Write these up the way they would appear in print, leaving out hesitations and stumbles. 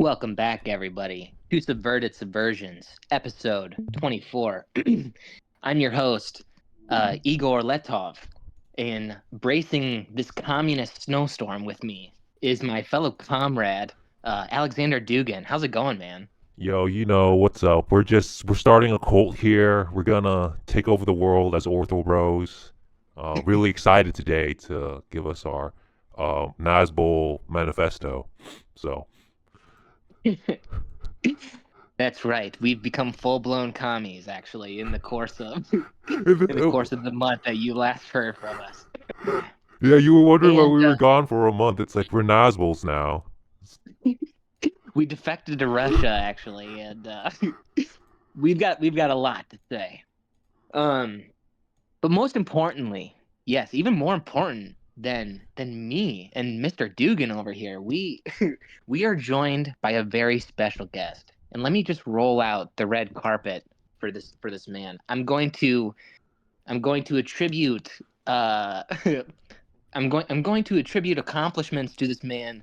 Welcome back, everybody, to Subverted Subversions, episode 24. I'm your host, Igor Letov, and bracing this communist snowstorm with me is my fellow comrade, Alexander Dugan. How's it going, man? Yo, what's up? We're starting a cult here. We're gonna take over the world as Ortho Bros. Really excited today to give us our Nazbol Manifesto. So That's right. We've become full-blown commies, actually, in the course of if in the course of the month that you last heard from us. yeah, you were wondering why And we were gone for a month. It's like we're Nazbols now. we defected to Russia, actually, and we've got a lot to say. Um, but most importantly, yes, even more important than me and Mr. Dugan over here, we we are joined by a very special guest. And let me just roll out the red carpet for this man. I'm going to attribute I'm going to attribute accomplishments to this man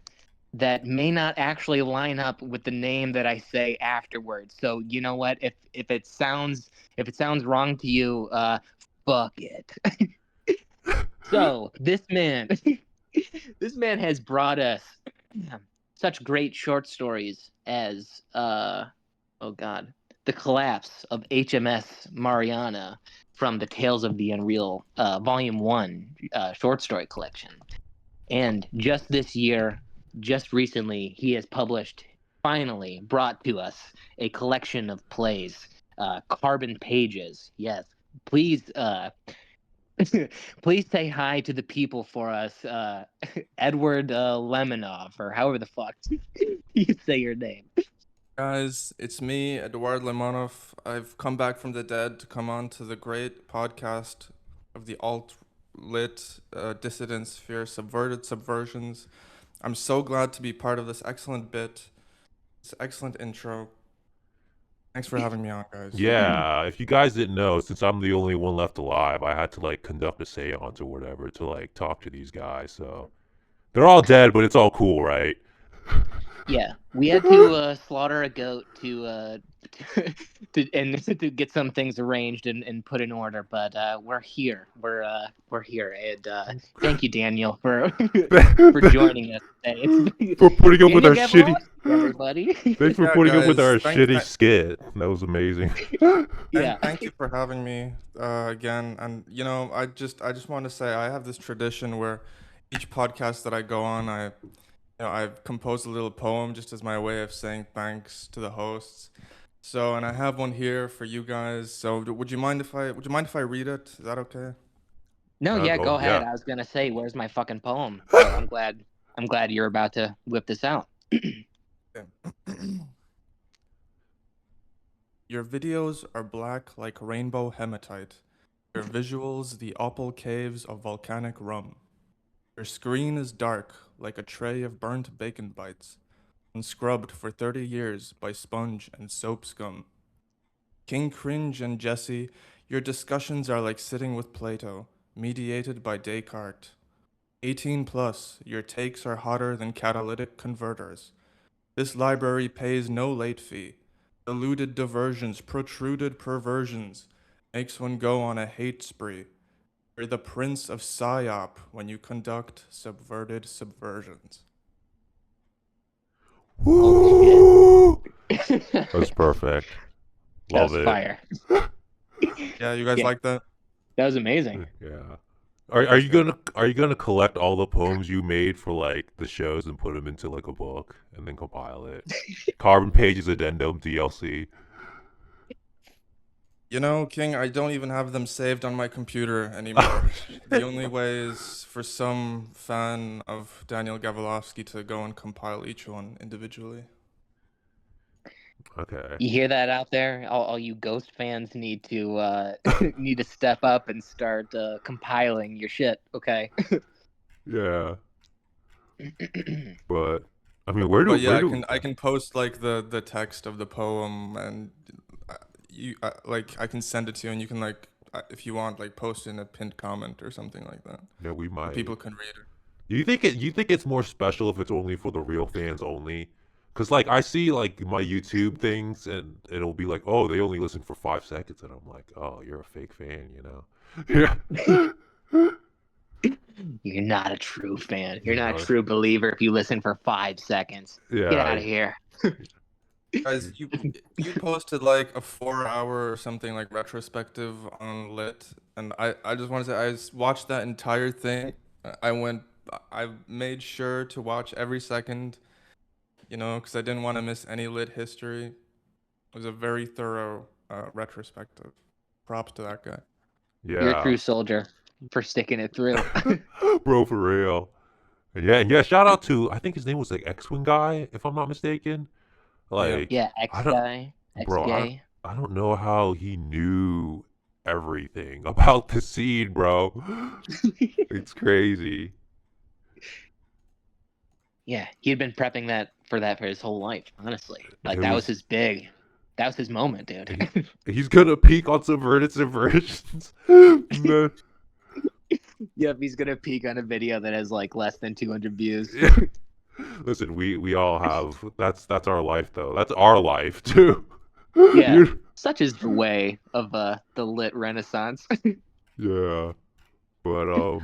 that may not actually line up with the name that I say afterwards. So you know what? If it sounds wrong to you, fuck it. So this man, this man has brought us such great short stories as oh god, the collapse of HMS Mariana from the Tales of the Unreal, Volume One, short story collection. And just this year, just recently, he has published, finally brought to us a collection of plays, Carbon Pages. Yes, please, please say hi to the people for us, Edward Lemonov, or however the fuck you say your name. Guys, it's me, Eduard Limonov. I've come back from the dead to come on to the great podcast of the alt-lit dissident sphere, Subverted Subversions. I'm so glad to be part of this excellent bit, this excellent intro. Thanks for having me on, guys. Yeah, if you guys didn't know, since I'm the only one left alive, I had to like conduct a seance or whatever to like talk to these guys. So they're all dead, but it's all cool, right? Yeah, we had to slaughter a goat to get some things arranged and put in order, but we're here. We're here, and thank you, Daniel, for for joining us today. It's For putting up with Daniel our Gavilovski, shitty. everybody. Thanks for Yeah, putting up with guys, our shitty skit. That was amazing. Yeah, thank you for having me again. And I just want to say I have this tradition where each podcast that I go on, I've composed a little poem just as my way of saying thanks to the hosts. So, and I have one here for you guys. So, would you mind if I read it? Is that okay? no, yeah, Go, go ahead. yeah. I was gonna say, where's my fucking poem? So I'm glad you're about to whip this out. Okay. Your videos are black like rainbow hematite. Your visuals the opal caves of volcanic rum. Your screen is dark like a tray of burnt bacon bites, unscrubbed for 30 years by sponge and soap scum. King Cringe and Jesse, your discussions are like sitting with Plato, mediated by Descartes. 18 plus, your takes are hotter than catalytic converters. This library pays no late fee. Eluded diversions, protruded perversions, makes one go on a hate spree. You're the prince of psyop when you conduct subverted subversions. Holy shit. Woo! That That's perfect. Love was it. fire. Yeah, you guys Yeah, like that? that was amazing. Yeah. Are you gonna collect all the poems you made for like the shows and put them into like a book and then compile it? Carbon Pages Addendum DLC. You know, King, I don't even have them saved on my computer anymore. The only way is for some fan of Daniel Gavilovski to go and compile each one individually. Okay. You hear that out there? All you Ghost fans need to need to step up and start compiling your shit. Okay. Yeah. But I mean, where do But yeah, where I do can I can post like the text of the poem, and like I can send it to you, and you can like if you want like post in a pinned comment or something like that, yeah, we so might. people can read it. You think it's more special if it's only for the real fans only? Cause like I see like my YouTube things and it'll be like, oh, they only listen for 5 seconds, and I'm like, oh, you're a fake fan, you know? Yeah. You're not a true fan. You're not a No, true believer if you listen for 5 seconds. Get out yeah. of here. Guys, you posted like a 4 hour or something like retrospective on Lit, and I just want to say watched that entire thing. I made sure to watch every second, you know, because I didn't want to miss any Lit history. It was a very thorough retrospective. Props to that guy. You're a Yeah. true soldier for sticking it through. Bro, for real. And yeah, shout out to I think his name was like X-Wing guy, if I'm not mistaken. Yeah. Like Yeah, I X don't guy, X bro, gay. I don't know how he knew everything about the scene, bro. It's crazy. Yeah, he'd been prepping that for his whole life, honestly. Like It that was was his big that was his moment, dude. he's gonna peak on subverted subversions. Man. Yep, he's gonna peak on a video that has like less than 200 views. Yeah. Listen, we all have that's our life though. That's our life too. Yeah, You- such is the way of the lit renaissance. yeah. But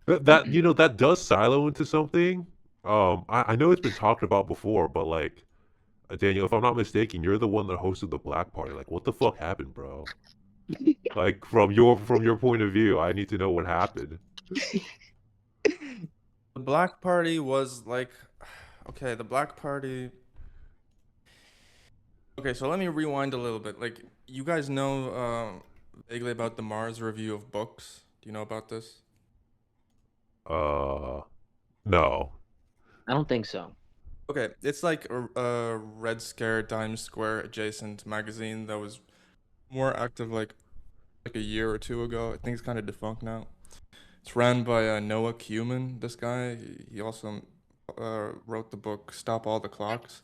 that you know that does silo into something. I know it's been talked about before, but like Daniel, if I'm not mistaken, you're the one that hosted the black party. Like, what the fuck happened, bro? Like from your point of view, I need to know what happened. The Black Party was like, okay, the Black Party. Okay, so let me rewind a little bit. Like, you guys know vaguely about the Mars review of books. Do you know about this? No. I don't think so. Okay, it's like a Red Scare Times Square adjacent magazine that was more active like a year or two ago. I think it's kind of defunct now. It's ran by Noah Cuman. This guy, he also wrote the book "Stop All the Clocks."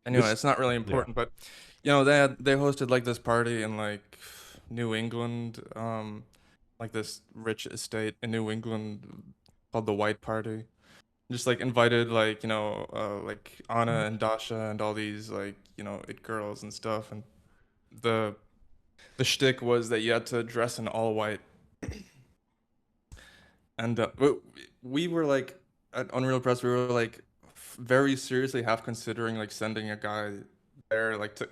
Anyway, This it's not really yeah. important, but you know they hosted like this party in like New England, like this rich estate in New England called the White Party. Just like invited like like Anna and Dasha and all these like it girls and stuff, and the the shtick was that you had to dress in all white, and we were like at Unreal Press, we were like very seriously half considering like sending a guy there like to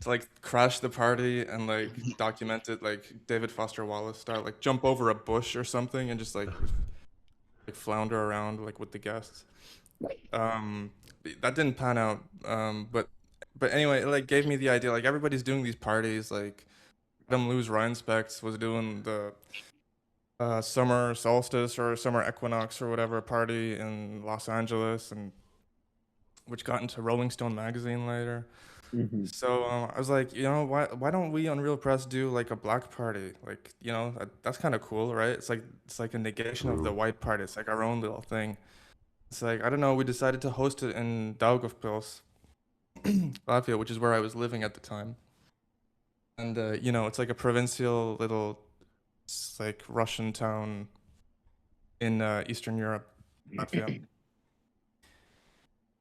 to like crash the party and like document it like David Foster Wallace style, like jump over a bush or something and just like flounder around like with the guests. Um, that didn't pan out. But anyway, it like gave me the idea. Like everybody's doing these parties. Like Adam Lewis Rhinespecs was doing the summer solstice or summer equinox or whatever party in Los Angeles, and which got into Rolling Stone magazine later. So I was like, why don't we on Real Press do like a black party? Like, that's kind of cool, right? It's like a negation of the True. white party. It's like our own little thing. It's like, I don't know, we decided to host it in Daugavpils, Latvia, which is where I was living at the time. And it's like a provincial little like Russian town in Eastern Europe, Latvia.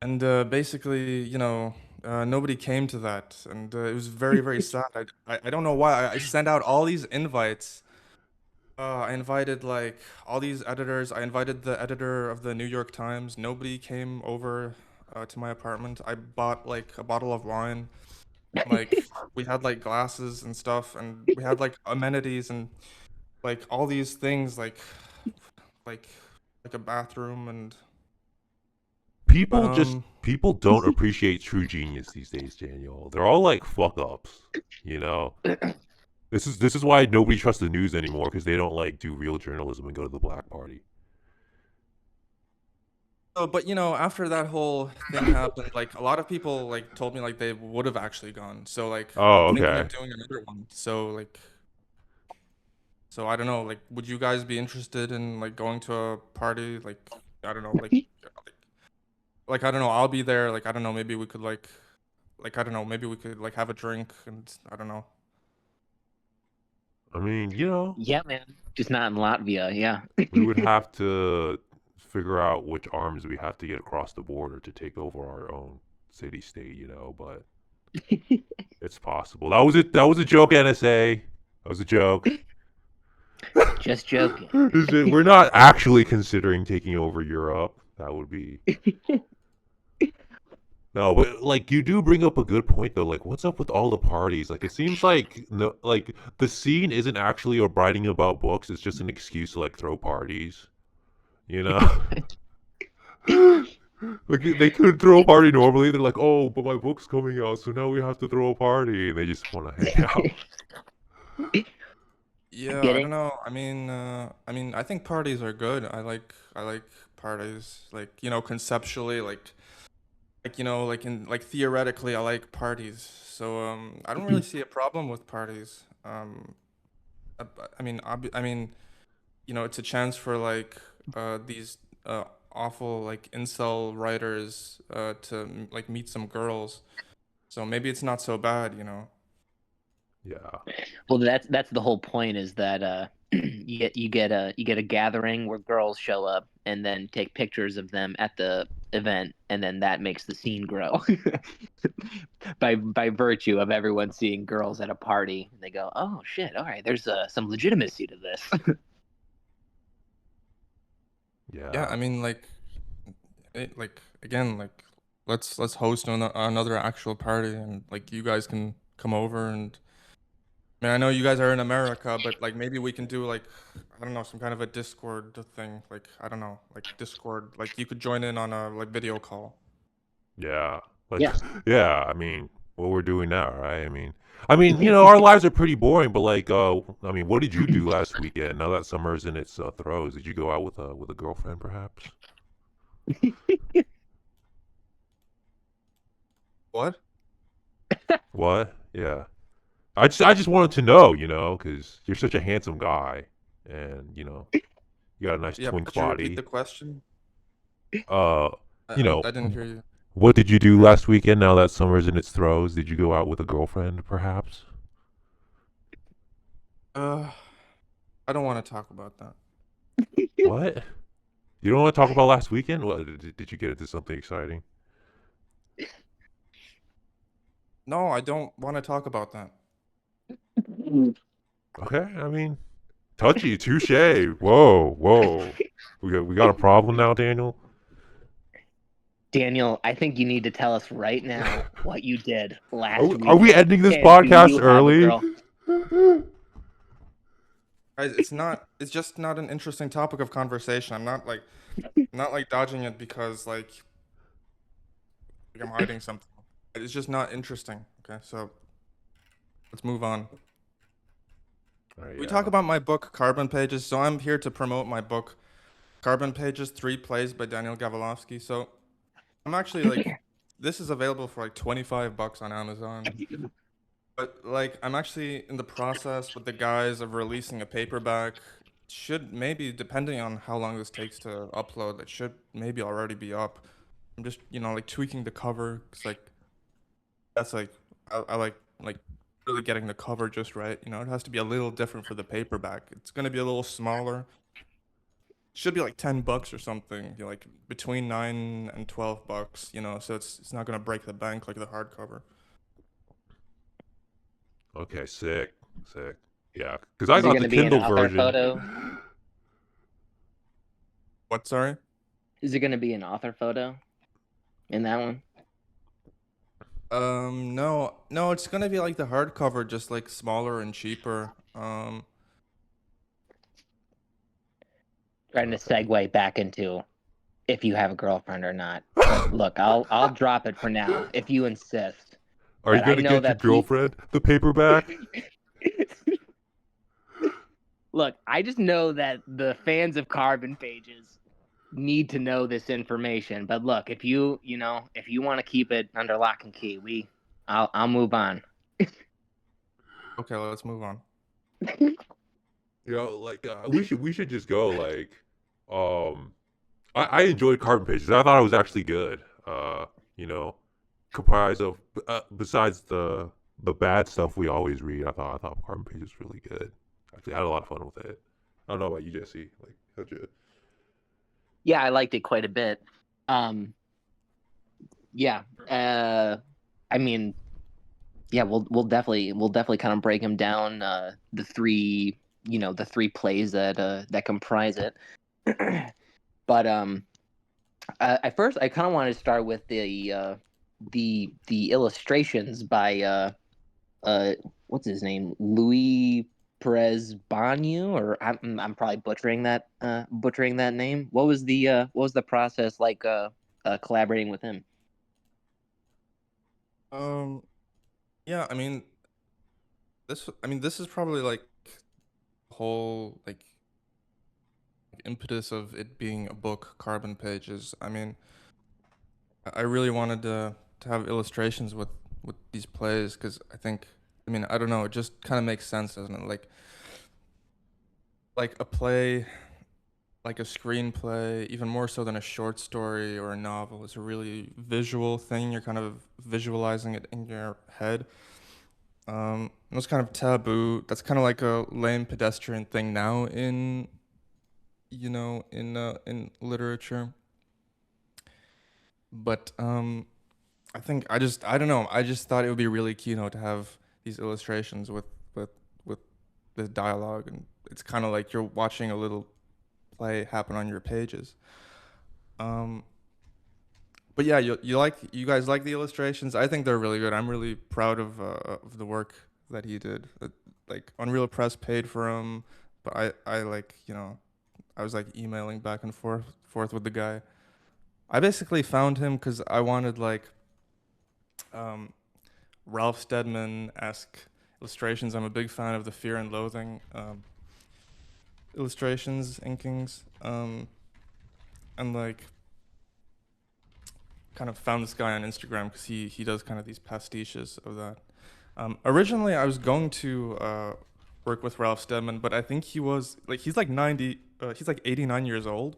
And basically, nobody came to that, and it was very, very sad. I don't know why. I sent out all these invites. I invited like all these editors. I invited the editor of the New York Times. Nobody came over to my apartment. I bought like a bottle of wine. Like we had like glasses and stuff, and we had like amenities and like all these things like like a bathroom and but People don't appreciate true genius these days, Daniel. They're all like fuck ups, you know. This is why nobody trusts the news anymore, because they don't like do real journalism and go to the black party. Oh, but after that whole thing happened, like a lot of people like told me like they would have actually gone. So like Oh, I'm thinking okay. of doing another one. So I don't know, like would you guys be interested in like going to a party? Like I don't know, like I don't know, I'll be there. Like I don't know, maybe we could like I don't know, maybe we could like have a drink and I don't know. I mean, you know, Yeah, man. Just not in Latvia. Yeah. we would have to figure out which arms we have to get across the border to take over our own city state, but it's possible. That was it. That was a joke, NSA. That was a joke. Just joking. We're not actually considering taking over Europe. That would be no, but like you do bring up a good point though. Like, what's up with all the parties? Like, it seems like no, like the scene isn't actually a writing about books. It's just an excuse to like throw parties. You know, like they could throw a party normally. They're like, oh, but my book's coming out, so now we have to throw a party, and they just want to hang out. Yeah, I Getting don't know. I think parties are good. I like parties. Like, conceptually, like theoretically, I like parties. So I don't really see a problem with parties. I, I mean, it's a chance for like these awful like incel writers to like meet some girls. So maybe it's not so bad. Yeah, Well, that's the whole point is that you get a gathering where girls show up and then take pictures of them at the event, and then that makes the scene grow by virtue of everyone seeing girls at a party. They go, oh shit, all right, there's some legitimacy to this. Yeah, yeah. I mean, like again, like let's host another actual party, and like you guys can come over. And I mean, I know you guys are in America, but like maybe we can do like, I don't know, some kind of a Discord thing. Like, I don't know, like Discord, like you could join in on a like video call. Yeah. Like Yes. yeah, I mean, what we're doing now, right? Our lives are pretty boring, but like what did you do last weekend? Now that summer's in its throes, did you go out with a girlfriend perhaps? What? What? Yeah. I just wanted to know, cuz you're such a handsome guy and, you got a nice Yeah, twink could you repeat body. the question? Uh, I, you I, know, I didn't hear you. what did you do last weekend now that summer's in its throes? Did you go out with a girlfriend perhaps? Uh, I don't want to talk about that. What? You don't want to talk about last weekend? What, did you get into something exciting? No, I don't want to talk about that. Okay, touchy, touche. Whoa, whoa. We got a problem now, Daniel. Daniel, I think you need to tell us right now what you did Are last we, are we weekend. ending this And do you podcast have a early? girl? Guys, it's just not an interesting topic of conversation. I'm not like dodging it because like I'm hiding something. It's just not interesting. Okay, so let's move on. Alright, We talk yeah. about my book, Carbon Pages. So I'm here to promote my book, Carbon Pages: 3 Plays by Daniel Gavilovski. So I'm actually like, this is available for like $25 on Amazon. But like, I'm actually in the process with the guys of releasing a paperback. Should maybe, depending on how long this takes to upload, it should maybe already be up. I'm just, like tweaking the cover, cause like that's like I like really getting the cover just right. It has to be a little different for the paperback. It's gonna be a little smaller. Should be like $10 or something. Like between $9 and $12. So it's not gonna break the bank like the hardcover. Okay, sick. Sick. Yeah, because I Is there got going the to be an Kindle author version. photo? What? Sorry. Is there going to be an author photo in that one? No, no, it's gonna be like the hardcover, just like smaller and cheaper. Trying to segue back into if you have a girlfriend or not. But look, I'll drop it for now if you insist. Are you But I gonna know get your that Pete. girlfriend the paperback? Look, I just know that the fans of Carbon Pages need to know this information. But look, if if you want to keep it under lock and key, I'll move on. Okay, let's move on. We should just go um I enjoyed Carbon Pages. I thought it was actually good. You know, comprised of besides the bad stuff we always read. I thought Carbon Pages was really good. Actually, I had a lot of fun with it. I don't know about you, Jesse. Like, how'd you? Yeah, I liked it quite a bit. Yeah. I mean, yeah, we'll definitely kind of break him down. The three, the three plays that comprise it. But at first, I kind of wanted to start with the illustrations by uh what's his name, Louis Perez Banyu, or I'm probably butchering that name. What was the process like collaborating with him? Um, yeah, this is probably like whole like impetus of it being a book, Carbon Pages. I really wanted to have illustrations with these plays because I don't know, it just kind of makes sense, doesn't it? Like a play, like a screenplay, even more so than a short story or a novel, is a really visual thing. You're kind of visualizing it in your head. That's kind of taboo. That's kind of like a lame pedestrian thing now in literature. But I don't know. I just thought it would be really keynote to have these illustrations with with the dialogue, and it's kind of like you're watching a little play happen on your pages. Um, but yeah, you guys like the illustrations? I think they're really good. I'm really proud of the work that he did. Like Unreal Press paid for him, but I like I was like emailing back and forth with the guy. I basically found him because I wanted like um, Ralph Steadman-esque illustrations. I'm a big fan of the Fear and Loathing illustrations, inkings, and like kind of found this guy on Instagram because he does kind of these pastiches of that. Originally, I was going to work with Ralph Steadman, but I think he's like 90, he's like 89 years old,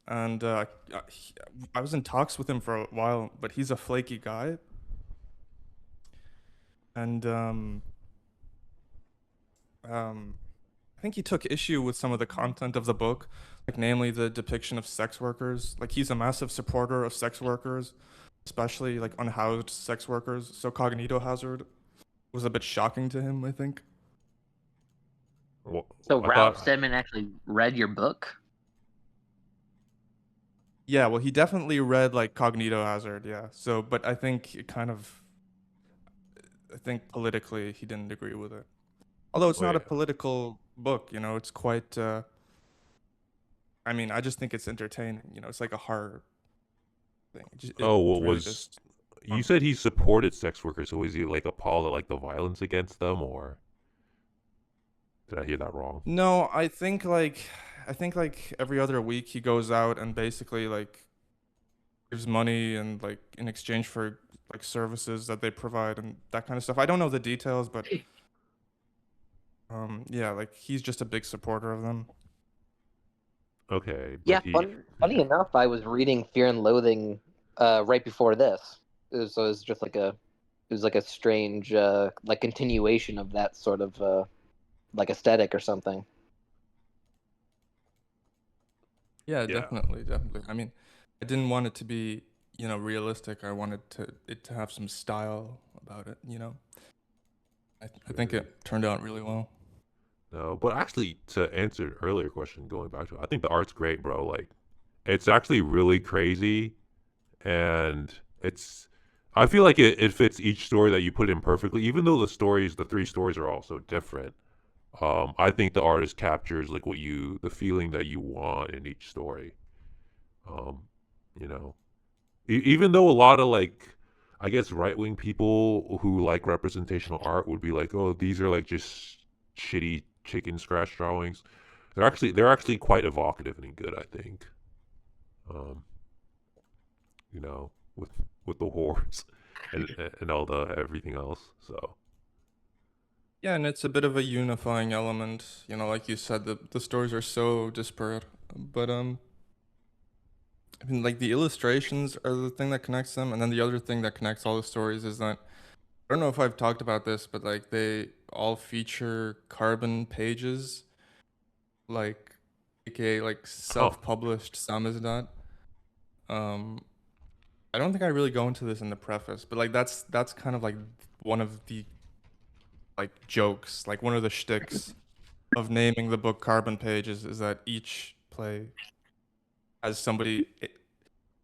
and I was in talks with him for a while, but he's a flaky guy, and um, I think he took issue with some of the content of the book, like namely the depiction of sex workers. Like he's a massive supporter of sex workers, especially like unhoused sex workers. So cognito hazard was a bit shocking to him, I think. Well, So I Ralph thought, Steadman actually read your book? Yeah, well, he definitely read like cognito hazard, yeah. So, but I think politically he didn't agree with it. Although it's not a wait, political book, it's quite I just think it's entertaining, it's like a horror thing. oh, It's what really was, just you fun. said he supported sex workers, so was he like appalled at like the violence against them, or did I hear that wrong? No, I think like every other week he goes out and basically like gives money and like in exchange for like services that they provide and that kind of stuff. I don't know the details, but yeah, like he's just a big supporter of them. Okay, Yeah, but he, funny enough, I was reading Fear and Loathing right before this. So it was just like a strange like continuation of that sort of like aesthetic or something. Yeah, yeah, definitely, definitely. I didn't want it to be, realistic. I wanted it to have some style about it. I think true. it turned out really well. No, but actually, to answer an earlier question, going back to it, I think the art's great, bro. Like, it's actually really crazy, and it's. I feel like it fits each story that you put in perfectly, even though the three stories are all so different. I think the artist captures like the feeling that you want in each story. Um, you know, even though a lot of like, I guess right wing people who like representational art would be like, oh, these are like just shitty chicken scratch drawings. They're actually quite evocative and good. I think. Um, with the whores and all the everything else. So Yeah, and it's a bit of a unifying element. Like you said, the stories are so disparate, but like the illustrations are the thing that connects them, and then the other thing that connects all the stories is that I don't know if I've talked about this, but like they all feature carbon pages, like aka like self-published samizdat. I don't think I really go into this in the preface, but like that's kind of like one of the like jokes, like one of the shticks of naming the book Carbon Pages is that each play has somebody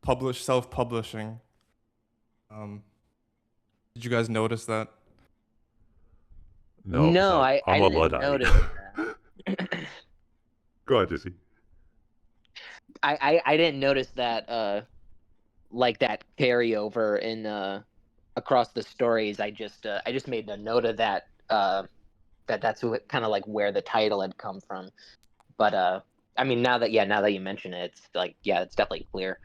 self-publishing. Did you guys notice that? No, because No, I I'm a didn't Luddite. notice that. Go ahead, Jesse. I didn't notice that like that carryover in across the stories. I just made a note of that that's kind of like where the title had come from. But I mean, now that you mention it, it's like, yeah, it's definitely clear.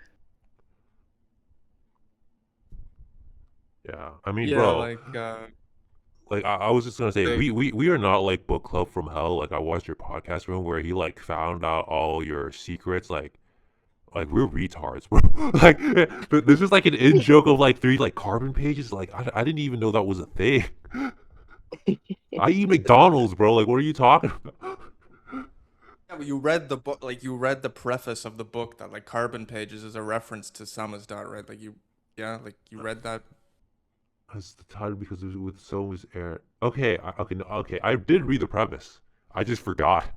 Yeah, I mean, Yeah, bro, like I was just gonna say, they- we are not like book club from hell. Like I watched your podcast room where he like found out all your secrets. Like we're retards, bro. Like this is like an in joke of like 3 like Carbon Pages. Like I didn't even know that was a thing. I eat McDonald's, bro. Like what are you talking about? yeah, but you read the book, like you read the preface of the book that like Carbon Pages is a reference to samizdat, right? Like like you read that. That's the title because it was with so much air. Okay, okay. I did read the premise. I just forgot.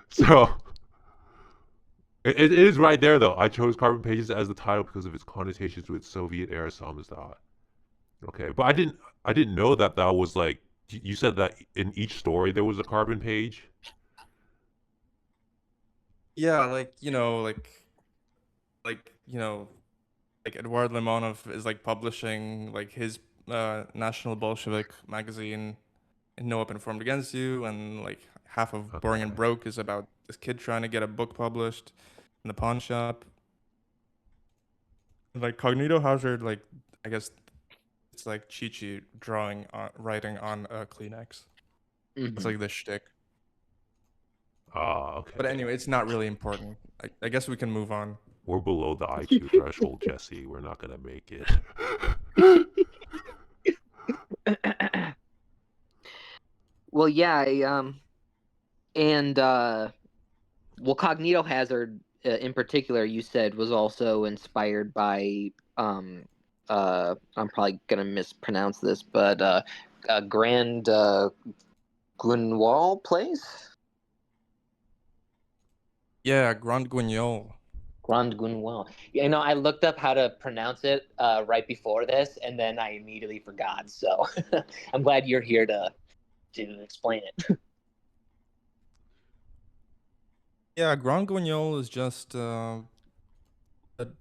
So it is right there though. I chose Carbon Pages as the title because of its connotations with Soviet era samizdat. Okay, but I didn't know that that was like you said that in each story there was a Carbon Page. Yeah, like like you know, like Eduard Limonov is like publishing like his National Bolshevik magazine, No Up Informed Against You, and like half of Boring and Okay. Broke is about this kid trying to get a book published in the pawn shop. Like Cognito Hazard, like I guess it's like Chi-Chi writing on a Kleenex. It's Mhm. like the shtick. Okay. But anyway, it's not really important. I guess we can move on. We're below the IQ threshold, Jesse. We're not gonna make it. Well, yeah, and well, Cognito Hazard in particular, you said was also inspired by I'm probably gonna mispronounce this, but Grand Gunwall Place. Yeah, Grand Guignol. Grand Gunwall. You know, I looked up how to pronounce it right before this, and then I immediately forgot. So I'm glad you're here to explain it. Yeah, Grand Guignol is just a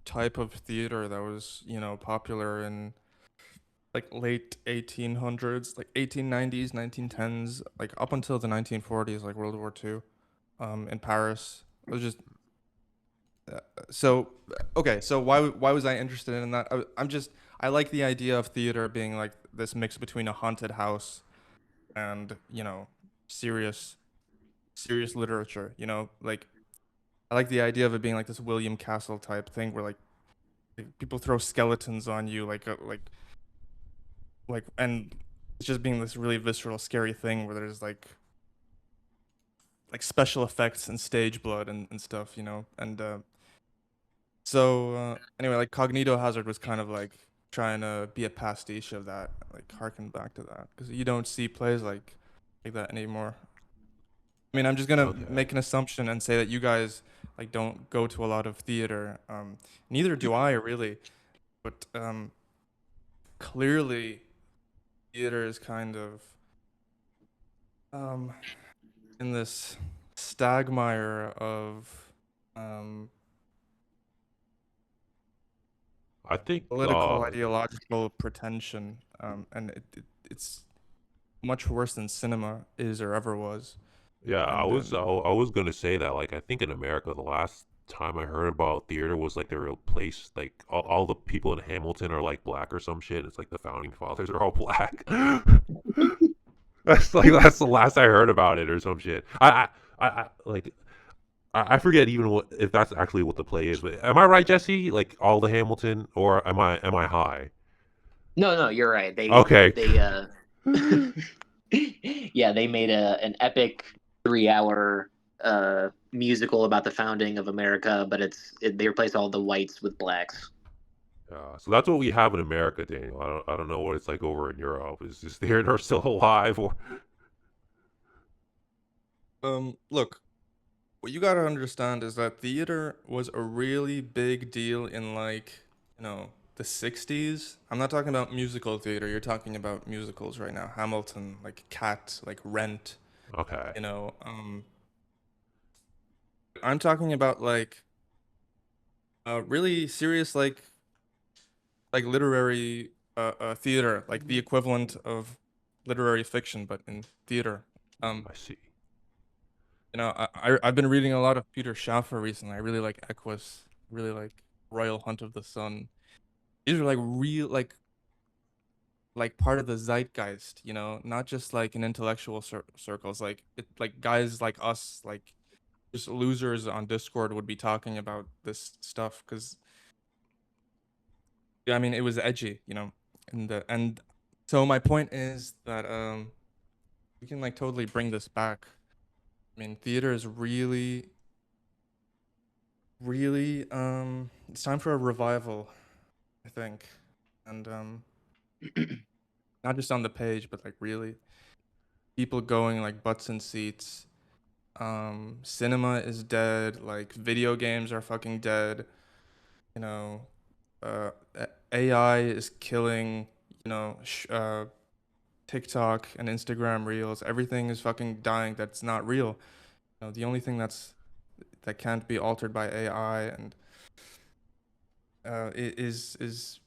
type of theater that was, popular in like late 1800s, like 1890s, 1910s, like up until the 1940s, like World War II, in Paris. It was just so okay. So why was I interested in that? I like the idea of theater being like this mix between a haunted house and serious literature. Like I like the idea of it being like this William Castle type thing where like people throw skeletons on you, and it's just being this really visceral, scary thing where there's like special effects and stage blood and stuff, and anyway, like Cognito Hazard was kind of like trying to be a pastiche of that, like harken back to that, because you don't see plays like that anymore. I mean, I'm just gonna Okay. make an assumption and say that you guys like don't go to a lot of theater. Neither do I really, but clearly theater is kind of um in this stagmire of um I think political ideological pretension, and it's much worse than cinema is or ever was. yeah, And I was gonna say that like I think in America the last time I heard about theater was like they replaced like all the people in Hamilton are like black or some shit. It's like the founding fathers are all black. That's the last I heard about it or some shit. I like I forget even what if that's actually what the play is. But am I right, Jesse? Like all the Hamilton, or am I high? No, you're right. Okay. They yeah, they made an epic 3 hour musical about the founding of America, but they replace all the whites with blacks. So that's what we have in America, Daniel. I don't know what it's like over in Europe. Is Theodore still alive? Or Look, what you gotta understand is that theater was a really big deal in like, the 60s. I'm not talking about musical theater. You're talking about musicals right now. Hamilton, like Cat, like Rent, okay, you know. I'm talking about like really serious like literary theater, like the equivalent of literary fiction, but in theater. Um, I see. I've been reading a lot of Peter Schaffer recently. I really like Equus, really like Royal Hunt of the Sun. These are like real like part of the zeitgeist, not just like in intellectual circles. Like guys like us, like just losers on Discord would be talking about this stuff because I mean it was edgy, and so my point is that we can like totally bring this back. I mean, theater is really, really it's time for a revival, I think. And not just on the page, but like really people going like butts in seats. Cinema is dead, like video games are fucking dead, you know. AI is killing, TikTok and Instagram Reels. Everything is fucking dying that's not real. The only thing that can't be altered by AI and is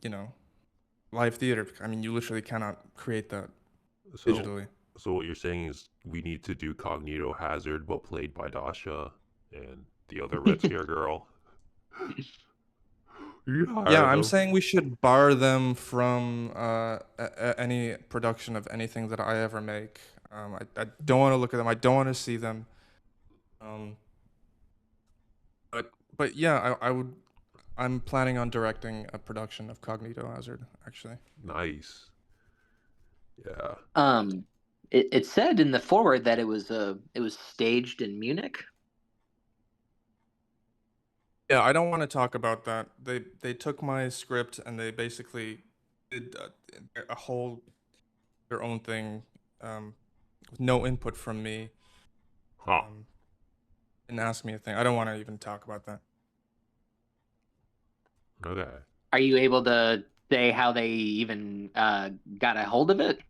you know live theater. I mean, you literally cannot create that So, digitally. so what you're saying is we need to do Cognito Hazard, but played by Dasha and the other red scare girl. You Yeah, hire I'm them. saying we should bar them from any production of anything that I ever make. I don't want to look at them. I don't want to see them. Um, but yeah, I would. I'm planning on directing a production of Cognito Hazard, actually. Nice. Yeah. Um, it said in the forward that it was staged in Munich. Yeah, I don't want to talk about that. They took my script and they basically did a whole their own thing, with no input from me. Huh. Didn't ask me a thing. I don't want to even talk about that. Okay. Are you able to say how they even got a hold of it?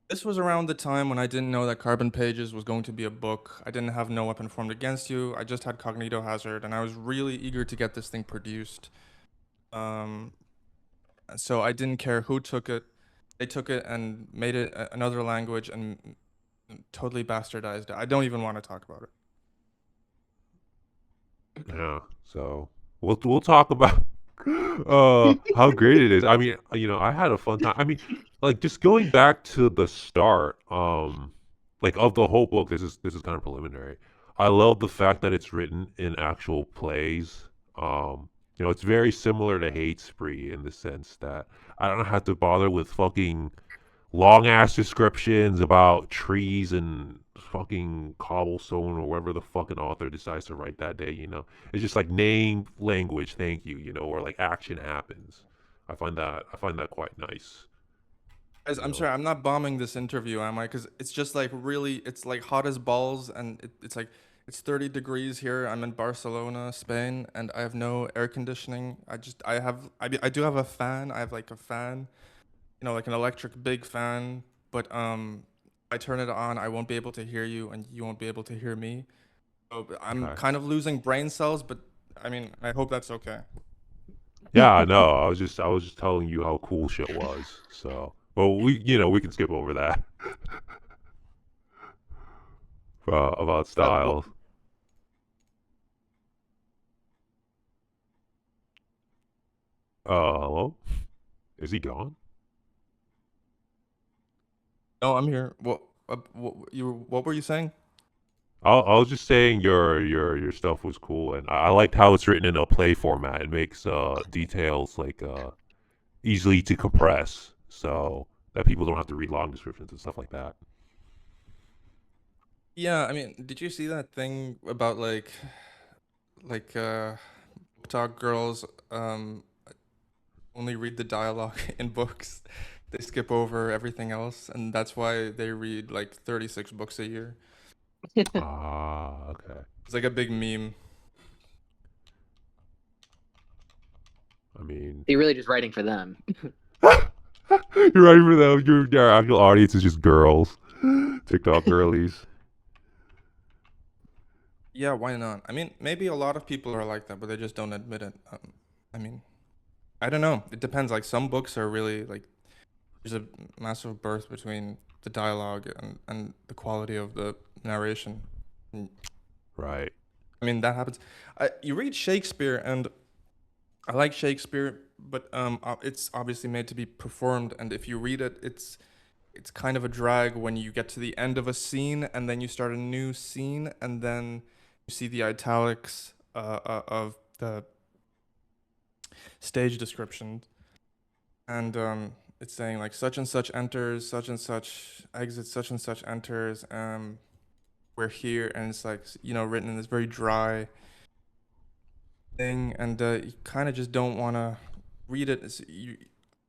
This was around the time when I didn't know that Carbon Pages was going to be a book. I didn't have No Weapon Formed Against You. I just had Cognito Hazard, and I was really eager to get this thing produced. Um, so I didn't care who took it. They took it and made it another language and totally bastardized it. I don't even want to talk about it. Yeah. So we'll talk about how great it is. I mean, I had a fun time. I mean, like just going back to the start, like of the whole book. This is kind of preliminary. I love the fact that it's written in actual plays. It's very similar to Hate Spree in the sense that I don't have to bother with fucking long ass descriptions about trees and fucking cobblestone or whatever the fucking author decides to write that day. It's just like name, language, thank you, or like action happens. I find that quite nice. Guys, you I'm know sorry, I'm not bombing this interview, am I? Because it's just like really, it's like hot as balls, and it's like it's 30 degrees here. I'm in Barcelona, Spain, and I have no air conditioning. I do have a fan. I have like a fan, like an electric big fan, but I turn it on, I won't be able to hear you, and you won't be able to hear me. So I'm okay. kind of losing brain cells, but I mean, I hope that's okay. Yeah, I know. I was just telling you how cool shit was. So, well, we can skip over that. About Well, styles. Hello? Is he gone? no, I'm here. What were you saying? I was just saying your stuff was cool, and I liked how it's written in a play format. It makes details like easily to compress. So that people don't have to read long descriptions and stuff like that. Yeah, I mean, did you see that thing about talk girls only read the dialogue in books? They skip over everything else, and that's why they read like 36 books a year. Ah, okay. It's like a big meme. I mean, You're really just writing for them. you're right for them. Your actual audience is just girls, TikTok girlies. Yeah, why not? I mean, maybe a lot of people are like that, but they just don't admit it. I mean, I don't know. It depends. Like some books are really like there's a massive birth between the dialogue and the quality of the narration. And, Right. I mean, that happens. You read Shakespeare, and I like Shakespeare, but it's obviously made to be performed, and if you read it, it's kind of a drag when you get to the end of a scene and then you start a new scene and then you see the italics of the stage description, and it's saying like such and such enters, such and such exits, such and such enters. We're here, and it's like written in this very dry thing, and you kind of just don't want to read it.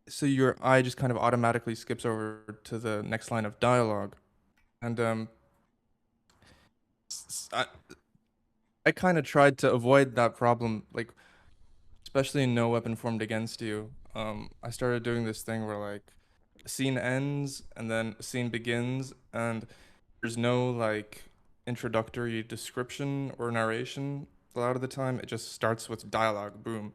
So your eye just kind of automatically skips over to the next line of dialogue, and I kind of tried to avoid that problem, like especially in No Weapon Formed Against You. I started doing this thing where like a scene ends and then a scene begins, and there's no like introductory description or narration. A lot of the time, it just starts with dialogue, boom,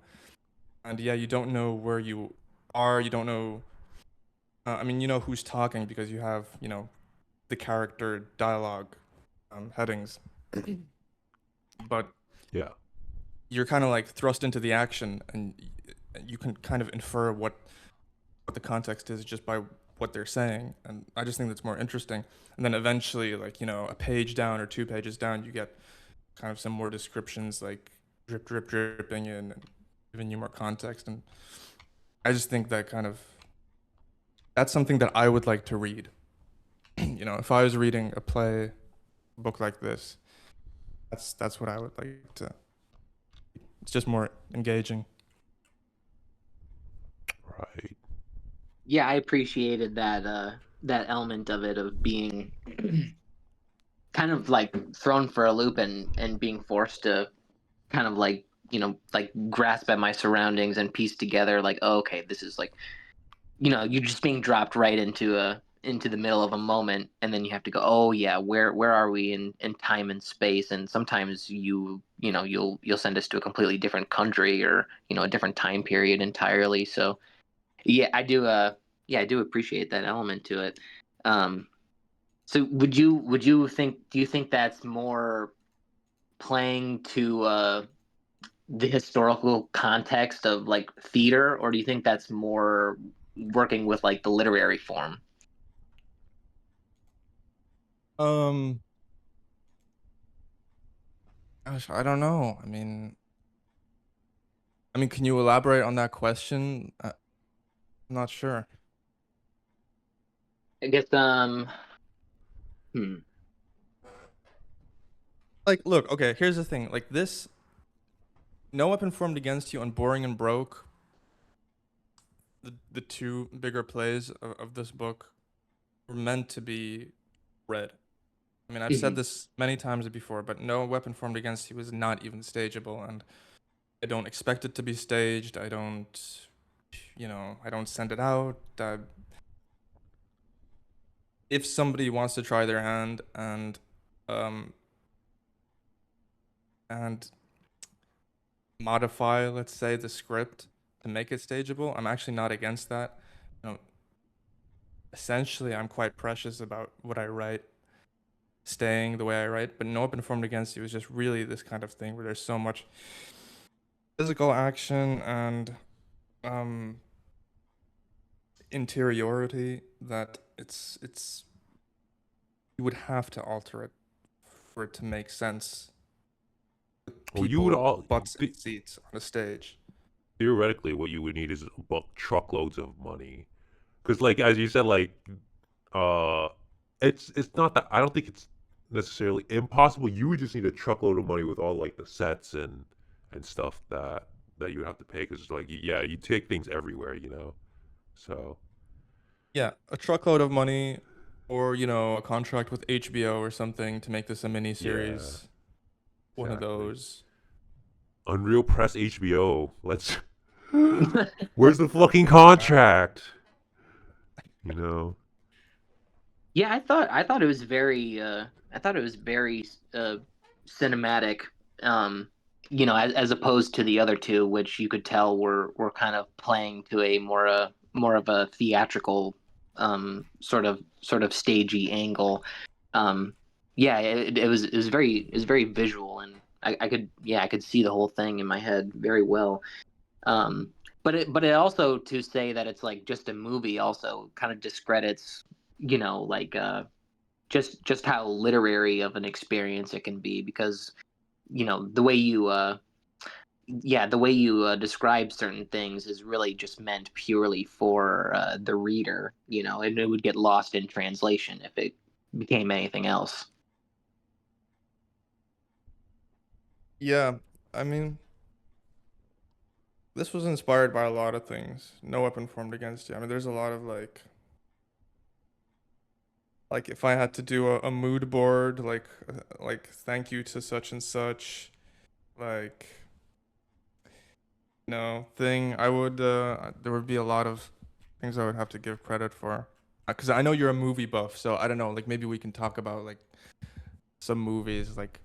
and yeah, you don't know where you are. You don't know. I mean, you know who's talking because you have the character dialogue headings, but Yeah. you're kind of like thrust into the action, and you can kind of infer what the context is just by what they're saying, and I just think that's more interesting. And then eventually, like a page down or 2 pages down, you get kind of some more descriptions, like drip, drip, dripping in, and giving you more context. And I just think that's something that I would like to read. If I was reading a play, book like this, that's what I would like to. It's just more engaging. Right. Yeah, I appreciated that element of it, of being kind of like thrown for a loop and being forced to kind of like like grasp at my surroundings and piece together like, oh, okay, this is like, you're just being dropped right into the middle of a moment, and then you have to go, oh yeah, where are we in time and space? And sometimes you'll send us to a completely different country, or a different time period entirely. So yeah, I do appreciate that element to it. So do you think that's more playing to the historical context of like theater, or do you think that's more working with like the literary form? Um, Gosh, I don't know. I mean, can you elaborate on that question? I'm not sure. I guess hmm. Like, look, okay, here's the thing. Like this, No Weapon Formed Against You and Boring and Broke, the two bigger plays of this book were meant to be read. I mean, I've said Mhm. this many times before, but No Weapon Formed Against You was not even stageable, and I don't expect it to be staged. I don't send it out. If somebody wants to try their hand um and modify, let's say, the script to make it stageable, I'm actually not against that. You know, Essentially, I'm quite precious about what I write, staying the way I write. But No Open Formed Against You is just really this kind of thing where there's so much physical action and um interiority that it's you would have to alter it for it to make sense. Well, you would People all butts in seats on a stage. theoretically what you would need is truckloads of money because like as you said, like uh, it's not that I don't think it's necessarily impossible. You would just need a truckload of money with all like the sets and stuff that you would have to pay. Because like yeah, you take things everywhere, you know. So Yeah, a truckload of money, or a contract with HBO or something to make this a mini yeah, series. One of exactly. those. Unreal Press HBO. Let's. Where's the fucking contract? You know. Yeah, I thought it was very cinematic, um, as opposed to the other two, which you could tell were kind of playing to a more of a theatrical sort of stagey angle. Um, yeah, it was very visual, and I could see the whole thing in my head very well. Um, but it also, to say that it's like just a movie also kind of discredits, like just how literary of an experience it can be, because the way you describe certain things is really just meant purely for the reader, and it would get lost in translation if it became anything else. Yeah, I mean, this was inspired by a lot of things. No weapon formed against you. I mean, there's a lot of like if I had to do a mood board, like thank you to such and such, like thing, I would there would be a lot of things I would have to give credit for. Because I know you're a movie buff, so I don't know, like maybe we can talk about like some movies, like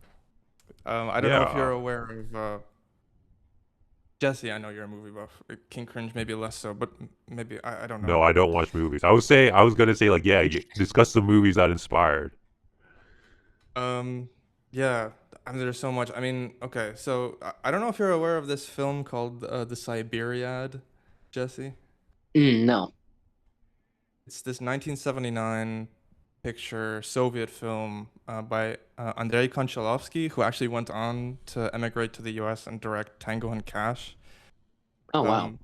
I don't know if you're Yeah. aware of Jesse. I know you're a movie buff. King Cringe maybe less so, but maybe I don't No, know. I don't watch movies. I was gonna say like yeah, discuss the movies that inspired. Um, yeah, I mean, there's so much. I mean, okay, so I don't know if you're aware of this film called The Siberiad, Jesse. No. It's this 1979 picture Soviet film by Andrei Konchalovsky, who actually went on to emigrate to the U.S. and direct Tango and Cash. Oh, wow. Um,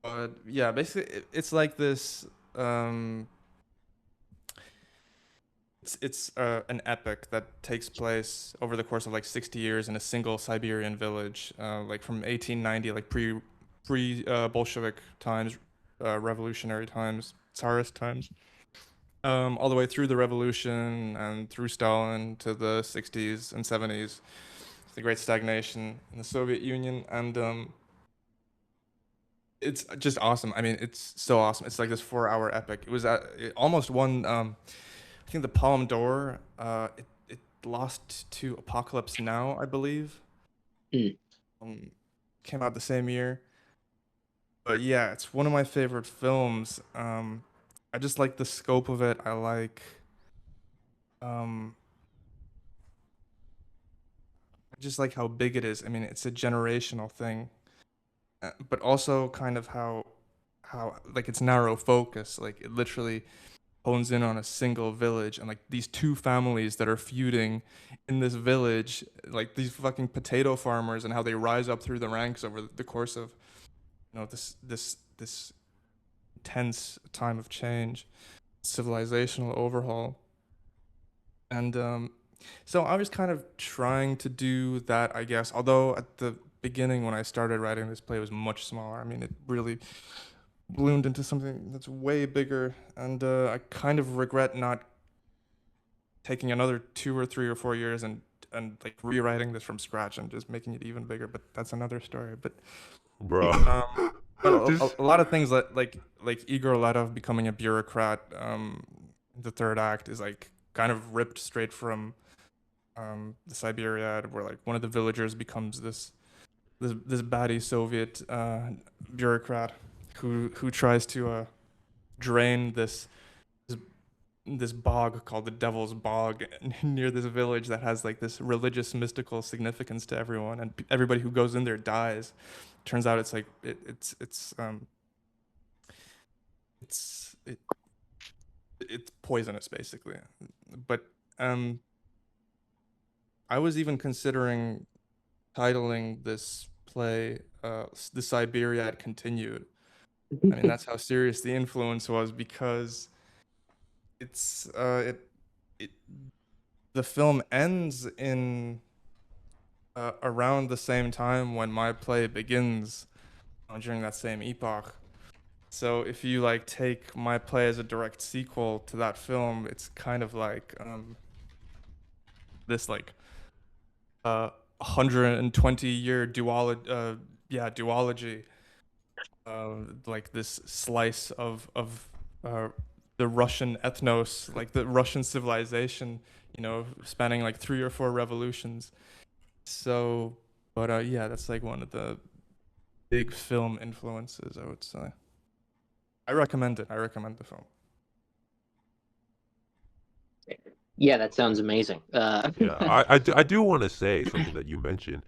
but yeah, basically, it's like this. Um, it's an epic that takes place over the course of like 60 years in a single Siberian village, like from 1890, like pre Bolshevik times, revolutionary times, Tsarist times, all the way through the revolution and through Stalin to the 60s and 70s, the Great Stagnation in the Soviet Union, and it's just awesome. I mean, it's so awesome. It's like this 4-hour epic. It almost won. I think the Palme d'Or. It lost to Apocalypse Now, I believe. Mm. Um, Came out the same year. But yeah, it's one of my favorite films. I just like the scope of it. Um, I just like how big it is. I mean, it's a generational thing, but also kind of how like it's narrow focus. Like it literally hones in on a single village and like these two families that are feuding in this village, like these fucking potato farmers, and how they rise up through the ranks over the course of this tense time of change, civilizational overhaul. And so I was kind of trying to do that, I guess, although at the beginning when I started writing this play it was much smaller. I mean, it really bloomed into something that's way bigger, and I kind of regret not taking another 2 or 3 or 4 years and like rewriting this from scratch and just making it even bigger. But that's another story. Bro. Um, but Just a lot of things like Igor Letov becoming a bureaucrat. The third act is like kind of ripped straight from the Siberiad, where like one of the villagers becomes this batty Soviet bureaucrat who tries to drain this bog called the Devil's Bog near this village that has like this religious mystical significance to everyone, and everybody who goes in there dies. Turns out it's like it's it, it's poisonous basically. But um I was even considering titling this play The Siberiad Continued, I mean, that's how serious the influence was, because it's it the film ends in around the same time when my play begins, during that same epoch. So if you like take my play as a direct sequel to that film, it's kind of like this like 120-year duology, like this slice of uh, the Russian ethnos, like the Russian civilization, spanning like 3 or 4 revolutions. So, but yeah, that's like one of the big film influences, I would say. I recommend it. I recommend the film. Yeah, that sounds amazing. Yeah, I do want to say something that you mentioned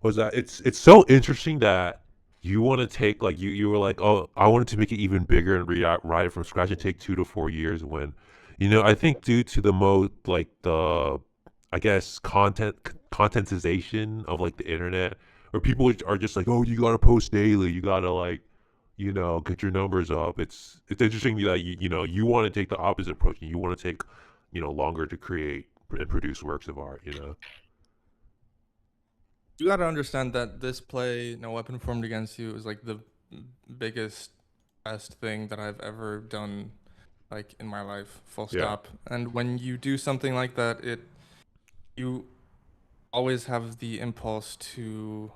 was that it's so interesting that you want to take like you were like, oh, I wanted to make it even bigger and write it from scratch and take 2 to 4 years, when I think due to the like the I guess contentization of like the internet, where people are just like, oh, you gotta post daily, you gotta like get your numbers up. It's interesting that you want to take the opposite approach, and you want to take longer to create and produce works of art. You gotta understand that this play, No Weapon Formed Against You, is like the biggest, best thing that I've ever done, like in my life, full Yeah. stop. And when you do something like that, you always have the impulse to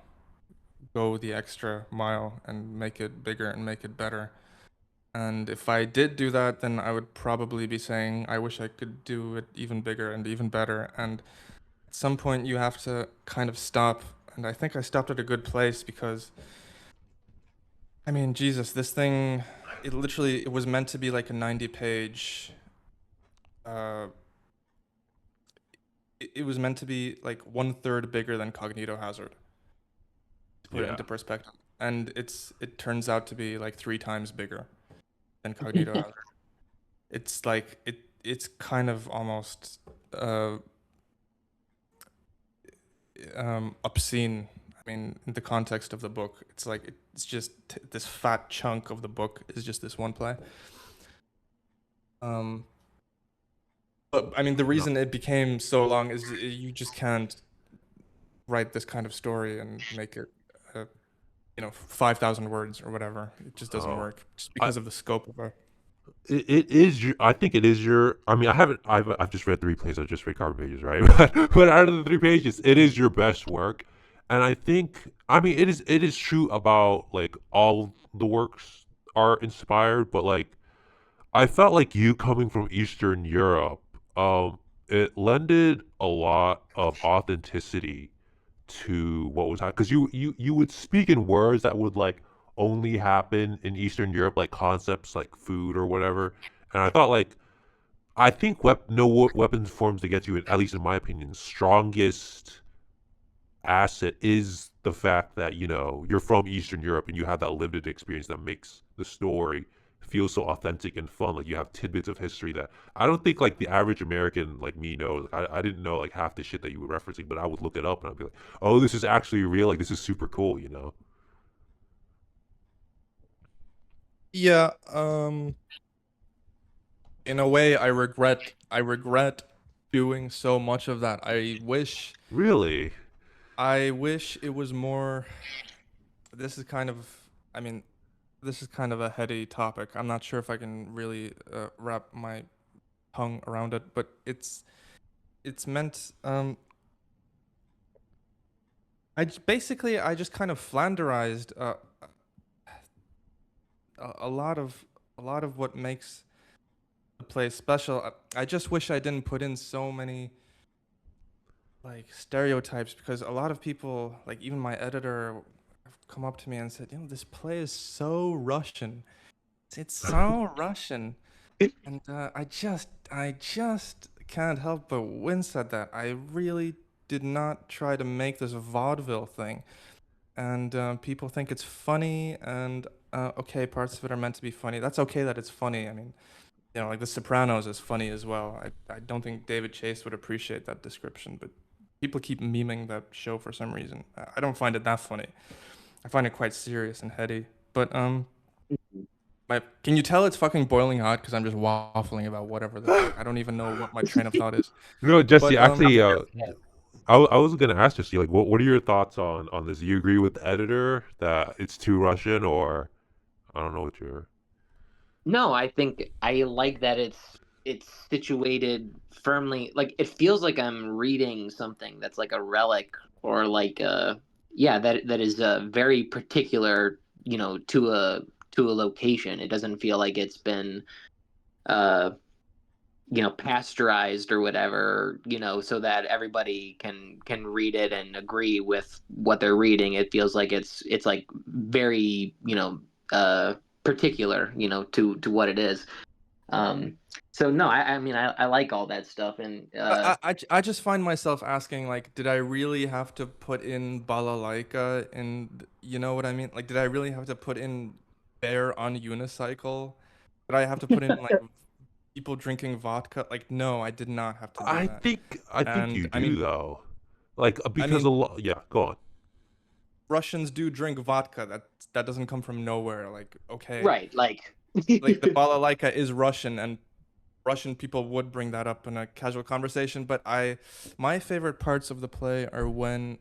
go the extra mile and make it bigger and make it better. And if I did do that, then I would probably be saying, I wish I could do it even bigger and even better. And at some point, you have to kind of stop. And I think I stopped at a good place, because, I mean, Jesus, this thing, it was meant to be like a 90-page, it was meant to be like 1/3 bigger than Cognito Hazard, to put it Yeah. into perspective. And it turns out to be like 3 times bigger than Cognito Hazard. It's like, it's kind of almost obscene. I mean, in the context of the book, it's like it's just this fat chunk of the book is just this one play. But I mean, the reason it became so long is you just can't write this kind of story and make it, 5,000 words or whatever. It just doesn't Oh. work, just because of the scope of it. It is your. I think it is your. I mean, I haven't. I've just read 3 plays. I've just read Carbon Pages, right? But out of the 3 pages, it is your best work, and I think. I mean, it is true about like all the works are inspired, but like I felt like you coming from Eastern Europe, it lended a lot of authenticity to what was happening, because you would speak in words that would like only happen in Eastern Europe, like concepts like food or whatever. And I thought like I think weapons forms against you, at least in my opinion, strongest asset is the fact that you're from Eastern Europe and you have that lived experience that makes the story feel so authentic and fun. Like you have tidbits of history that I don't think like the average American like me knows. I didn't know like half the shit that you were referencing, but I would look it up and I'd be like, oh, this is actually real. Like this is super cool. Yeah, in a way, I regret doing so much of that. Really? I wish it was more. This is kind of, I mean, this is kind of a heady topic. I'm not sure if I can really wrap my tongue around it, but it's meant. Basically I just kind of flanderized a lot of what makes the play special. I just wish I didn't put in so many like stereotypes, because a lot of people, like even my editor, have come up to me and said, this play is so Russian. It's so Russian, and I just can't help but wince at that. I really did not try to make this a vaudeville thing, and people think it's funny, and okay, parts of it are meant to be funny. That's okay that it's funny. I mean, like The Sopranos is funny as well. I don't think David Chase would appreciate that description, but people keep memeing that show for some reason. I don't find it that funny. I find it quite serious and heady. But Can you tell it's fucking boiling hot because I'm just waffling about whatever the fuck? I don't even know what my train of thought is. No, Jesse, But actually, I was gonna ask Jesse, like, what are your thoughts on this? Do you agree with the editor that it's too Russian, or I don't know what you're. No, I think I like that it's situated firmly. Like it feels like I'm reading something that's like a relic or like yeah, that is very particular, to a location. It doesn't feel like it's been uh pasteurized or whatever, so that everybody can read it and agree with what they're reading. It feels like it's like very, particular, to what it is. um so no, I mean, I like all that stuff. And I just find myself asking, like, did I really have to put in balalaika and you know what I mean? Like, did I really have to put in bear on unicycle? Did I have to put in like people drinking vodka? Like, no, I did not have to do that. I think And you do though, like I because a mean, lot. Yeah, go on. Russians do drink vodka. That doesn't come from nowhere. Like, okay, right, like like the balalaika is Russian, and Russian people would bring that up in a casual conversation. But my favorite parts of the play are when,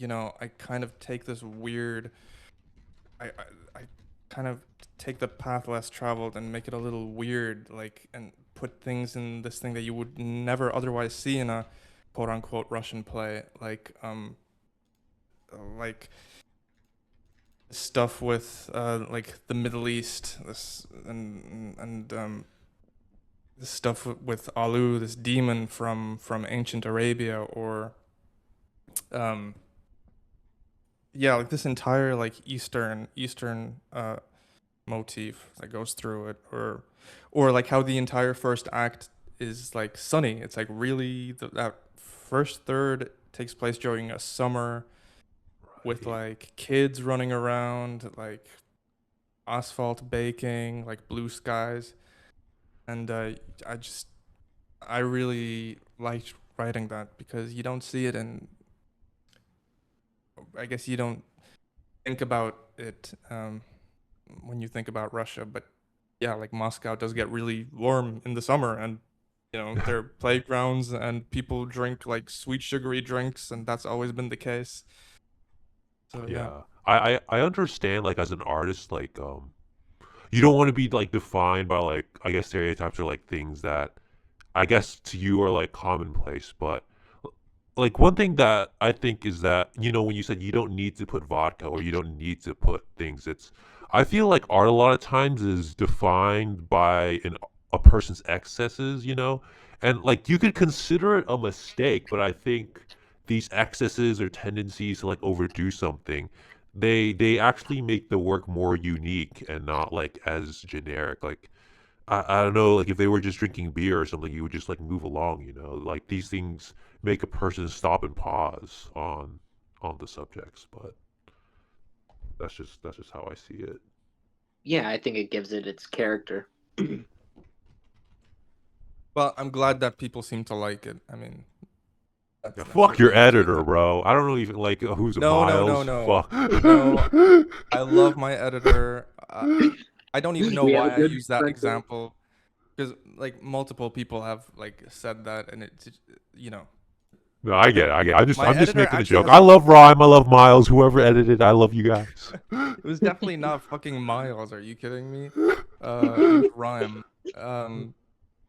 I kind of take this weird, I kind of take the path less traveled and make it a little weird, like, and put things in this thing that you would never otherwise see in a quote unquote Russian play, like stuff with like the Middle East, this and this stuff with Alu, this demon from ancient Arabia, or um yeah, like this entire like Eastern motif that goes through it, or like how the entire first act is like sunny. It's like really that first third takes place during a summer with Right. like kids running around, like asphalt baking, like blue skies, and I just I really liked writing that because you don't see it, and I guess you don't think about it when you think about Russia. But yeah, like Moscow does get really warm in the summer, and there are playgrounds and people drink like sweet sugary drinks, and that's always been the case. So yeah. Yeah, I understand. Like as an artist, like you don't want to be like defined by like I guess stereotypes or like things that I guess to you are like commonplace, but like one thing that I think is that when you said you don't need to put vodka or you don't need to put things, it's I feel like art a lot of times is defined by a person's excesses, and like you could consider it a mistake, but I think these excesses or tendencies to like overdo something, they actually make the work more unique and not like as generic. Like I don't know, like if they were just drinking beer or something, you would just like move along, Like these things make a person stop and pause on the subjects, but that's just how I see it. yeah, I think it gives it its character. Well, I'm glad that people seem to like it. I mean, Yeah, that's fuck what your makes me editor, happy. bro. I don't even like who's No, no, no, Miles. no, Fuck. no. I love my editor. I don't even know We have a why I good use that friend. example because like multiple people have like said that, and it's No, I get it. I get it. my I'm just editor making a actually joke. has I a. love Rhyme. I love Miles. Whoever edited, I love you guys. It was definitely not fucking Miles. Are you kidding me? It was Rhyme.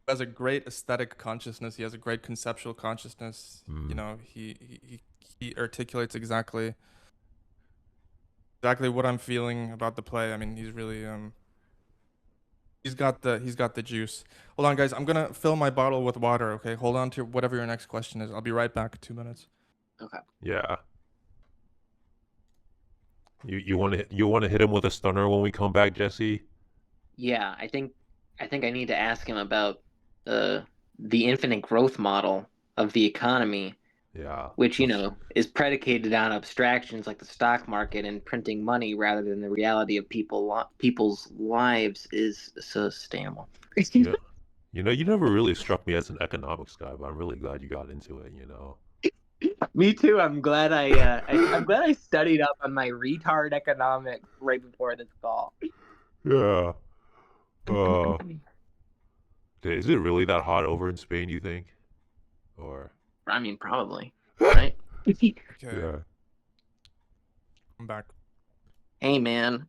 Has a great aesthetic consciousness. He has a great conceptual consciousness. Mm, He articulates exactly what I'm feeling about the play. I mean, he's really he's got the juice. Hold on, guys. I'm gonna fill my bottle with water. Okay, hold on to whatever your next question is. I'll be right back in 2 minutes. Okay. yeah. You want to hit him with a stunner when we come back, Jesse? Yeah, I think I need to ask him about the infinite growth model of the economy, Yeah. which, is predicated on abstractions like the stock market and printing money rather than the reality of people's lives is sustainable. Yeah. You never really struck me as an economics guy, but I'm really glad you got into it. Me too. I'm glad I'm glad I studied up on my retard economics right before this call. Yeah. Uh, is it really that hot over in Spain, you think? Or I mean, probably, right? Okay, yeah. I'm back. Hey, man.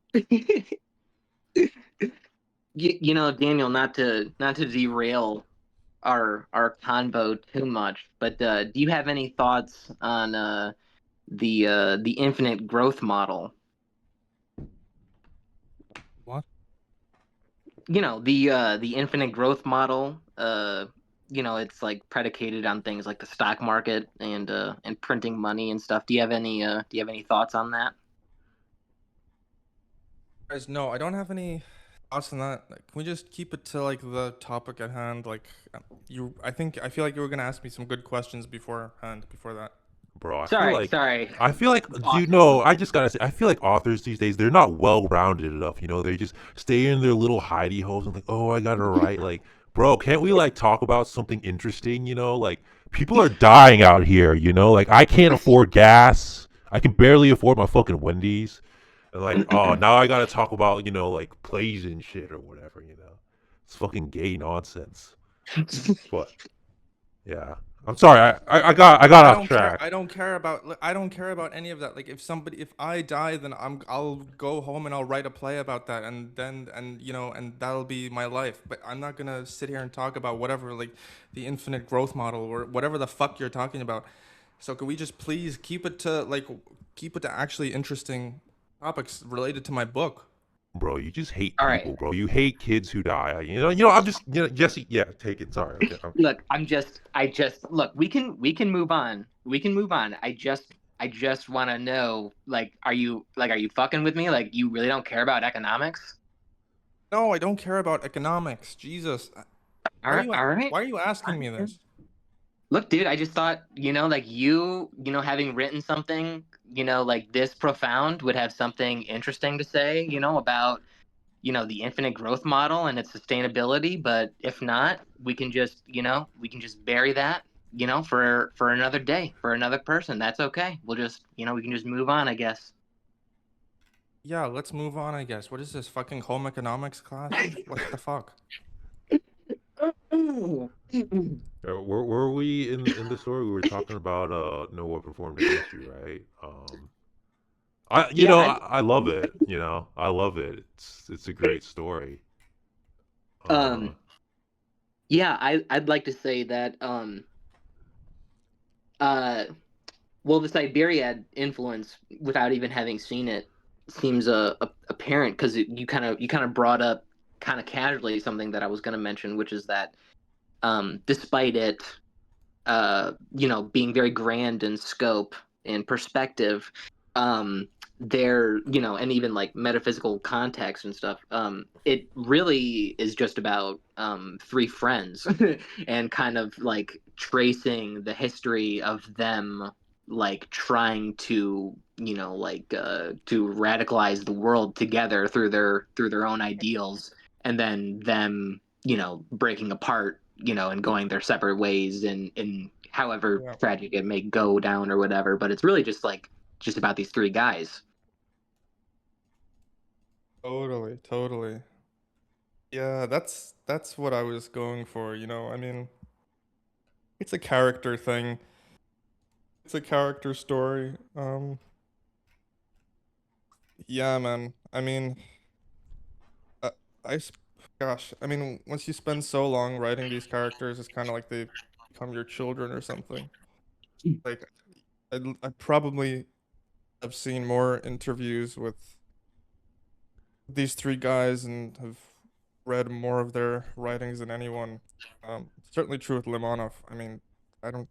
Daniel, not to derail our convo too much, but do you have any thoughts on the infinite growth model? What? The infinite growth model. It's like predicated on things like the stock market and printing money and stuff. Do you have any thoughts on that? Guys, no, I don't have any thoughts on that. Like, can we just keep it to like the topic at hand? Like, I feel like you were gonna ask me some good questions beforehand, before that. Bro, Sorry. I feel like, dude, Awesome. no, I just gotta say, I feel like authors these days, they're not well-rounded enough, you know? They just stay in their little hidey holes and like, oh, I gotta write, like, bro, can't we, like, talk about something interesting, you know? Like, people are dying out here, you know? Like, I can't afford gas. I can barely afford my fucking Wendy's. And like, oh, now I gotta talk about, you know, like, plays and shit or whatever, you know? It's fucking gay nonsense. But, yeah. I'm sorry, I got I off don't care. track. I don't care about any of that. Like, if I die, then I'll go home and I'll write a play about that, and that'll be my life. But I'm not gonna sit here and talk about whatever, like, the infinite growth model or whatever the fuck you're talking about. So could we just please keep it to actually interesting topics related to my book? Bro, you just hate All right. people, bro. You hate kids who die. I'm just, Jesse. Yeah, take it. Sorry. Okay. Look, look. We can move on. We can move on. I just want to know, like, are you fucking with me? Like, you really don't care about economics? No, I don't care about economics. Jesus, All right, all right. why are you asking me this? Look, dude, I just thought, like having written something, like this profound would have something interesting to say, about, the infinite growth model and its sustainability. But if not, we can just bury that, for another day, for another person. That's okay. We can just move on, I guess. Yeah, let's move on, I guess. What is this fucking home economics class? What the fuck? Where were we in the story? We were talking about no weapon formed against you, right? Yeah, I love it. I love it. It's a great story. Uh, um, yeah, I'd like to say that, uh, well, the Siberia influence, without even having seen it, seems apparent because you kind of brought up kind of casually something that I was going to mention, which is that, despite it, being very grand in scope and perspective, there, and even like metaphysical context and stuff, it really is just about three friends and kind of like tracing the history of them, like trying to, to radicalize the world together through their own ideals, and then them, breaking apart, and going their separate ways, and however Yeah, tragic it may go down or whatever. But it's really just about these three guys. totally, totally. Yeah, that's what I was going for, you know. I mean, it's a character thing. It's a character story. Yeah, man. I mean, uh, I, s- gosh, I mean, once you spend so long writing these characters, it's kind of like they become your children or something. Like, I probably have seen more interviews with these three guys and have read more of their writings than anyone. Certainly true with Limonov. I mean, I don't.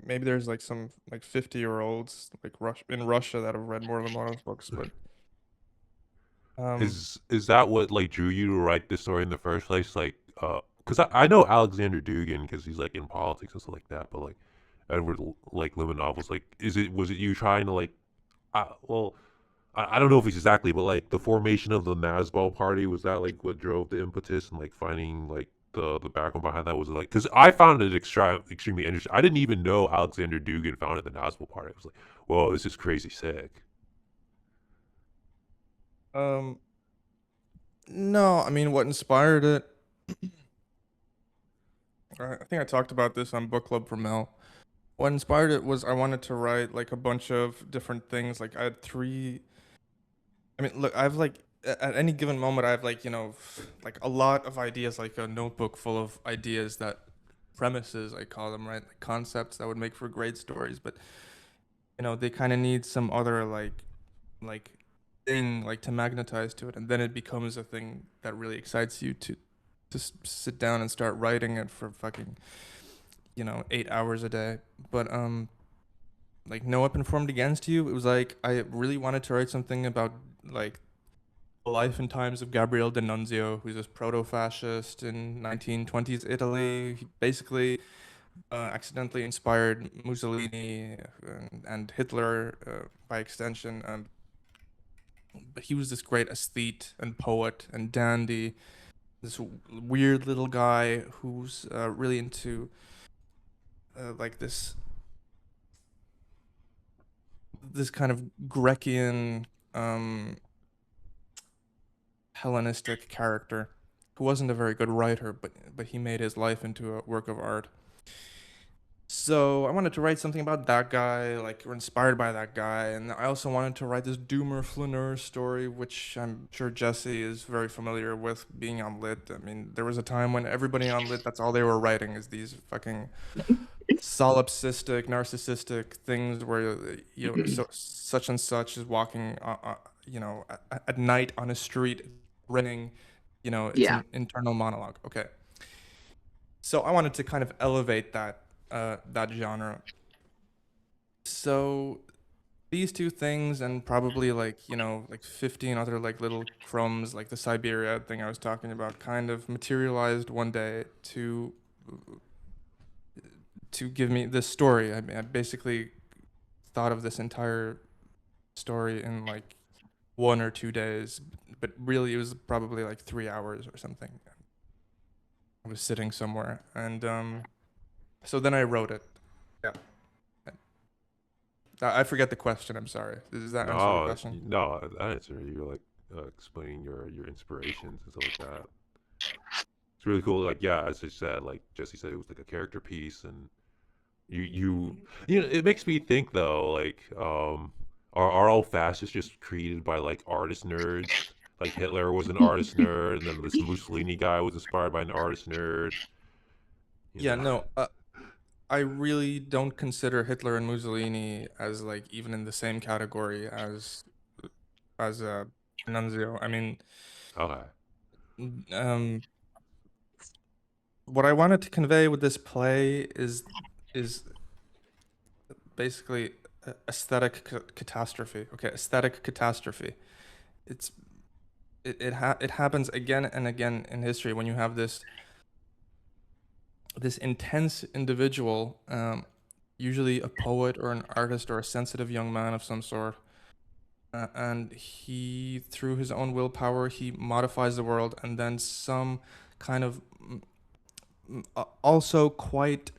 Maybe there's like some like 50-year-olds like in Russia that have read more Limonov's books, but um, is that what like drew you to write this story in the first place? Like, because I know Alexander Dugin because he's like in politics and stuff like that. But like Edward like Limonov was like, was it you trying to like, well, I don't know if it's exactly, but like the formation of the Nazbol party, was that like what drove the impetus and like finding like the background behind that? Was it like, because I found it extremely interesting. I didn't even know Alexander Dugin founded the Nazbol party. I was like, whoa, this is crazy sick. um, No, I mean, what inspired it? I think I talked about this on Book Club for Mel. What inspired it was I wanted to write like a bunch of different things. Like I had three. I mean, look, I've like at any given moment, I have like like a lot of ideas, like a notebook full of ideas that premises I call them, right? Like concepts that would make for great stories, but they kind of need some other like thing like to magnetize to it, and then it becomes a thing that really excites you to sit down and start writing it for fucking 8 hours a day. But like No Weapon Formed Against You, it was like I really wanted to write something about like the life and times of Gabriele D'Annunzio, who's this proto-fascist in 1920s Italy. He basically accidentally inspired Mussolini and Hitler by extension. But he was this great aesthete and poet and dandy, this weird little guy who's really into like this kind of Grecian Hellenistic character who wasn't a very good writer, but he made his life into a work of art. So I wanted to write something about that guy, like or inspired by that guy, and I also wanted to write this Doomer Flaneur story, which I'm sure Jesse is very familiar with, being on Lit. I mean, there was a time when everybody on Lit, that's all they were writing is these fucking solipsistic, narcissistic things where such and such is walking, at night on a street, running, it's Yeah. an internal monologue. Okay, so I wanted to kind of elevate that genre. So these two things, and probably like 15 other like little crumbs, like the Siberia thing I was talking about, kind of materialized one day to give me this story. I mean, I basically thought of this entire story in like 1 or 2 days, but really it was probably like 3 hours or something. I was sitting somewhere, and so then I wrote it. Yeah. I forget the question. I'm sorry. Does that answer the No, question? no, that answer. You're like explaining your inspirations and stuff like that. It's really cool. Like, yeah, as I said, like Jesse said, it was like a character piece, and it makes me think though, like, are all fascists just created by like artist nerds? Like Hitler was an artist nerd, and then this Mussolini guy was inspired by an artist nerd. You Yeah, know? no. I really don't consider Hitler and Mussolini as like even in the same category as Nunzio. I mean, Okay. um, what I wanted to convey with this play is basically aesthetic catastrophe. Okay, aesthetic catastrophe. It's it happens again and again in history when you have this intense individual, usually a poet or an artist or a sensitive young man of some sort, and he, through his own willpower, he modifies the world, and then some kind of also quite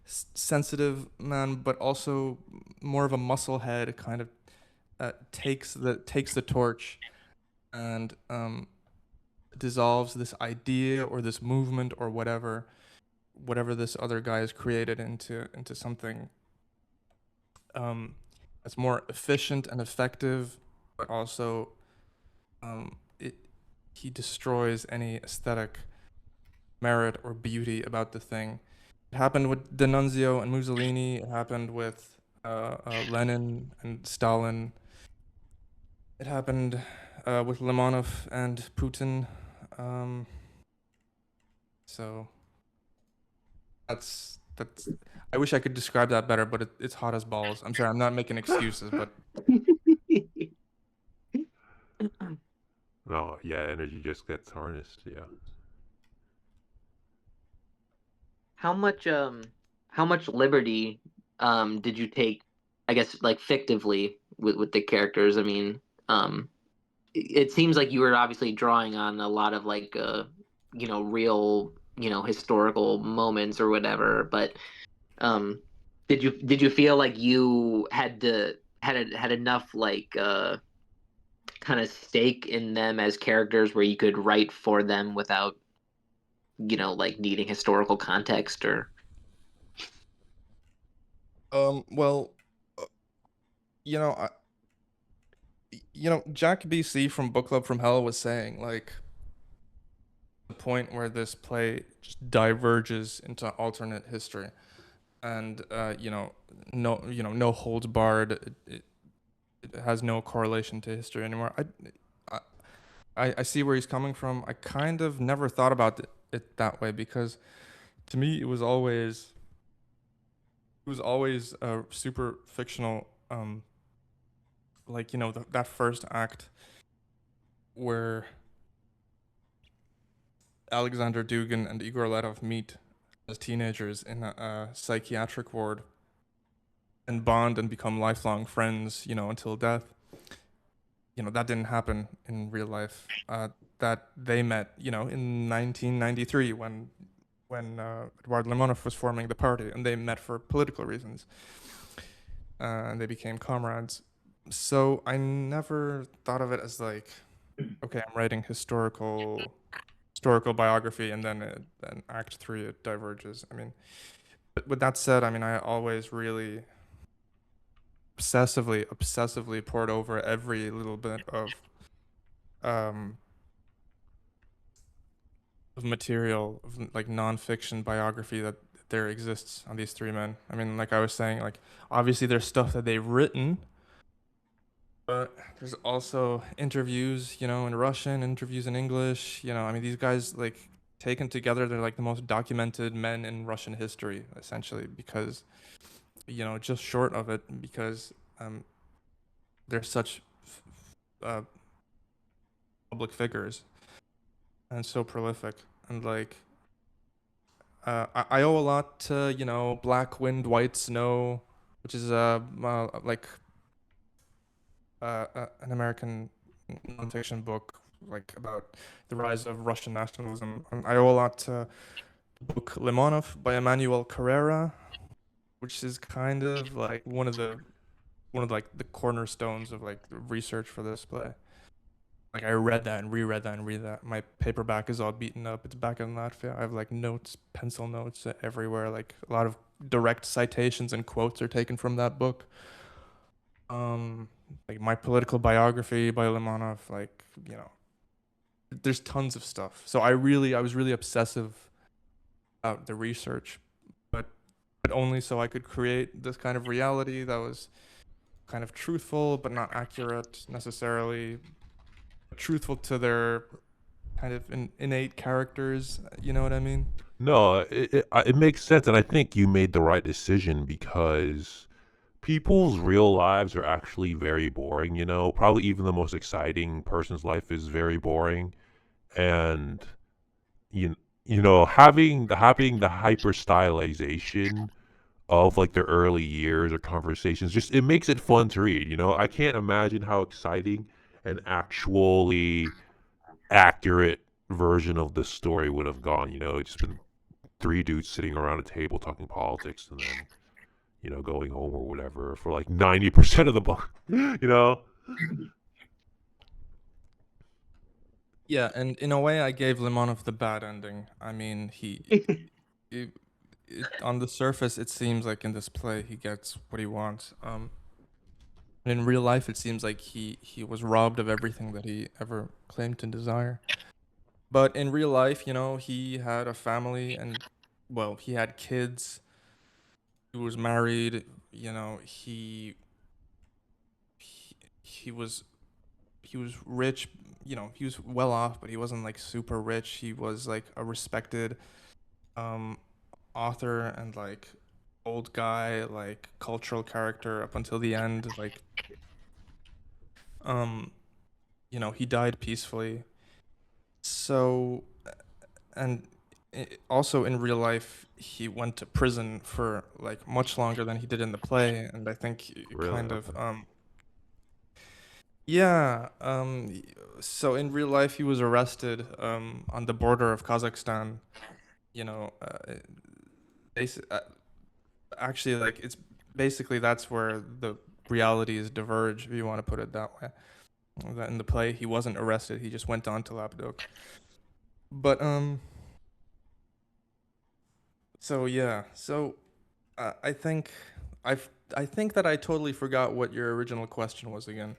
sensitive man, but also more of a musclehead, kind of takes the torch and dissolves this idea or this movement or whatever this other guy has created into something that's more efficient and effective, but also it he destroys any aesthetic merit or beauty about the thing. It happened with D'Annunzio and Mussolini. It happened with Lenin and Stalin. It happened with Limonov and Putin. Um, so that's. I wish I could describe that better, but it's hot as balls. I'm sorry, I'm not making excuses, but No, yeah, energy just gets harnessed. Yeah. How much liberty did you take, I guess, like fictively with the characters? I mean, it seems like you were obviously drawing on a lot of like real, historical moments or whatever, but um did you feel like you had enough like kind of stake in them as characters where you could write for them without, like needing historical context or. Well, uh, you know, I, Jack BC from Book Club from Hell was saying like the point where this play just diverges into alternate history, and no holds barred. It has no correlation to history anymore. I I see where he's coming from. I kind of never thought about it that way because to me it was always a super fictional, like that first act where Alexander Dugin and Igor Letov meet as teenagers in a psychiatric ward and bond and become lifelong friends, until death. That didn't happen in real life. That they met, in 1993 when Eduard Limonov was forming the party, and they met for political reasons, and they became comrades. So I never thought of it as like, okay, I'm writing historical biography, and then Act Three it diverges. I mean, but with that said, I mean I always really obsessively pored over every little bit um of material of like nonfiction biography that there exists on these three men. I mean, like I was saying, like obviously there's stuff that they've written, but there's also interviews, in Russian, interviews in English. I mean, these guys like taken together, they're like the most documented men in Russian history, essentially, because just short of it, because they're such uh, public figures and so prolific, and like I owe a lot to Black Wind, White Snow, which is like an American nonfiction book like about the rise of Russian nationalism. I owe a lot to the book Limonov by Emmanuel Carrera, which is kind of like one of like the cornerstones of like the research for this play. Like I read that and reread that and read that. My paperback is all beaten up. It's back in Latvia. I have like notes, pencil notes everywhere. Like a lot of direct citations and quotes are taken from that book. Like my political biography by Limonov. Like there's tons of stuff. So I was really obsessive about the research, but only so I could create this kind of reality that was kind of truthful but not accurate necessarily, truthful to their kind of innate characters. You know what I mean? No, it makes sense, and I think you made the right decision because people's real lives are actually very boring. Probably even the most exciting person's life is very boring, and you having the hyper stylization of like their early years or conversations, just it makes it fun to read. I can't imagine how exciting an actually accurate version of the story would have gone. It's just been three dudes sitting around a table talking politics and then going home or whatever for like 90% of the book. you know Yeah, and in a way, I gave Limonov the bad ending. I mean, it, on the surface, it seems like in this play he gets what he wants. In real life, it seems like he was robbed of everything that he ever claimed to desire. But in real life, he had a family and, well, he had kids. He was married. He was rich. He was well off, but he wasn't like super rich. He was like a respected um author and like old guy, like cultural character up until the end. Like um he died peacefully. So, and also in real life, he went to prison for like much longer than he did in the play, and I think Really? kind of Okay. yeah. So in real life, he was arrested on the border of Kazakhstan. You know, basi- uh, actually, like it's basically that's where the realities diverge, if you want to put it that way. that in the play he wasn't arrested, he just went on to Labduk. But so yeah, so I think I think that I totally forgot what your original question was again.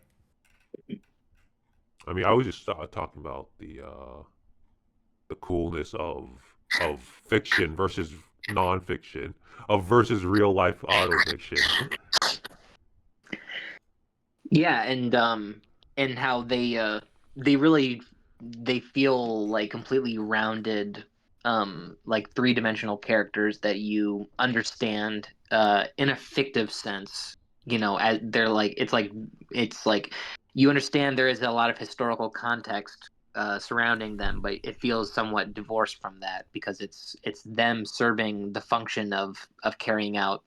I mean, I was just talking about the coolness of fiction versus nonfiction, of versus real life autofiction. Yeah, and how they really they feel like completely rounded like three-dimensional characters that you understand in a fictive sense. You know, as they're like it's like you understand there is a lot of historical context surrounding them, but it feels somewhat divorced from that because it's them serving the function of carrying out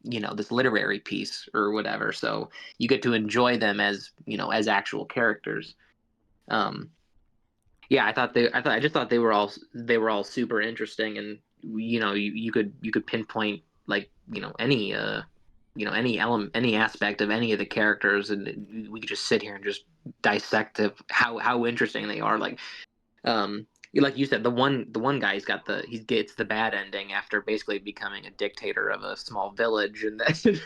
you know, this literary piece or whatever. So you get to enjoy them as, you know, as actual characters. Um, yeah, I just thought they were all super interesting, and you know, you could pinpoint like, you know, any element, any aspect of any of the characters, and we could just sit here and just dissect of how interesting they are. Like you said, the one guy's got he gets the bad ending after basically becoming a dictator of a small village, and then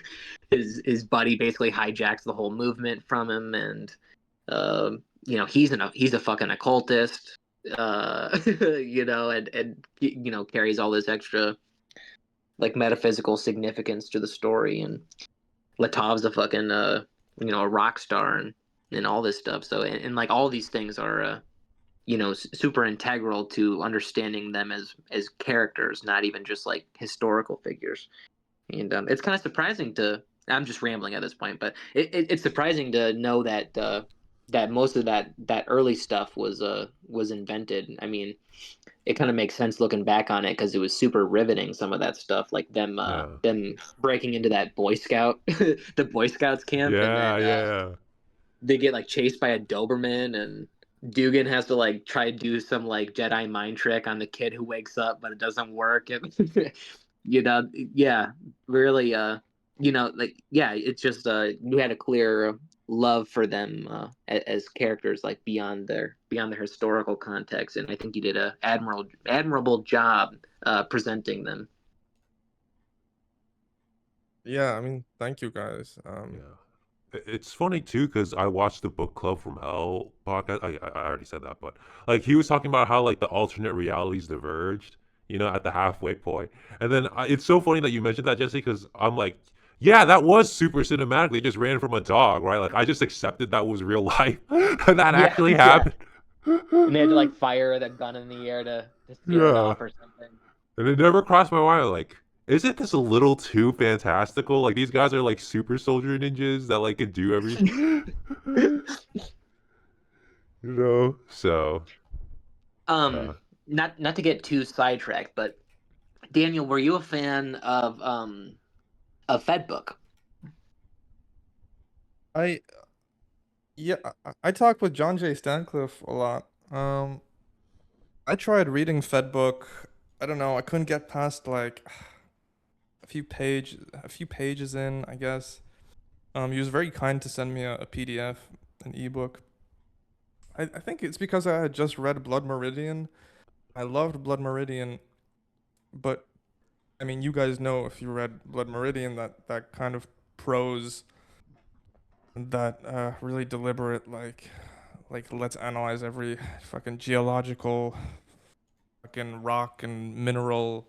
his buddy basically hijacks the whole movement from him, and you know, he's a fucking occultist, you know, and you know, carries all this extra like metaphysical significance to the story, and Latov's a fucking you know, a rock star, and all this stuff. So and like all these things are you know, super integral to understanding them as characters, not even just like historical figures. And it's kind of surprising to. I'm just rambling at this point, but it's surprising to know that that most of that early stuff was invented. I mean, it kind of makes sense looking back on it because it was super riveting. Some of that stuff, like Yeah, them breaking into that Boy Scout, the Boy Scouts camp, and yeah, then yeah. they get like chased by a Doberman, and Dugan has to like try to do some like Jedi mind trick on the kid who wakes up, but it doesn't work. And you know, yeah, really, you know, like yeah, it's just you had a clear love for them as characters, like beyond their historical context, and I think you did a admirable job presenting them. Yeah, I mean, thank you guys. Yeah. It's funny too because I watched the Book Club from Hell podcast. I already said that, but like he was talking about how like the alternate realities diverged, you know, at the halfway point. And then it's so funny that you mentioned that, Jesse, because I'm like, yeah, that was super cinematic. They just ran from a dog, right? Like I just accepted that was real life, and that Yeah, actually yeah, happened. and they had to like fire the gun in the air to scare it Yeah. off or something. And it never crossed my mind, like, isn't this a little too fantastical? Like, these guys are like super soldier ninjas that like can do everything. You know? So, Um, uh, not to get too sidetracked, but Daniel, were you a fan of Fedbook? I yeah, I talk with John J. Stancliffe a lot. I tried reading Fedbook. I don't know, I couldn't get past like a few pages in, I guess. He was very kind to send me a PDF, an ebook. I think it's because I had just read Blood Meridian. I loved Blood Meridian, but I mean, you guys know if you read Blood Meridian that that kind of prose, that really deliberate, like let's analyze every fucking geological fucking rock and mineral.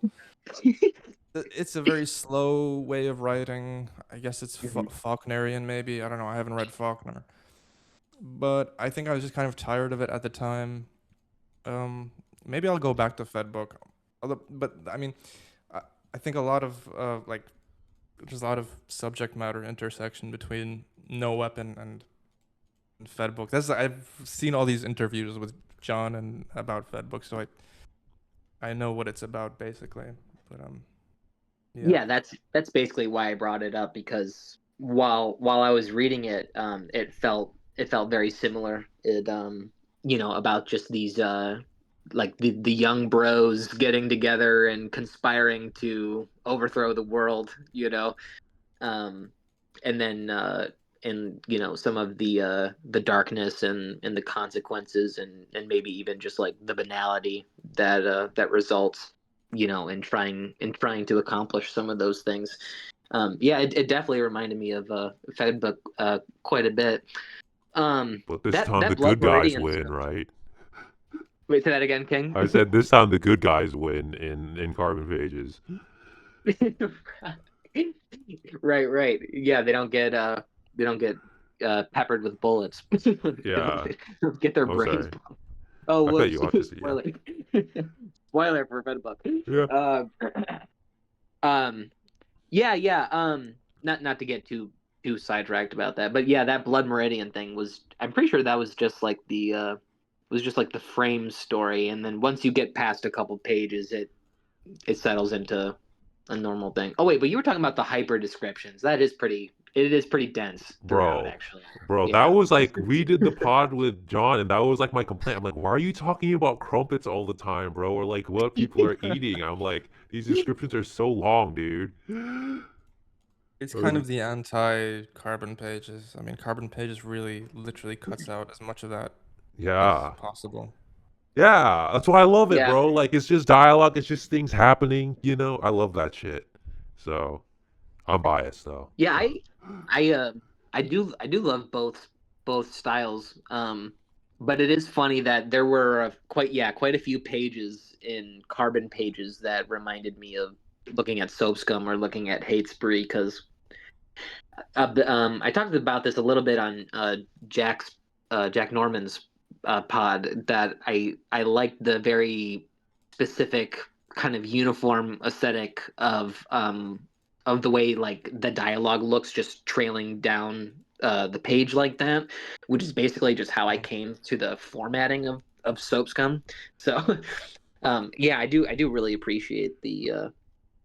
It's a very slow way of writing. I guess it's Mhm. Faulknerian, maybe. I don't know. I haven't read Faulkner, but I think I was just kind of tired of it at the time. Maybe I'll go back to Fedbook. But I mean, I, I think a lot of like there's a lot of subject matter intersection between No Weapon and Fedbook. That's I've seen all these interviews with John and about Fedbook, so I know what it's about basically. But yeah. Yeah, that's basically why I brought it up because while I was reading it, it felt very similar. It you know, about just these like the young bros getting together and conspiring to overthrow the world, you know. Um and then some of the darkness and the consequences and maybe even just like the banality that results in trying to accomplish some of those things. Yeah, it definitely reminded me of Fedbook quite a bit. But this That time the that Blood good guys Meridian win, stuff. right? Wait, say that again, King. I said this time the good guys win in Carbon Pages. Right. Yeah, they don't get peppered with bullets. Yeah. They don't get their Oh, brains sorry. blown. Oh, I cut whoops! you off just yeah. Spoiler. Spoiler for Fedbook. Yeah. Um, yeah. Not to get too sidetracked about that, but yeah, that Blood Meridian thing was. I'm pretty sure that was just like the frame story, and then once you get past a couple pages, it settles into a normal thing. Oh wait, but you were talking about the hyper descriptions. It is pretty dense throughout, Bro. actually. Bro, that Yeah. was like we did the pod with John and that was like my complaint. I'm like, why are you talking about crumpets all the time, bro? Or like what people are eating. I'm like, these descriptions are so long, dude. It's Or kind the- of the anti-carbon pages. I mean, carbon pages really literally cuts out as much of that as Yeah. possible. Yeah. That's why I love it, Yeah. bro. Like it's just dialogue, it's just things happening, you know? I love that shit. So I'm biased though. Yeah, So I do love both styles. But it is funny that there were quite a few pages in Carbon pages that reminded me of looking at Soap Scum or looking at Hate Spree because I talked about this a little bit on Jack Norman's pod that I like the very specific kind of uniform aesthetic of the way like the dialogue looks just trailing down the page like that, which is basically just how I came to the formatting of Soap Scum. So yeah, I do really appreciate the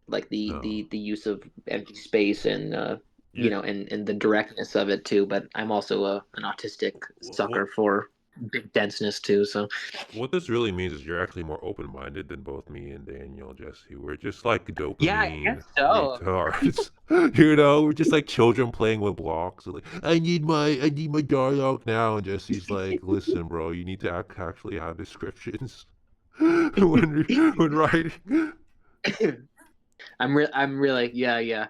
like the no. the the use of empty space and You and the directness of it too. But I'm also an autistic what sucker for big denseness too. So what this really means is you're actually more open-minded than both me and Daniel, Jesse. We're just like yeah, I guess dopamine so. retards. You know, we're just like children playing with blocks. Like, I need my dialogue now. And Jesse's like, listen, bro, you need to actually have descriptions when writing. I'm really yeah.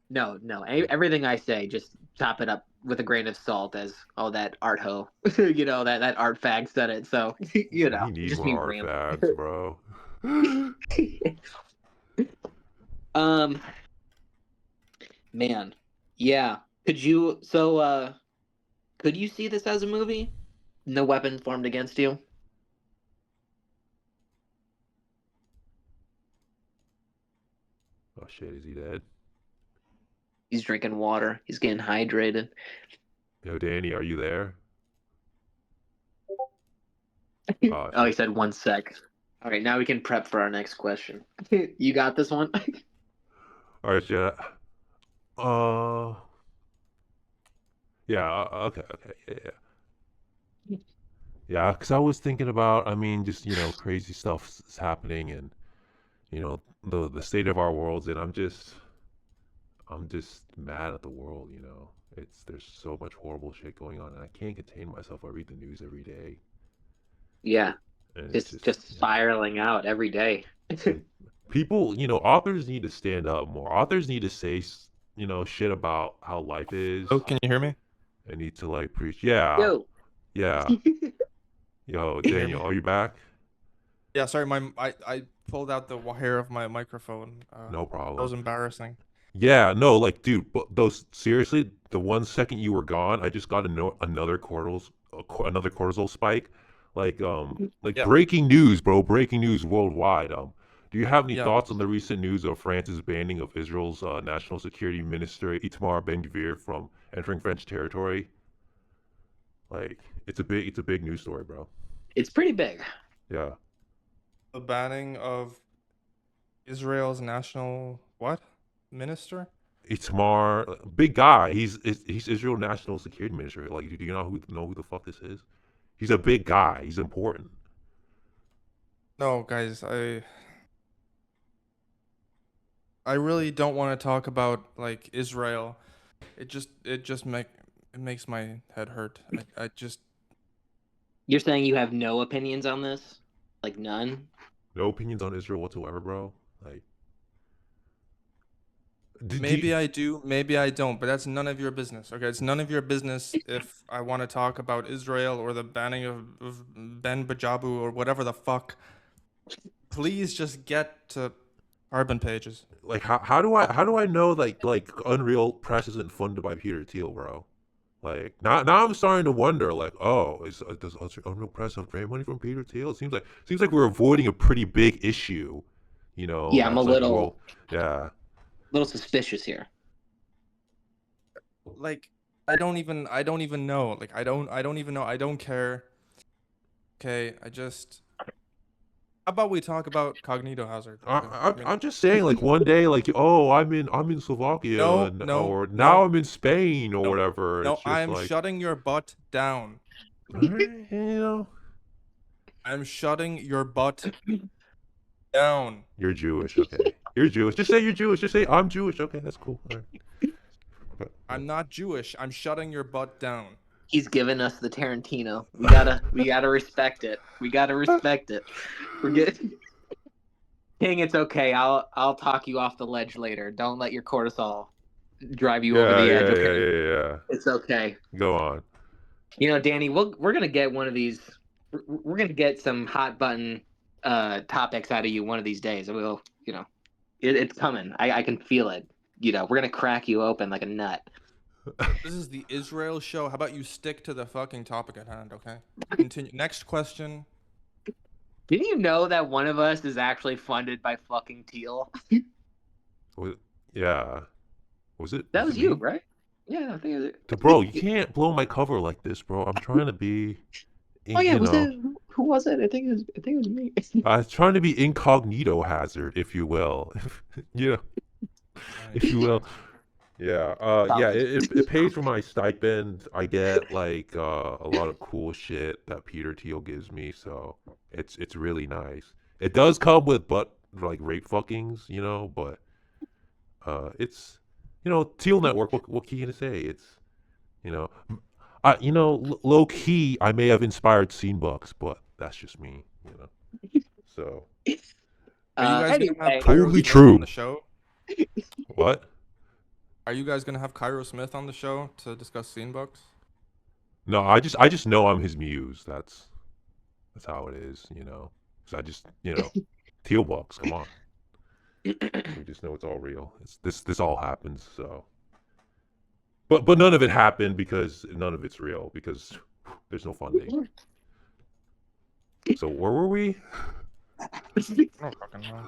No. Everything I say, just chop it up with a grain of salt as that art hoe, that art fag said it. So We need just more me rambling. artifacts, bro. Um, man, yeah. Could you see this as a movie? No weapon formed against you. Oh shit, is he dead? He's drinking water. He's getting hydrated. Yo, Danny, are you there? Oh Oh, he shit. said 1 sec. All right, now we can prep for our next question. You got this one? All right, yeah. Uh, yeah. Okay. Yeah. Because I was thinking about, I mean, just crazy stuff is happening, and the state of our worlds, and I'm just mad at the world. There's so much horrible shit going on, and I can't contain myself. I read the news every day, Yeah, and it's just spiraling out every day. and people, authors need to stand up more. Authors need to say, shit about how life is. Oh, can you hear me? I need to like preach. Yeah, Yo. yeah. Yo, Can you hear Daniel, me? are you back? Yeah, sorry, I pulled out the wire of my microphone. No That was problem. embarrassing. Yeah, no, like, dude, but those seriously, the 1 second you were gone, I just got another cortisol spike, like Yeah, breaking news, bro, breaking news worldwide. Do you have any yeah. thoughts on the recent news of France's banning of Israel's national security minister Itamar Ben-Gvir from entering French territory? Like, it's a big news story, bro. It's pretty big. Yeah. The banning of Israel's national what? Minister? Itamar, big guy. He's Israel national security minister. Like, do you know who the fuck this is? He's a big guy. He's important. No, guys, I really don't want to talk about like Israel It makes my head hurt. I just You're saying you have no opinions on this? Like none? No opinions on Israel whatsoever, bro. Like, maybe I do, maybe I don't, but that's none of your business. Okay, it's none of your business if I want to talk about Israel or the banning of Ben Bajabu or whatever the fuck. Please just get to carbon pages. like how do I know like Unreal Press isn't funded by Peter Thiel, bro? Like now I'm starting to wonder, like, oh, does Unreal Press have grant money from Peter Thiel? It seems like we're avoiding a pretty big issue, Yeah, I'm a that's like little yeah. suspicious here. Like I don't even know. Like I don't even know. I don't care. Okay, how about we talk about cognito hazard? Okay. I'm just saying, like, one day, like, oh, I'm in Slovakia, or now I'm in Spain or no, whatever. no, It's just I'm like, shutting your butt down. alright, I'm shutting your butt down. you're Jewish, okay? You're Jewish. Just say you're Jewish. Just say I'm Jewish. Okay, that's cool. All right. I'm not Jewish. I'm shutting your butt down. He's given us the Tarantino. We gotta respect it. We gotta respect it. We're good. King, it's okay. I'll talk you off the ledge later. Don't let your cortisol drive you over Yeah, the edge. yeah, Okay, yeah, yeah, yeah. it's okay. Go on. Danny, we're gonna get one of these. We're gonna get some hot button topics out of you one of these days. We'll, it's coming. I can feel it. We're gonna crack you open like a nut. This is the Israel show. How about you stick to the fucking topic at hand, okay? Continue. Next question. Did you know that one of us is actually funded by fucking Teal? Yeah. Was it? That was you, me? right? Yeah, I think it was. Bro, you can't blow my cover like this, bro. I'm trying to be. Oh yeah, was it? Who was it? I think it was me. I was trying to be incognito hazard, if you will. Yeah, if you will. Yeah. Yeah. It pays for my stipend. I get like a lot of cool shit that Peter Thiel gives me, so it's really nice. It does come with like rape fuckings, but it's Teal Network. What can you gonna say? It's you know, low key, I may have inspired scene bucks, but that's just me, So Are you guys gonna have anyway. Cairo Totally Smith true. on the show? What? Are you guys gonna have Cairo Smith on the show to discuss scene bucks? No, I just know I'm his muse. That's how it is, So I just, Teal bucks. Come on, we just know it's all real. This all happens. So, but none of it happened because none of it's real because there's no funding. So where were we? I don't fucking know.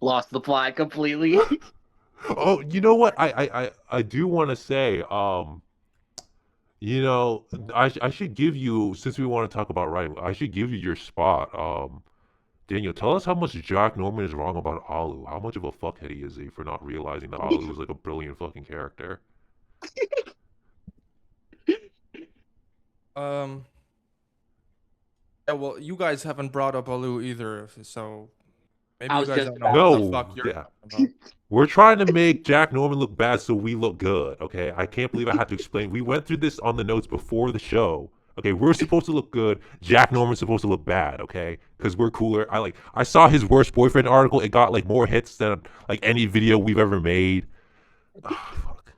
Lost the plot completely. Oh, you know what? I do want to say, I should give you, since we want to talk about writing, I should give you your spot. Daniel, tell us how much Jack Norman is wrong about Alu. How much of a fuckhead he is for not realizing that Alu is like a brilliant fucking character. Yeah, well, you guys haven't brought up Alu either, so maybe I you was guys just don't know No, what the fuck you're yeah. talking about. We're trying to make Jack Norman look bad so we look good, okay? I can't believe I had to explain. We went through this on the notes before the show. Okay, we're supposed to look good. Jack Norman's supposed to look bad, okay? Because we're cooler. I saw his worst boyfriend article. It got like more hits than like any video we've ever made. Oh, fuck.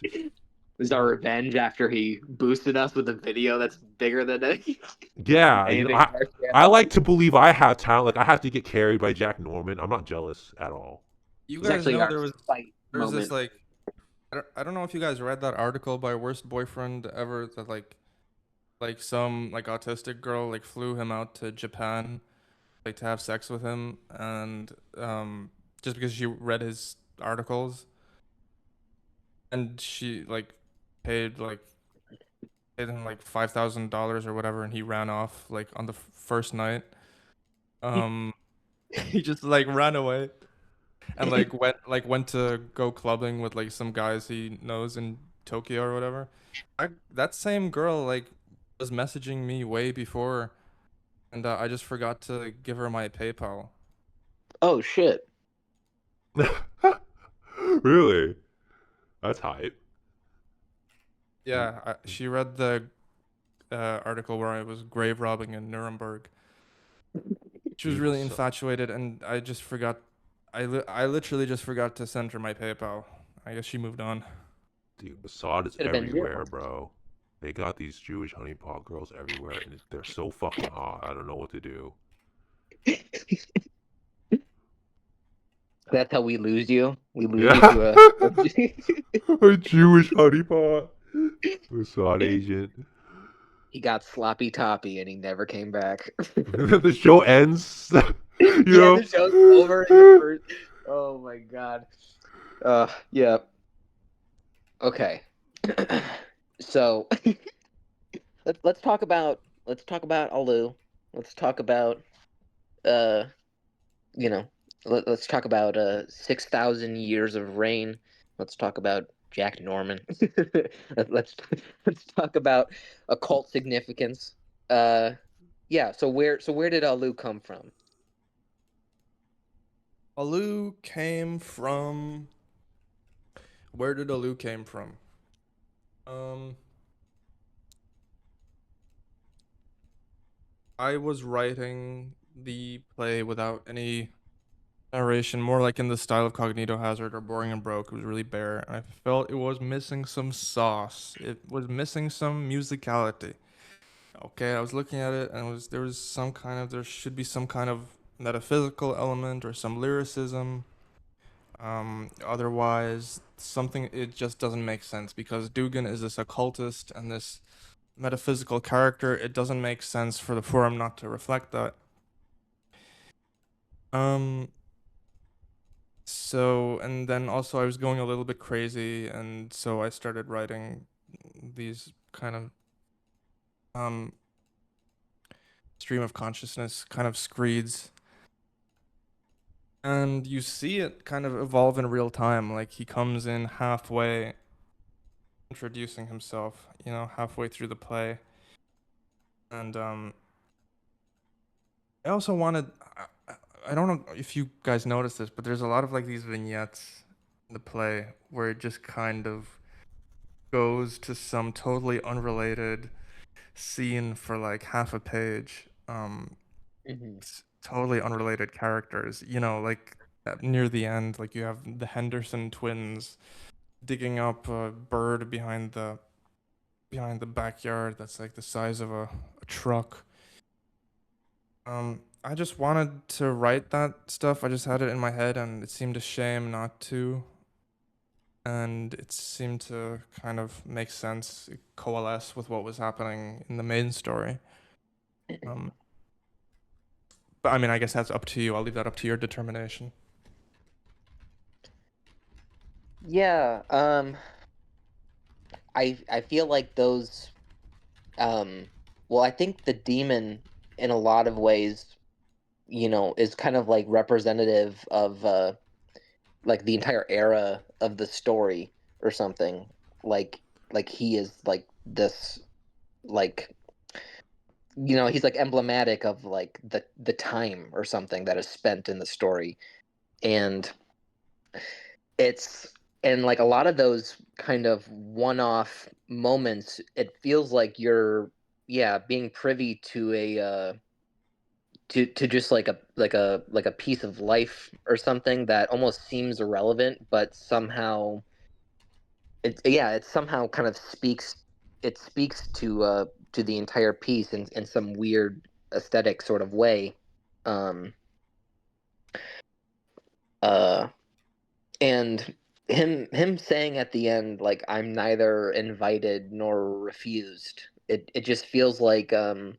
It was our revenge after he boosted us with a video that's bigger than anything. Yeah, Anything I like to believe I have talent. Like I have to get carried by Jack Norman. I'm not jealous at all. You It's guys actually know our there was fight this moment. like I don't know if you guys read that article by worst boyfriend ever that like some like autistic girl like flew him out to Japan like to have sex with him and just because she read his articles and she like paid him like $5,000 or whatever and he ran off like on the first night. He just like ran away and went to go clubbing with like some guys he knows in Tokyo or whatever. That same girl like was messaging me way before, and I just forgot to give her my PayPal. Oh shit! Really? That's hype. Yeah, she read the article where I was grave robbing in Nuremberg. She was really infatuated, and I just forgot. I literally just forgot to send her my PayPal. I guess she moved on. Dude, Assad is Could have been you. everywhere, bro. They got these Jewish honeypot girls everywhere, and they're so fucking hot. I don't know what to do. That's how we lose you. We lose Yeah. you to a. A Jewish honeypot. Assad agent. He got sloppy toppy and he never came back. The show ends. You Yeah, know? the show's over in the first. Oh my god. Yeah. Okay. So let's talk about Alu. Let's talk about uh you know let's talk about 6,000 years of rain. Let's talk about Jack Norman. let's let's talk about occult significance. Yeah, so where did Alu come from? Alu came from. Where did Alu came from? I was writing the play without any narration, more like in the style of Cognito Hazard or Boring and Broke. It was really bare, and I felt it was missing some sauce. It was missing some musicality. Okay, I was looking at it, and there should be some kind of metaphysical element or some lyricism. Otherwise, it just doesn't make sense because Dugan is this occultist and this metaphysical character. It doesn't make sense for the forum not to reflect that. So, and then also I was going a little bit crazy, and so I started writing these kind of stream of consciousness kind of screeds. And you see it kind of evolve in real time. Like he comes in halfway, introducing himself, halfway through the play. And I also wanted, I don't know if you guys noticed this, but there's a lot of like these vignettes in the play where it just kind of goes to some totally unrelated scene for like half a page. Totally unrelated characters, like near the end, like you have the Henderson twins digging up a bird behind the backyard that's like the size of a truck. I just wanted to write that stuff. I just had it in my head, and it seemed a shame not to. And it seemed to kind of make sense, coalesce with what was happening in the main story. But I mean, I guess that's up to you. I'll leave that up to your determination. Yeah, I feel like those well, I think the demon in a lot of ways, is kind of like representative of like the entire era of the story or something. Like he is like this, like, he's like emblematic of like the time or something that is spent in the story. And it's and like a lot of those kind of one-off moments, it feels like you're, yeah, being privy to a to just like a piece of life or something that almost seems irrelevant, but somehow it somehow kind of speaks to the entire piece in some weird aesthetic sort of way. um uh and him saying at the end, like, I'm neither invited nor refused, it just feels like the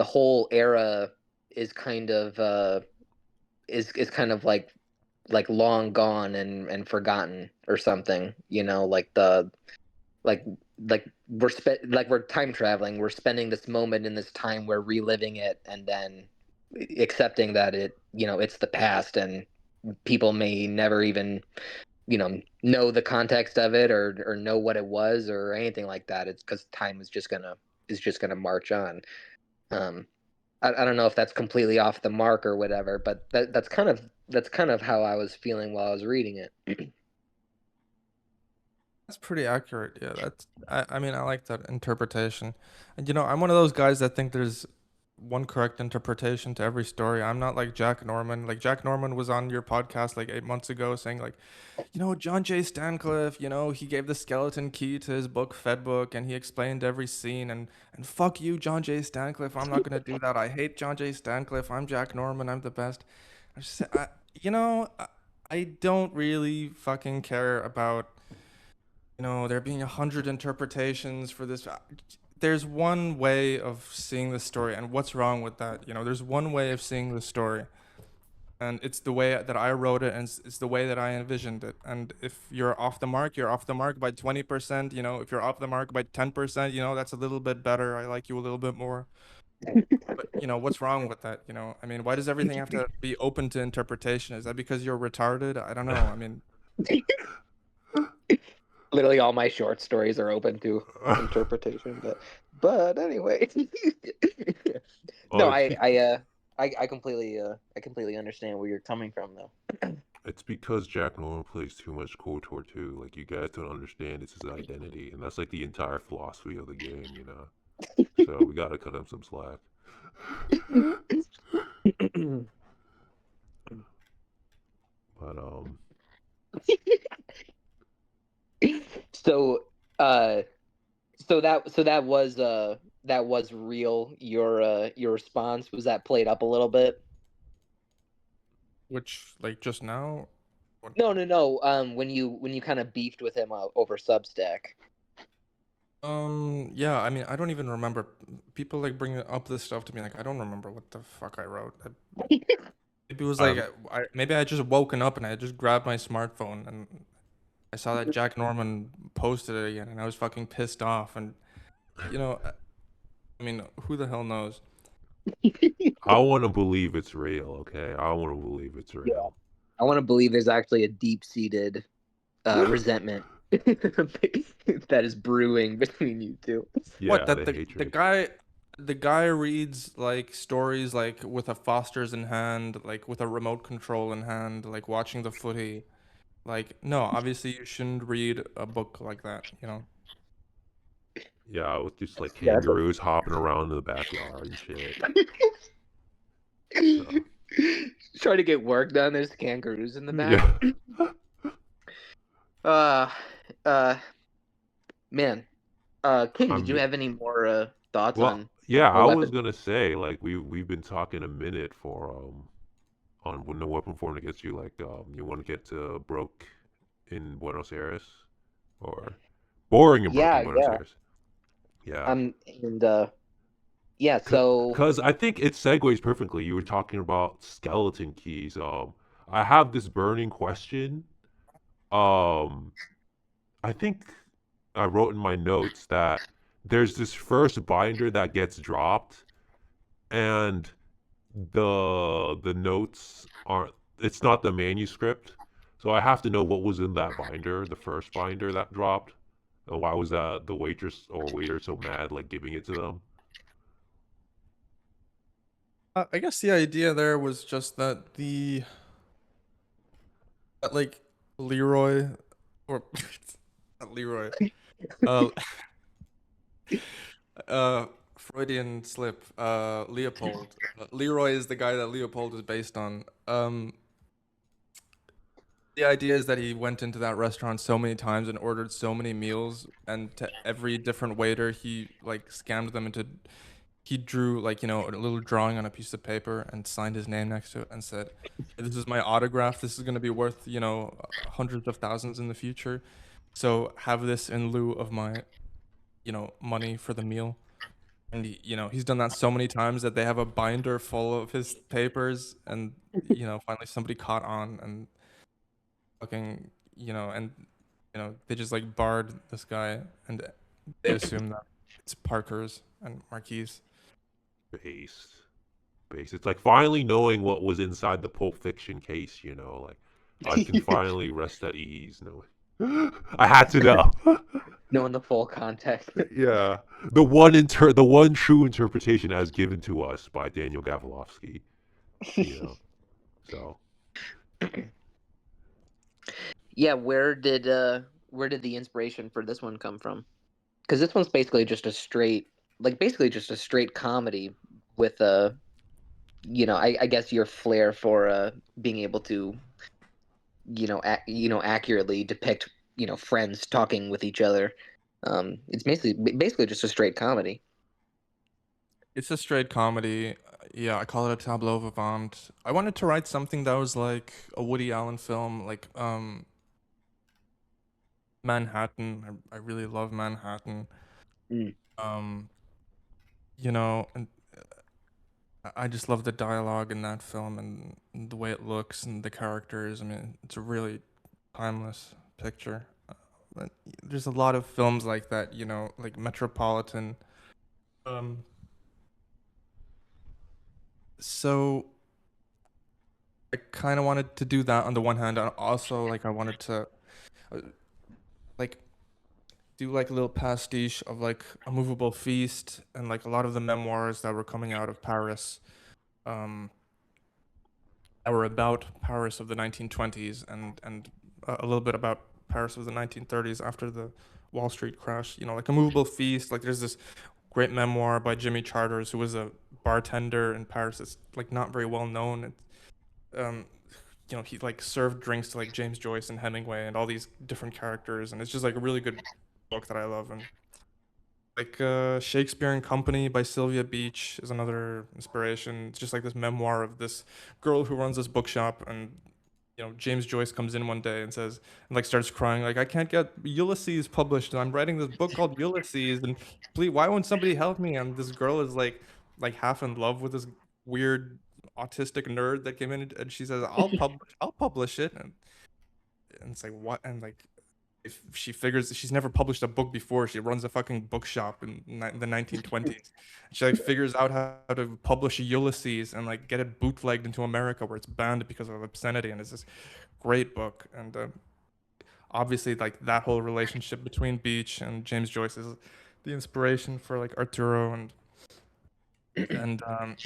whole era is kind of is kind of like long gone and forgotten or something, like the like we're time traveling, we're spending this moment in this time, we're reliving it, and then accepting that it's the past, and people may never even know the context of it, or know what it was or anything like that. It's because time is just gonna march on. I don't know if that's completely off the mark or whatever, but that's kind of how I was feeling while I was reading it. That's pretty accurate. Yeah, I mean, I like that interpretation. And I'm one of those guys that think there's one correct interpretation to every story. I'm not like Jack Norman. Like Jack Norman was on your podcast like 8 months ago saying like, John J. Stancliffe, he gave the skeleton key to his book Fed Book and he explained every scene and fuck you, John J. Stancliffe. I'm not gonna do that. I hate John J. Stancliffe. I'm Jack Norman. I'm the best. I just I don't really fucking care about there being 100 interpretations for this. There's one way of seeing the story, and what's wrong with that? There's one way of seeing the story, and it's the way that I wrote it, and it's the way that I envisioned it. And if you're off the mark, you're off the mark by 20%. If you're off the mark by 10%, that's a little bit better. I like you a little bit more. But what's wrong with that? I mean, why does everything have to be open to interpretation? Is that because you're retarded? I don't know. I mean, Literally, all my short stories are open to interpretation. But anyway, no, Oh, it's, I completely understand where you're coming from, though. it's because Jack Norman plays too much KOTOR too. Like you guys don't understand it's his identity, and that's like the entire philosophy of the game, So we gotta cut him some slack. But So, that was real. Your response, was that played up a little bit? which like just now. No. When you kind of beefed with him over Substack. Yeah, I mean, I don't even remember. People like bring up this stuff to me. Like, I don't remember what the fuck I wrote. Maybe it was like, maybe I just woken up and I just grabbed my smartphone and I saw that Jack Norman posted it again and I was fucking pissed off. And, I mean, who the hell knows? I want to believe it's real. Okay, I want to believe it's real. I want to believe there's actually a deep-seated resentment that is brewing between you two. Yeah, What, that the the hatred. the guy reads like stories like with a Foster's in hand, like with a remote control in hand, like watching the footy. Like, no, obviously you shouldn't read a book like that, Yeah, with just like Yeah, kangaroos hopping around in the backyard and shit. So, Trying to get work done. There's kangaroos in the back. yeah. Man. King, did you have any more thoughts Well, on yeah, our I was weapon? gonna say like we've been talking a minute for on no weapon formed against you. Like you want to get to broke in Buenos Aires or boring and broke in Yeah, Buenos yeah. Aires. Yeah. And yeah, so Because I think it segues perfectly. You were talking about skeleton keys. I have this burning question. Um, I think I wrote in my notes that there's this first binder that gets dropped, and the notes aren't. It's not the manuscript, so I have to know what was in that binder, the first binder that dropped, and why was that the waitress or waiter so mad, like giving it to them? I guess the idea there was just that like Leroy or not Leroy, uh, Freudian slip, Leopold. Leroy is the guy that Leopold is based on. The idea is that he went into that restaurant so many times and ordered so many meals, and to every different waiter, he like scammed them into. He drew like a little drawing on a piece of paper and signed his name next to it and said, "This is my autograph. This is going to be worth hundreds of thousands in the future. So have this in lieu of my money for the meal." And he's done that so many times that they have a binder full of his papers, and finally somebody caught on and fucking and they just like barred this guy, and they assume that it's Parker's and Marquis. Based. It's like finally knowing what was inside the Pulp Fiction case, like I can finally rest at ease knowing. I had to know. knowing the full context. Yeah. The one true interpretation as given to us by Daniel Gavilovski. So Yeah, where did did the inspiration for this one come from? Because this one's basically just a straight, comedy with I guess your flair for being able to accurately depict friends talking with each other. It's basically just a straight comedy. It's a straight comedy. Yeah, I call it a tableau vivant. I wanted to write something that was like a Woody Allen film, like Manhattan. I really love Manhattan. Mm. Um, and I just love the dialogue in that film and the way it looks and the characters. I mean, it's a really timeless picture. But there's a lot of films like that, like Metropolitan. Um, so I kind of wanted to do that on the one hand, and also like I wanted to uh, like do like a little pastiche of like A Movable Feast and like a lot of the memoirs that were coming out of Paris. Um, that were about Paris of the 1920s and a little bit about Paris of the 1930s after the Wall Street crash. Like A Movable Feast. Like there's this great memoir by Jimmy Charters, who was a bartender in Paris. It's like not very well known. Um, he like served drinks to like James Joyce and Hemingway and all these different characters, and it's just like a really good book that I love. And like Shakespeare and Company by Sylvia Beach is another inspiration. It's just like this memoir of this girl who runs this bookshop, and James Joyce comes in one day and says, and like starts crying, like, I can't get Ulysses published, and I'm writing this book called Ulysses, and please, why won't somebody help me? And this girl is like half in love with this weird autistic nerd that came in, and she says, I'll publish it, and it's like, what? And like, if she figures she's never published a book before, she runs a fucking bookshop in the 1920s. She like figures out how to publish Ulysses and like get it bootlegged into America where it's banned because of obscenity, and it's this great book. And obviously, like that whole relationship between Beach and James Joyce is the inspiration for like Arturo and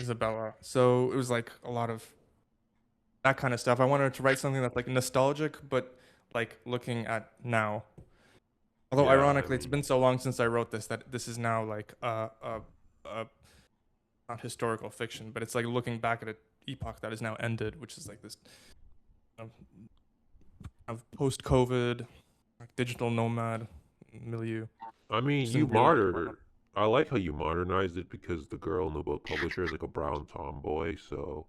Isabella. So it was like a lot of that kind of stuff. I wanted to write something that's like nostalgic, but like looking at now. Although Yeah, I ironically, it's mean, been so long since I wrote this that this is now like not historical fiction, but it's like looking back at an epoch that is now ended, which is like this of post-COVID, like, digital nomad milieu. I mean, Just you in really modern. I like how you modernized it because the girl in the book publisher is like a brown tomboy, so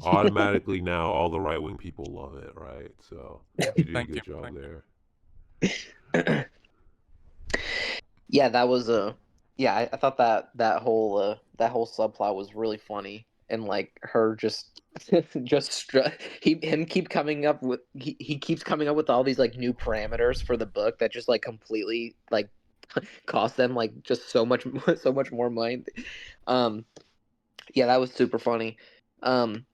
automatically now all the right wing people love it, right? So you did a thank you. good job there. Yeah, that was a yeah. I thought that whole subplot was really funny, and like her just him keep coming up with he keeps coming up with all these like new parameters for the book that just like completely like cost them like just so much so much more money. Um, yeah, that was super funny. Um,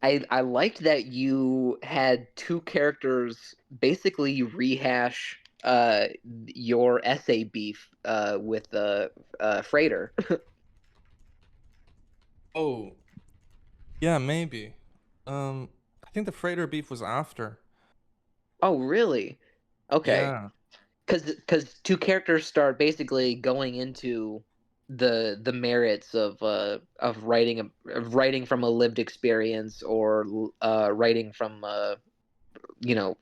I liked that you had two characters basically rehash your essay beef with Freighter. Oh, yeah, maybe. I think the freighter beef was after. Oh, really? Okay. Yeah. Because two characters start basically going into the merits of writing from a lived experience or writing from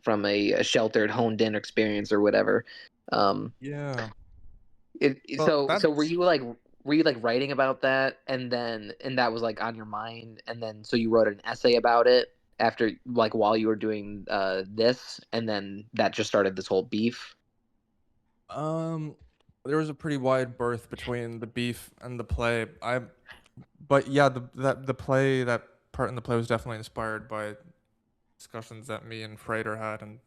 from a sheltered honed in experience or whatever. Um, Yeah. Well, so that's were you like writing about that and that was like on your mind and then so you wrote an essay about it after like while you were doing this and then that just started this whole beef. um there was a pretty wide berth between the beef and the play. But yeah, the play, that part in the play was definitely inspired by discussions that me and Freighter had, and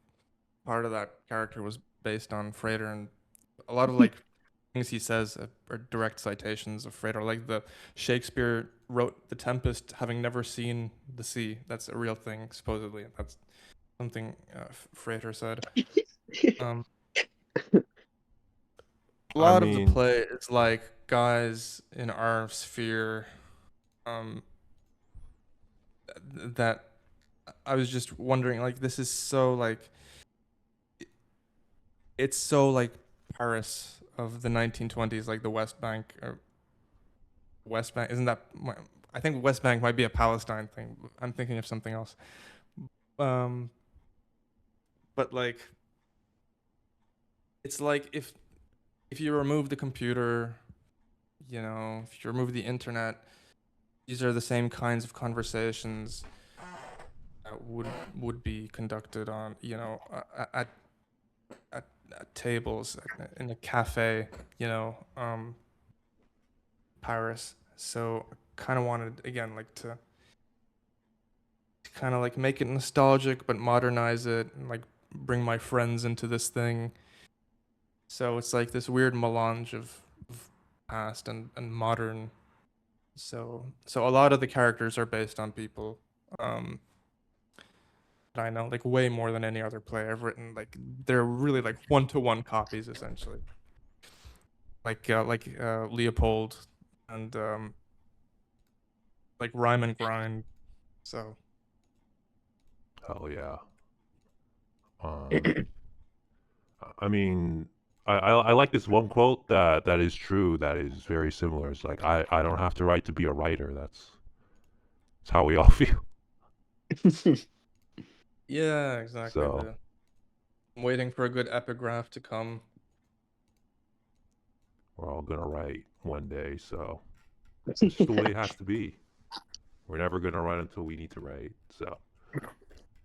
part of that character was based on Freighter, and a lot of like things he says are direct citations of Freighter. Like the Shakespeare wrote The Tempest having never seen the sea. That's a real thing, supposedly. That's something Freighter said. Um, a I lot of the mean, play is like guys in our sphere, um, that I was just wondering, like, this is so like it's so like Paris of the 1920s, like the West Bank or West Bank. Isn't that? I think West Bank might be a Palestine thing. I'm thinking of something else. Um, but like it's like if you remove the computer, if you remove the internet, these are the same kinds of conversations that would be conducted on, at at tables in a cafe, Paris. So I kind of wanted again like to kind of like make it nostalgic but modernize it and like bring my friends into this thing. So it's like this weird melange of past and modern. So a lot of the characters are based on people that I know, like way more than any other play I've written. Like they're really like one-to-one copies essentially. Like Leopold and like Rhyme and Grind. So Hell yeah. Um, I mean, I like this one quote that is true, that is very similar. It's like I don't have to write to be a writer. That's how we all feel. yeah, exactly. So I'm waiting for a good epigraph to come. we're all gonna write one day. So it's just the way it has to be. We're never gonna write until we need to write. So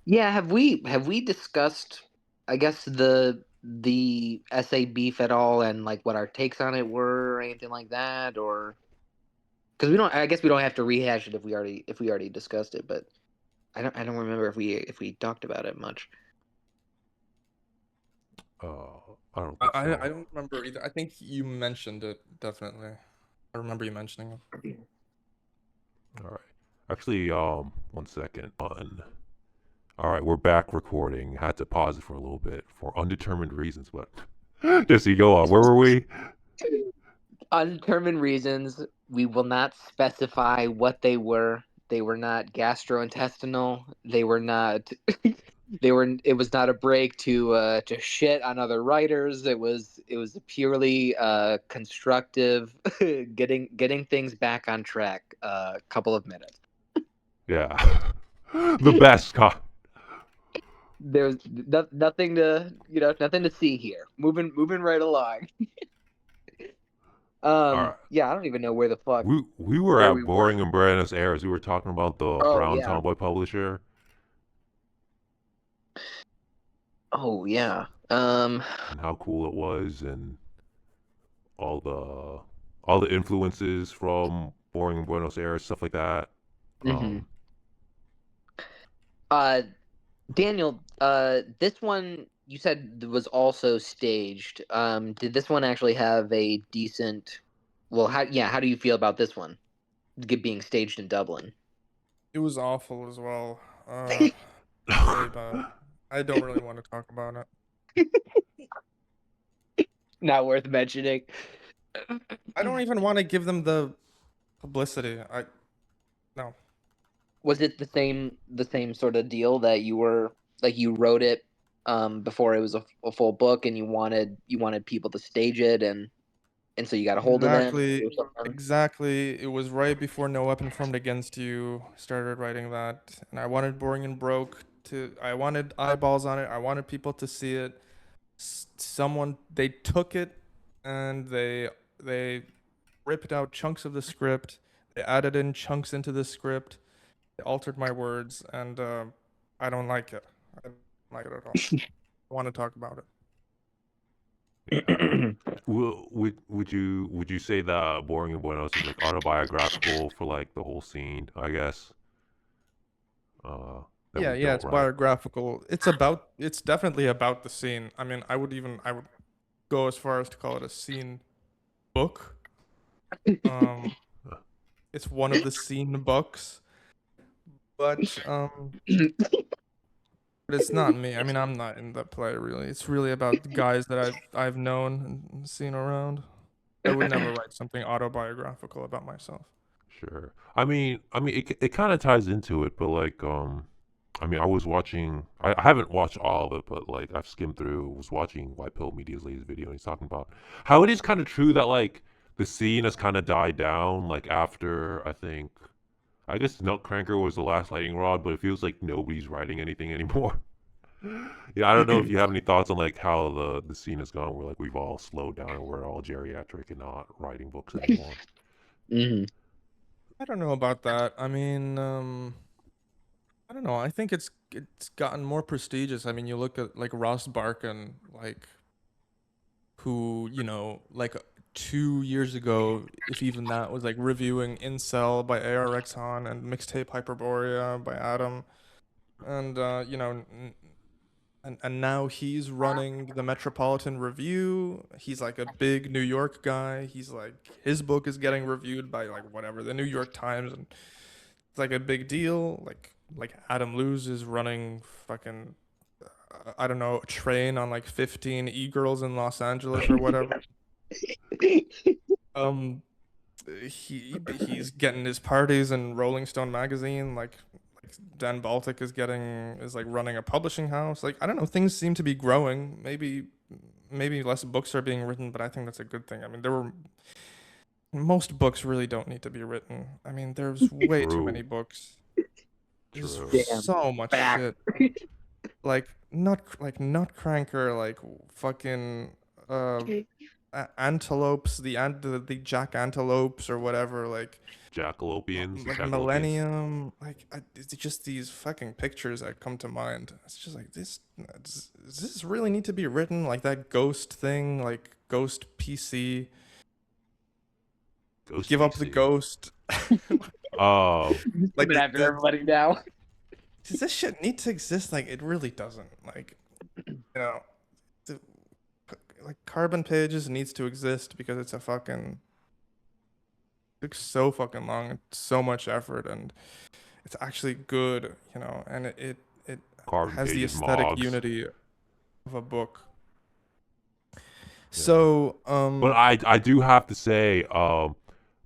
Yeah, have we discussed, I guess, the essay beef at all, and like what our takes on it were or anything like that? Or because we don't, I guess we don't have to rehash it if we already discussed it, but I don't remember if we talked about it much. I don't think I so. don't remember either. I think you mentioned it definitely. I remember you mentioning it. All right. Actually, 1 second. All right, we're back recording. Had to pause it for a little bit for undetermined reasons, but just so you go on. Where were we? Undetermined reasons. We will not specify what they were. They were not gastrointestinal. They were not. They were. It was not a break to shit on other writers. It was purely constructive, getting things back on track. A couple of minutes. Yeah, the best. There's nothing to see here. Moving right along. All right. Yeah, I don't even know where the fuck We were where at we were. Boring and Buenos Aires. We were talking about the Oh Brown yeah. Tomboy publisher Oh yeah. and how cool it was, and all the all the influences from Boring and Buenos Aires, stuff like that. hmm Um, Uh, Daniel, this one you said was also staged. Did this one actually have a decent? Well, how do you feel about this one being staged in Dublin? It was awful as well. Really bad. I don't really want to talk about it. Not worth mentioning. I don't even want to give them the publicity. No. Was it the same sort of deal that you were like you wrote it before it was a full book, and you wanted people to stage it, and so you got a hold of them Exactly. or something? Exactly. It was right before No Weapon Formed Against You started writing that, and I wanted Boring and Broke to. I wanted eyeballs on it. I wanted people to see it. They took it, and they ripped out chunks of the script. They added in chunks into the script. They altered my words, and I don't like it. I don't like it at all. I want to talk about it. yeah. Would you say that Boring and Buenos is like autobiographical for like the whole scene? I guess. Uh, that Yeah, we yeah, built, it's right? biographical. It's definitely about the scene. I mean, I would go as far as to call it a scene book. Um, it's one of the scene books, but but it's not me. I mean, I'm not in the play really. It's really about the guys that I've known and seen around. I would never write something autobiographical about myself. Sure. I mean, it kind of ties into it, but like, I mean, I was watching. I haven't watched all of it, but like I've skimmed through. Was watching White Pill Media's latest video, and he's talking about how it is kind of true that like the scene has kind of died down. Like after I guess Nutcracker was the last lightning rod, but it feels like nobody's writing anything anymore. Yeah, I don't know if you have any thoughts on like how the scene has gone, where like we've all slowed down and we're all geriatric and not writing books anymore. Hmm. I don't know about that. I mean, I don't know. I think it's gotten more prestigious. I mean, you look at like Ross Barkan, like who, like 2 years ago, if even that, was like reviewing Incel by ARX Han and Mixtape Hyperborea by Adam. And and now he's running the Metropolitan Review. He's like a big New York guy. He's like his book is getting reviewed by like whatever, the New York Times, and it's like a big deal. Like Adam Luz is running fucking I don't know, a train on like 15 e-girls in Los Angeles or whatever. Um he's getting his parties in Rolling Stone magazine, like Dan Baltic is like running a publishing house. Like I don't know, things seem to be growing. Maybe less books are being written, but I think that's a good thing. I mean, most books really don't need to be written. I mean, there's way too many True. books. There's True. Damn. so much Fact. shit. Like Nutcracker, like fucking antelopes, the jack antelopes or whatever, like Jackalopians, like Jackalopians. Millennium, like it's just these fucking pictures that come to mind. It's just like does this really need to be written? Like that ghost thing, like Ghost PC. Ghost Give up the PC. ghost. Oh, Like Coming after everybody now. does this shit need to exist? Like it really doesn't. Like the, like Carbon Pages needs to exist because it's a fucking took so fucking long and so much effort, and it's actually good, and it Carbon has the Pages aesthetic mogs. unity of a book. So, But I do have to say,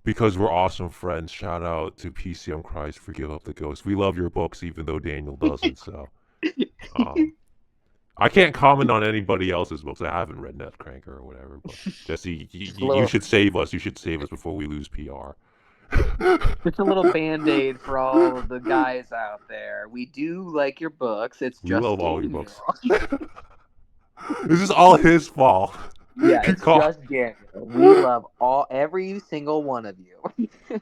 because we're awesome friends, shout out to PCM Christ for Give Up the Ghost. We love your books, even though Daniel doesn't. So, I can't comment on anybody else's books. I haven't read Nutcracker or whatever. But Jesse, you should save us. You should save us before we lose PR. Just a little band-aid for all of the guys out there. We do like your books. It's We just love all your Daniel. books. This is all his fault. Yeah, it's just Daniel. We love every single one of you.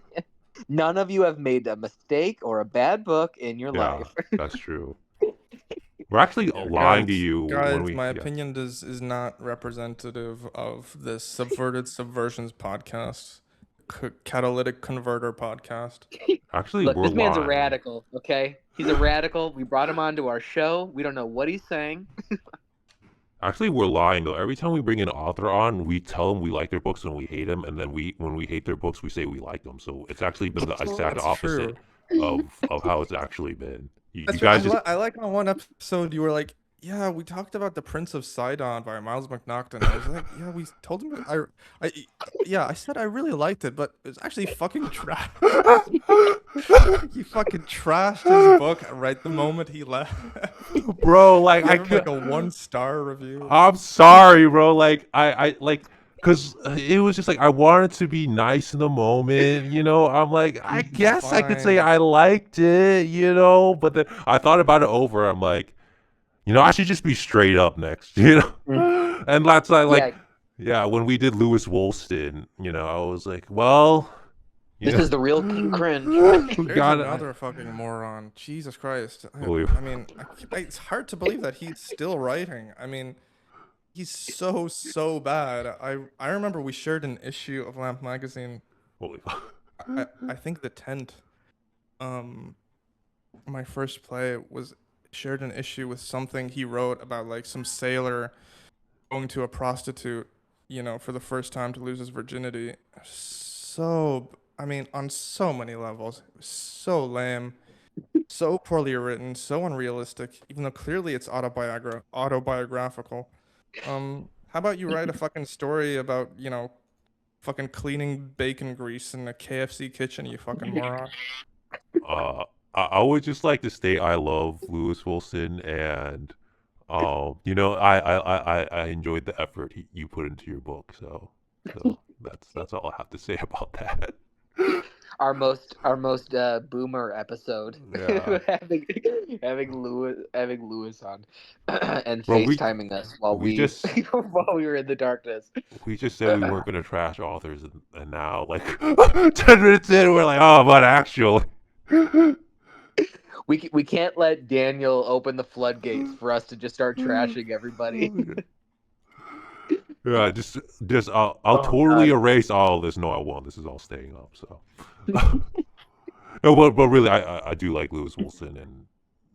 None of you have made a mistake or a bad book in your life. That's true. We're actually lying to you guys. when we. My opinion is not representative of this Subverted Subversions podcast, Catalytic Converter podcast. Actually, Look, we're this man's a lying. radical, okay? He's a radical. We brought him onto our show. We don't know what he's saying. Actually, we're lying though. Every time we bring an author on, we tell them we like their books and we hate them, and then when we hate their books, we say we like them. So it's actually been the exact That's opposite true. of how it's actually been. You That's guys right. just I like on one episode you were like, yeah, we talked about The Prince of Sidon by Miles McNaughton. I was like, yeah, we told him I said I really liked it, but it's actually fucking trash. He fucking trashed his book right the moment he left. bro, like I I gave him could. like a 1-star review. I'm sorry, bro. Like I like. Cause it was just like I wanted to be nice in the moment, I'm like, I guess I could say Fine. I liked it, But then I thought about it over. I'm like, I should just be straight up next, And that's like, yeah, when we did Lewis Woolston, I was like, well, This is the real King Cringe. There's another fucking moron. Jesus Christ. I mean, it's hard to believe that he's still writing. I mean, he's so bad. I remember we shared an issue of Lamp magazine. Holy fuck. I think the tent. My first play was shared an issue with something he wrote about like some sailor going to a prostitute, for the first time to lose his virginity. So, I mean, on so many levels, so lame, so poorly written, so unrealistic, even though clearly it's autobiographical. How about you write a fucking story about, fucking cleaning bacon grease in a KFC kitchen, you fucking moron? I would just like to state I love Lewis Wilson, and I enjoyed the effort you put into your book. So that's all I have to say about that. Our most boomer episode, Yeah, having Lewis on and bro, we FaceTiming us while we we just while we were in the darkness. we just said we weren't gonna trash authors, and now like 10 minutes in, we're like, oh, but actually, We can't let Daniel open the floodgates for us to just start trashing everybody. yeah, just I'll Oh totally God. erase all of this. No, I won't. This is all staying up. So, no, but really, I do like Lewis Wilson and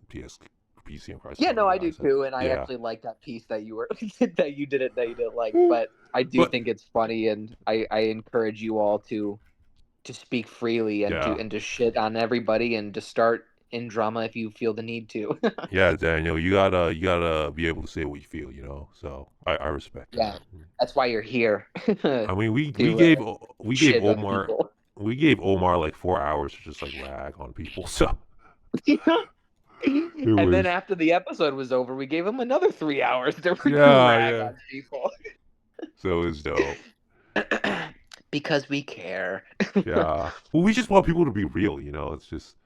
PS PC and Crisis Yeah, on no, the I do Horizon. too, and I Yeah, actually like that piece that you were that you didn't like, but I do but think it's funny, and I encourage you all to speak freely and yeah, to shit on everybody and to start in drama if you feel the need to. yeah, Daniel, you gotta be able to say what you feel, So I respect Yeah, that. that's why you're here I mean, we to gave we gave shit on Omar people. we gave Omar like 4 hours to just like rag on people. So it And then was after the episode was over, we gave him another 3 hours to yeah, rag yeah. on people So it was dope. because we care. Yeah. Well, we just want people to be real, It's just,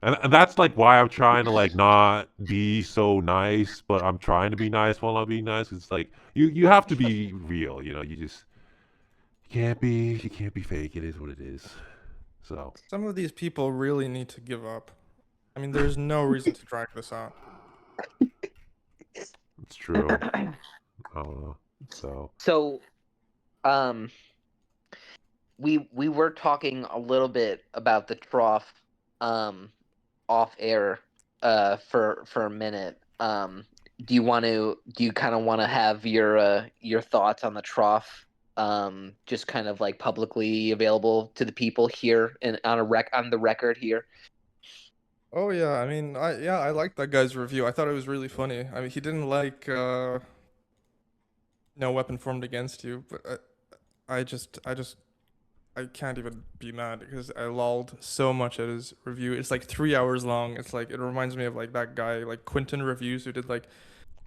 and that's like why I'm trying to like not be so nice, but I'm trying to be nice while I'm being nice. It's like you have to be real, You just you can't be fake. It is what it is. So Some of these people really need to give up. I mean, there's no reason to drag this out. it's true. I don't know. So So, um, we were talking a little bit about the trough, off air, for a minute. Do you kind of want to have your thoughts on the trough, just kind of like publicly available to the people here and on the record here? Oh yeah, I mean, I liked that guy's review. I thought it was really funny. I mean, he didn't like no weapon formed against you, but I can't even be mad because I lolled so much at his review. It's like 3 hours long. It's like it reminds me of like that guy like Quentin Reviews who did like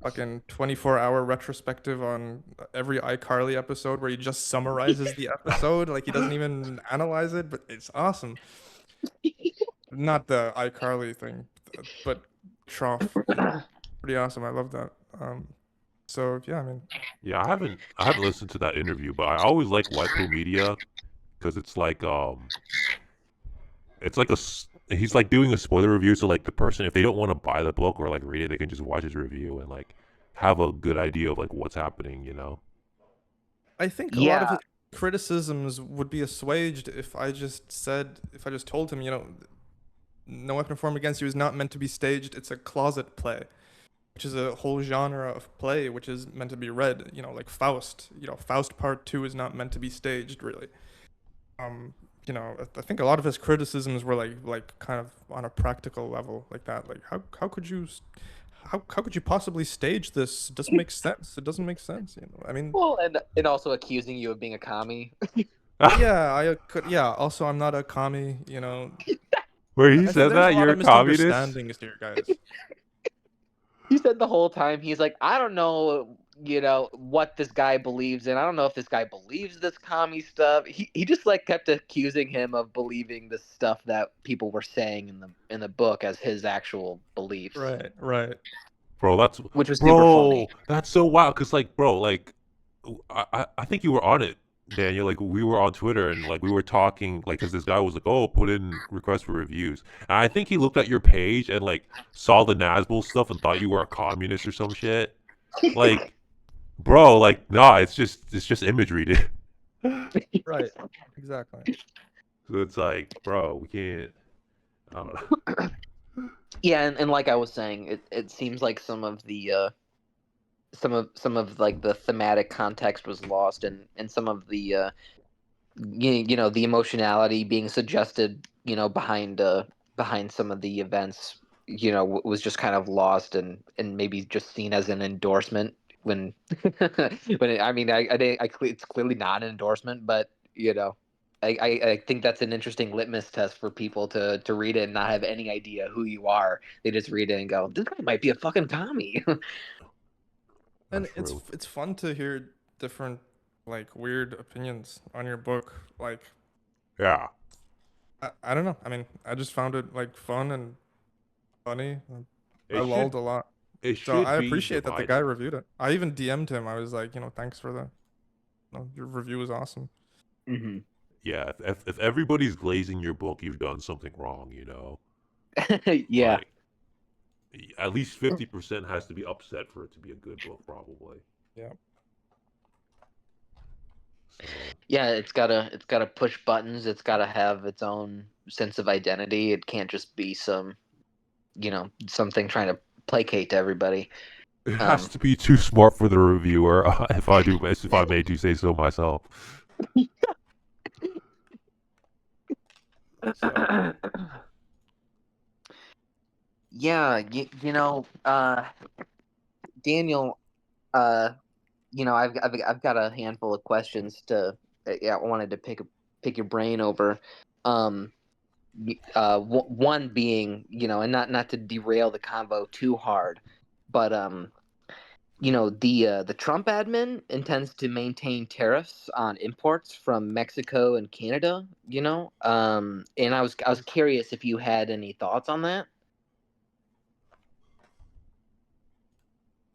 fucking 24-hour retrospective on every iCarly episode where he just summarizes the episode. Like he doesn't even analyze it, but it's awesome. Not the iCarly thing, but Trough. Pretty awesome. I love that. So yeah, I mean, yeah, I haven't listened to that interview, but I always like White Pill Media because it's like he's like doing a spoiler review, so like the person, if they don't want to buy the book or like read it, they can just watch his review and like have a good idea of like what's happening. I think a lot of Yeah, his criticisms would be assuaged if I just told him, No Weapon Formed Against You is not meant to be staged. It's a closet play, which is a whole genre of play which is meant to be read. Like Faust. Faust Part Two is not meant to be staged, really. Um, I think a lot of his criticisms were like kind of on a practical level, like that. Like how could you how could you possibly stage this? It doesn't make sense. It doesn't make sense. I mean, well, and also accusing you of being a commie. yeah, I could. Yeah. Also, I'm not a commie. Where he said There's a that lot you're of a communist? misunderstandings here, guys. He said the whole time, he's like, I don't know, what this guy believes in. I don't know if this guy believes this commie stuff. He just like kept accusing him of believing the stuff that people were saying in the book as his actual beliefs, Right. Right. Bro, that's which was super funny. bro, that's so wild. Cause like, bro, like, I think you were on it, Daniel. Like, we were on Twitter and like we were talking, like, cause this guy was like, "Oh, put in requests for reviews." And I think he looked at your page and like saw the Nazbol stuff and thought you were a communist or some shit. Like, bro, like, nah, it's just imagery, dude. Right. Exactly. So it's like, bro, we can't. I don't know. Yeah, and like I was saying, it seems like some of like the thematic context was lost, and some of the the emotionality being suggested, behind some of the events, was just kind of lost, and maybe just seen as an endorsement when I mean, it's clearly not an endorsement, but I think that's an interesting litmus test for people to read it and not have any idea who you are. They just read it and go, "This guy might be a fucking commie." And That's true. it's fun to hear different like weird opinions on your book. Like Yeah. I don't know. I mean, I just found it like fun and funny. I It lulled should a lot. it So I should be appreciate that the guy divided. reviewed it. I even DM'd him. I was like, thanks for the, your review was awesome. Hmm. Yeah, if everybody's glazing your book, you've done something wrong, you know? Yeah. Like at least 50% has to be upset for it to be a good book, probably. Yeah. So Yeah, it's gotta push buttons. It's gotta have its own sense of identity. It can't just be something trying to placate to everybody. it has to be too smart for the reviewer, if I may do say so myself. So Yeah, Daniel, I've got a handful of questions I wanted to pick your brain over. Um, one being, and not to derail the convo too hard, but the Trump admin intends to maintain tariffs on imports from Mexico and Canada. And I was curious if you had any thoughts on that.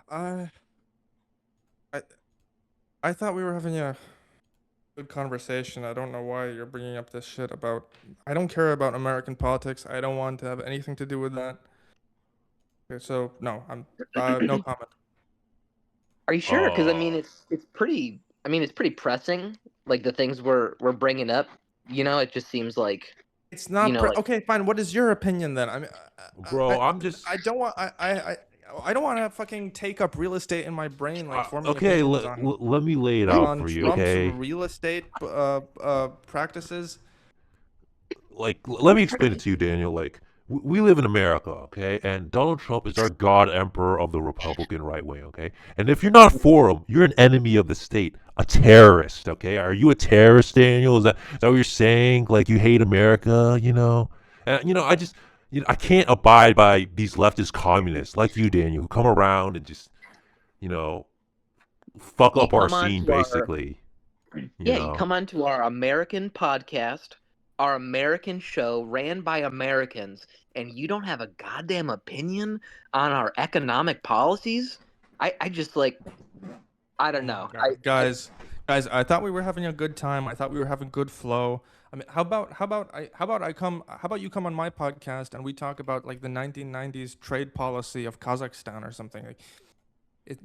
I I I thought we were having a good conversation. I don't know why you're bringing up this shit about. I don't care about American politics. I don't want to have anything to do with that. Okay, so no, I'm no comment. Are you sure? Because I mean, uh it's pretty. I mean, it's pretty pressing. Like the things we're bringing up. It just seems like It's not like okay. Fine. What is your opinion then? I mean, bro, I'm just I don't want I don't want to fucking take up real estate in my brain, like forming okay, opinions let me lay it out on for you, Trump's okay? real estate practices. Like let me explain it to you, Daniel. Like we live in America, okay, and Donald Trump is our god emperor of the Republican right wing, okay. And if you're not for him, you're an enemy of the state, a terrorist, okay. Are you a terrorist, Daniel? Is that what you're saying? Like you hate America, you know? And I just I can't abide by these leftist communists like you, Daniel, who come around and just you know fuck you up our come on scene, to our basically. You yeah, you know. come on to our American podcast, our American show ran by Americans, and you don't have a goddamn opinion on our economic policies. I just like I Oh don't my know. God, guys! I thought we were having a good time. I thought we were having good flow. I mean, how about you come on my podcast and we talk about like the 1990s trade policy of Kazakhstan or something like it.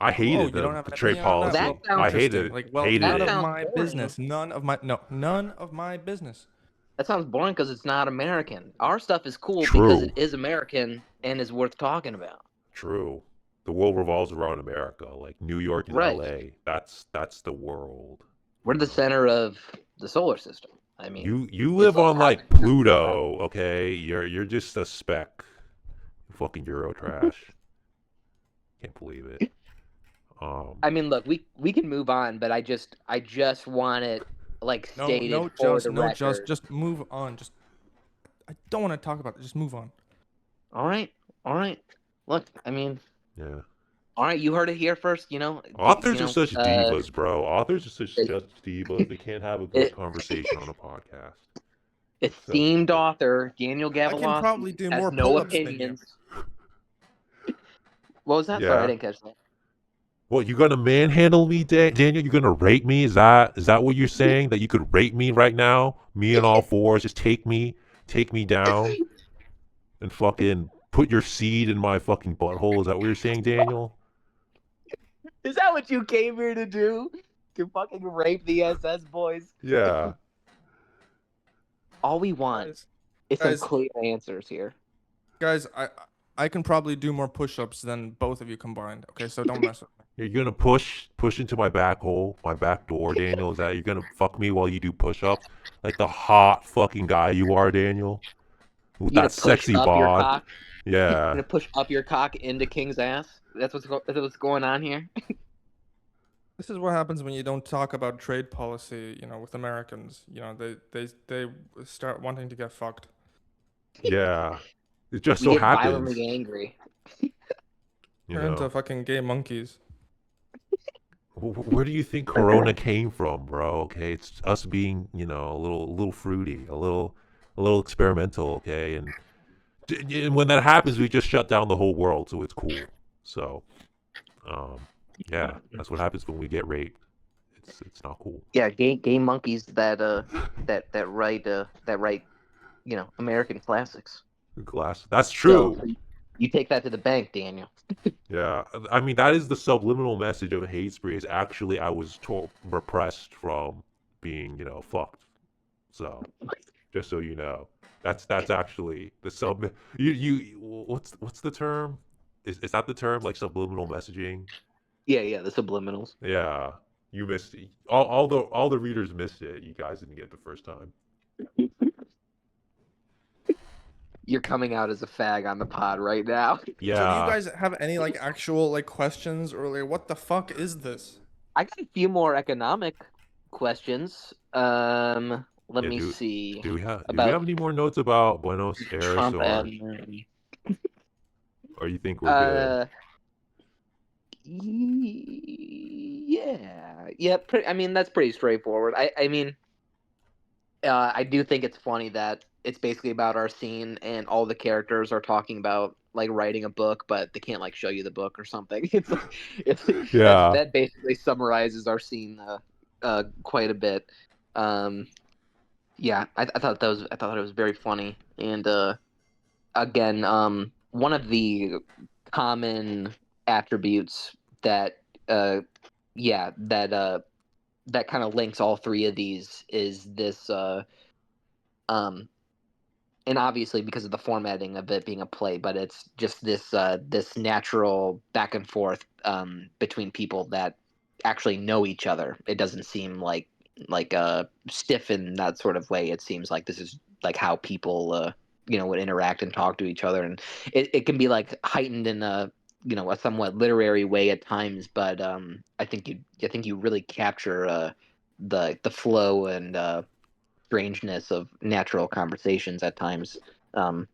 I Oh, hated you don't the, have the an trade opinion on that? That policy. Well, I sounds hated interesting. it. Like, well, Hated none that of it. sounds my boring. business. None of my business. That sounds boring because it's not American. Our stuff is cool because it True. is American and is worth talking about. True. The world revolves around America, like New York and Right. LA. That's the world. We're You the know. center of the solar system. I mean, You it's live like on happening like here. Pluto, okay? You're just a speck. Fucking Euro trash. Can't believe it. I mean, look, we can move on, but I just want it like No, stated for the record. just move on. Just I don't want to talk about it. Just move on. All right, all right. Look, I mean, Yeah. all right. You heard it here first. Authors are such divas, bro. Authors are such just divas. They can't have a good it, conversation on a podcast. So esteemed author Daniel I can probably Gavilovski do has more no pull-ups than you. opinions. What was that? Sorry, I yeah. didn't catch that. What, you gonna manhandle me, Daniel? You gonna rape me? Is that what you're saying? That you could rape me right now? Me on all fours, just take me down, and fucking put your seed in my fucking butthole. Is that what you're saying, Daniel? Is that what you came here to do? To fucking rape the SS boys? Yeah. All we want Guys, is some guys, clear answers here. guys, I can probably do more push-ups than both of you combined. Okay, so don't mess with me. You're gonna push into my back hole, my back door, Daniel. Is that you're gonna fuck me while you do push-ups, like the hot fucking guy you are, Daniel, with You that gonna push sexy up your bod? cock? You Yeah. gonna push up your cock into King's ass? That's what's going on here. This is what happens when you don't talk about trade policy, with Americans. They start wanting to get fucked. Yeah, it just We so get happens, violently angry. you Turn into know. fucking gay monkeys. Where do you think Corona came from, bro? Okay, it's us being, a little fruity, a little experimental. Okay, and when that happens, we just shut down the whole world, so it's cool. So, um, yeah, that's what happens when we get raped. It's not cool. Yeah, gay monkeys that write American classics. Glass. That's So true. you take that to the bank, Daniel. Yeah, I mean that is the subliminal message of hate spree. Is actually I was repressed from being, fucked. So just so you know, that's actually the sub. What's the term? Is that the term, like subliminal messaging? Yeah, the subliminals. Yeah, you missed it. All the readers missed it. You guys didn't get it the first time. You're coming out as a fag on the pod right now. So do you Yeah, guys have any like actual like questions or like what the fuck is this? I got a few more economic questions. Let yeah. me Do see do we about have any more notes about Buenos Aires, Trump or and you think we're good? uh yeah. I mean that's pretty straightforward. I mean I do think it's funny that it's basically about our scene and all the characters are talking about like writing a book, but they can't like show you the book or something. It's like it's Yeah. that basically summarizes our scene quite a bit. Um, yeah, I thought it was very funny, and again, one of the common attributes that yeah that kind of links all three of these is this um and obviously because of the formatting of it being a play, but it's just this natural back and forth between people that actually know each other. It doesn't seem like stiff in that sort of way. It seems like this is like how people would interact and talk to each other, and it can be like heightened in a somewhat literary way at times. But I think you really capture the flow and strangeness of natural conversations at times. Um,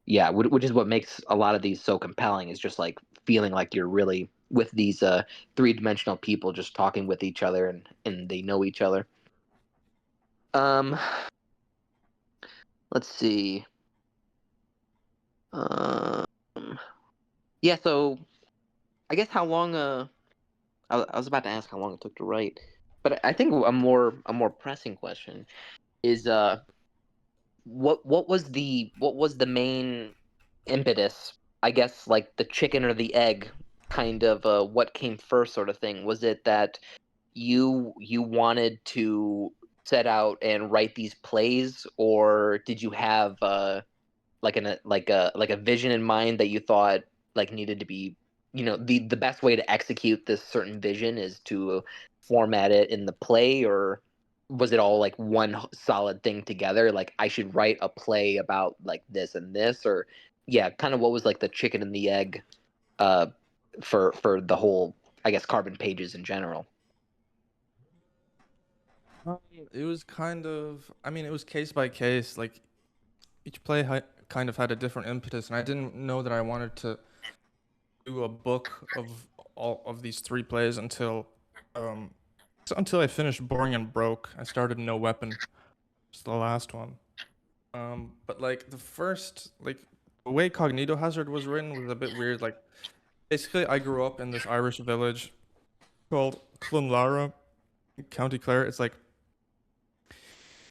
yeah, which is what makes a lot of these so compelling. Is just like feeling like you're really with these three-dimensional people just talking with each other and they know each other. Um, let's see. Um, yeah, so I guess how long I was about to ask how long it took to write, but I think a more pressing question is what was the main impetus, I guess, like the chicken or the egg kind of what came first sort of thing? Was it that you wanted to set out and write these plays, or did you have like a vision in mind that you thought like needed to be, the best way to execute this certain vision is to format it in the play? Or was it all like one solid thing together, like I should write a play about like this and this? Or yeah, kind of what was like the chicken and the egg uh for the whole, I guess, Carbon Pages in general? It was kind of, I mean, it was case by case. Like each play kind of had a different impetus, and I didn't know that I wanted to do a book of all of these three plays um, until I finished Boring and Broke. I started No Weapon, it's the last one. But like the first, like the way Cognito Hazard was written was a bit weird. Like basically, I grew up in this Irish village called Clonlara, County Clare. It's like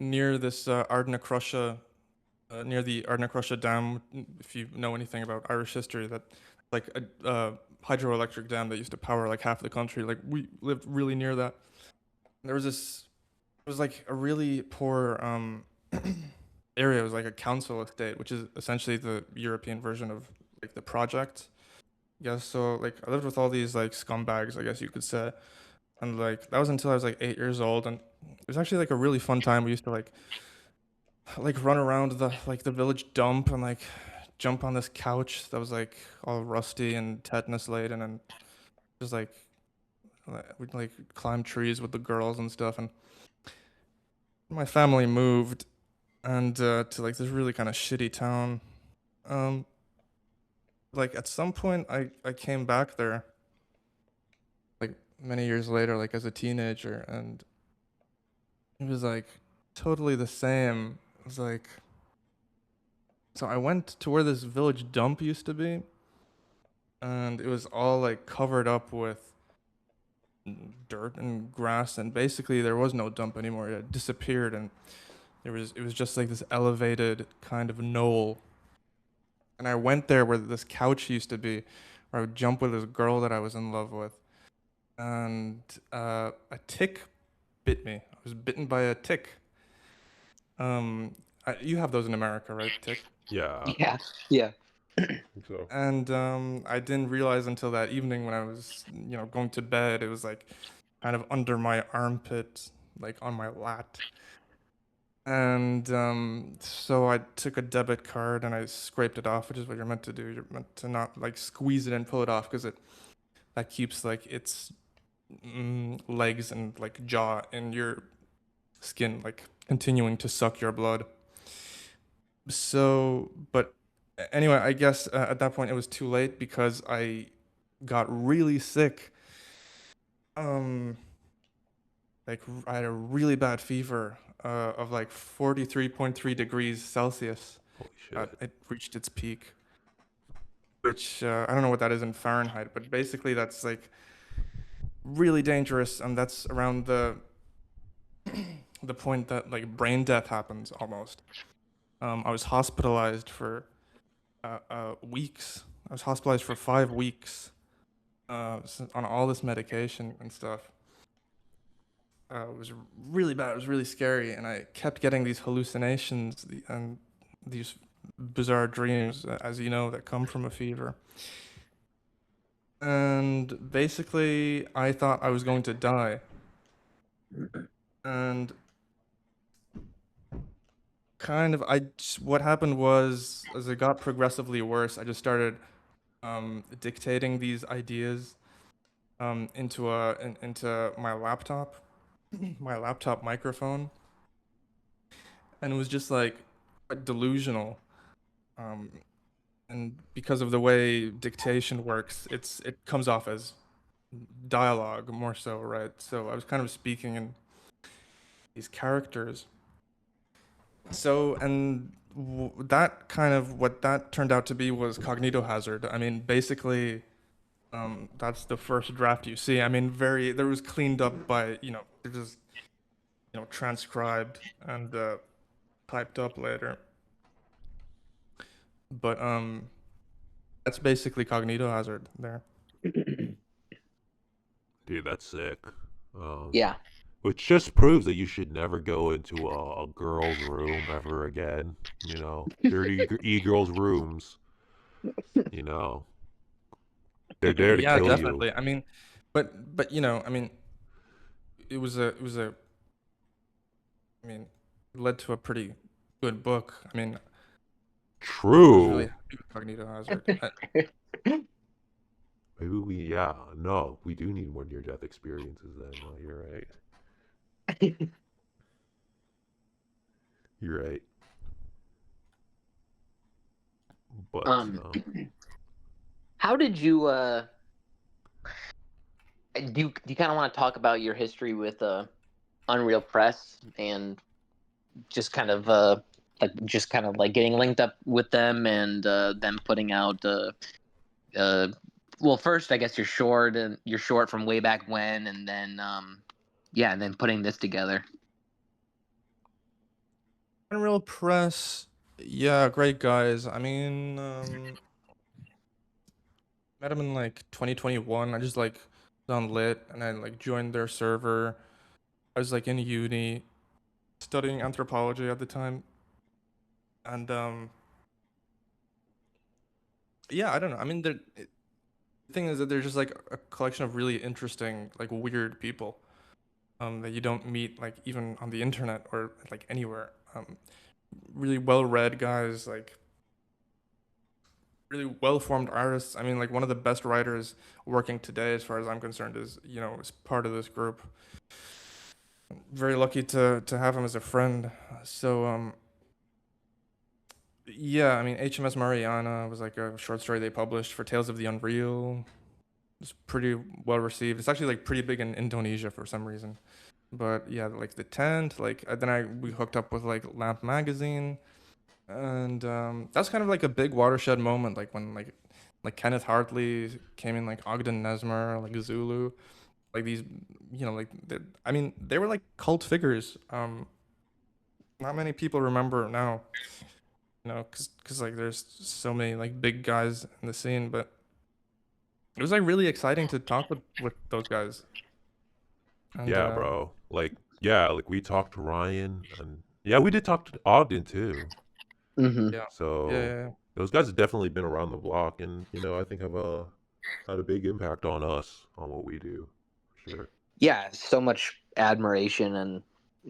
near this Ardnacrusha, near the Ardnacrusha Dam. If you know anything about Irish history, that like a hydroelectric dam that used to power like half the country. Like we lived really near that. There was this. It was like a really poor area. It was like a council estate, which is essentially the European version of like the project. Yeah, so like I lived with all these like scumbags, I guess you could say. And like that was until I was like 8 years old, and it was actually like a really fun time. We used to like run around the village dump and like jump on this couch that was like all rusty and tetanus laden, and just we'd like climb trees with the girls and stuff. And my family moved and to like this really kind of shitty town. Um, like at some point, I came back there, like many years later, like as a teenager, and it was like totally the same. It was like, so I went to where this village dump used to be, and it was all like covered up with dirt and grass, and basically there was no dump anymore. It had disappeared, and it was just like this elevated kind of knoll. And I went there where this couch used to be, where I would jump with this girl that I was in love with, and a tick bit me. I was bitten by a tick. You have those in America, right? Tick. Yeah. Yeah, yeah. I think so. And I didn't realize until that evening when I was, going to bed, it was like kind of under my armpit, like on my lat. And so I took a debit card and I scraped it off, which is what you're meant to do. You're meant to not like squeeze it and pull it off because that keeps like its legs and like jaw in your skin, like continuing to suck your blood. So, but anyway, I guess at that point it was too late because I got really sick. Like I had a really bad fever of like 43.3 degrees Celsius. Holy shit. It reached its peak, which I don't know what that is in Fahrenheit, but basically that's like really dangerous, and that's around the point that like brain death happens almost. I was hospitalized for weeks. I was hospitalized for 5 weeks on all this medication and stuff. It was really bad. It was really scary, and I kept getting these hallucinations and these bizarre dreams, as you know, that come from a fever. And basically, I thought I was going to die. And kind of, what happened was, as it got progressively worse, I just started dictating these ideas into my laptop, my laptop microphone, and it was just like delusional. And because of the way dictation works, it comes off as dialogue more so, right? So I was kind of speaking in these characters. So, and that kind of what that turned out to be was cognitohazard. I mean, basically, that's the first draft you see. I mean, there was cleaned up by, it was, transcribed and typed up later. But that's basically cognitohazard there. Dude, that's sick. Yeah. Which just proves that you should never go into a girl's room ever again. Dirty e-girls' rooms. They're there to Yeah, kill definitely. you. I mean, but I mean, I mean, it led to a pretty good book. I mean, I was really True. happy with cognitohazard. Maybe no, we do need more near-death experiences then. No, you're right. You're right. But How did you do you kind of want to talk about your history with Unreal Press and just kind of like getting linked up with them and them putting out well, first I guess your short from way back when, and then and then putting this together. Unreal Press, yeah, great guys. I mean, met them in like 2021. I just like was on Lit and I like joined their server. I was like in uni studying anthropology at the time. And yeah, I don't know. I mean, the thing is that they're just like a collection of really interesting, like weird people that you don't meet like even on the internet or like anywhere. Really well-read guys, like really well-formed artists. I mean, like one of the best writers working today, as far as I'm concerned, is part of this group. Very lucky to have him as a friend. So yeah, I mean, HMS Mariana was like a short story they published for Tales of the Unreal. It's pretty well received. It's actually like pretty big in Indonesia for some reason. But yeah, like the tent, like we hooked up with like Lamp magazine, and that's kind of like a big watershed moment, like when like Kenneth Hartley came in, like Ogden Nesmer, like Zulu, like these, I mean, they were like cult figures. Not many people remember now, because like there's so many like big guys in the scene, but it was like really exciting to talk with those guys. And Yeah, bro. Like, yeah, like we talked to Ryan, and yeah, we did talk to Ogden too. Mm-hmm. yeah, So yeah. those guys have definitely been around the block, and I think have had a big impact on us on what we do. For sure. Yeah, so much admiration and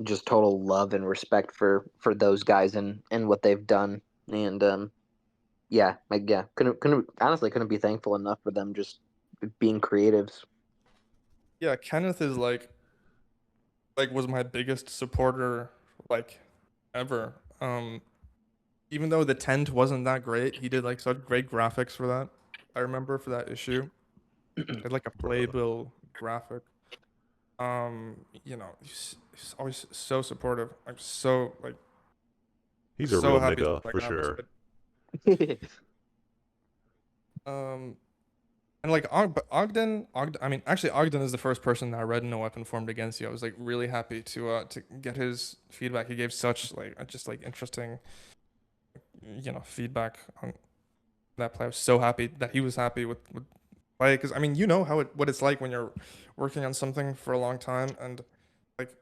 just total love and respect for those guys and what they've done. And yeah, like yeah, couldn't be thankful enough for them just being creatives. Yeah, Kenneth is like was my biggest supporter like ever. Even though the tent wasn't that great, he did like such great graphics for that. I remember for that issue. He had like a Bro. playbill graphic. He's always so supportive. I'm so like He's a so real happy to nigga like for have this sure. kid. Um and like I mean actually Ogden is the first person that I read No Weapon Formed Against You. I was like really happy to get his feedback. He gave such like just like interesting feedback on that play. I was so happy that he was happy with play, because I mean what it's like when you're working on something for a long time, and like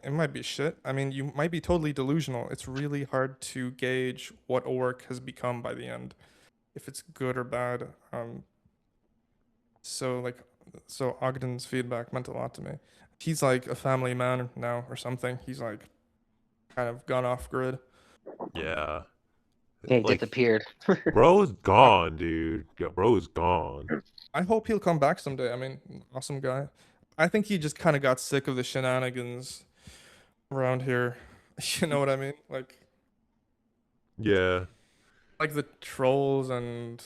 it might be shit. I mean, you might be totally delusional. It's really hard to gauge what a work has become by the end, if it's good or bad. So like so Ogden's feedback meant a lot to me. He's like a family man now or something. He's like kind of gone off grid. Yeah. Yeah, he Like, disappeared. bro is gone, dude. Yeah, bro is gone. I hope he'll come back someday. I mean, awesome guy. I think he just kind of got sick of the shenanigans around here. You know what I mean? Yeah. Like the trolls and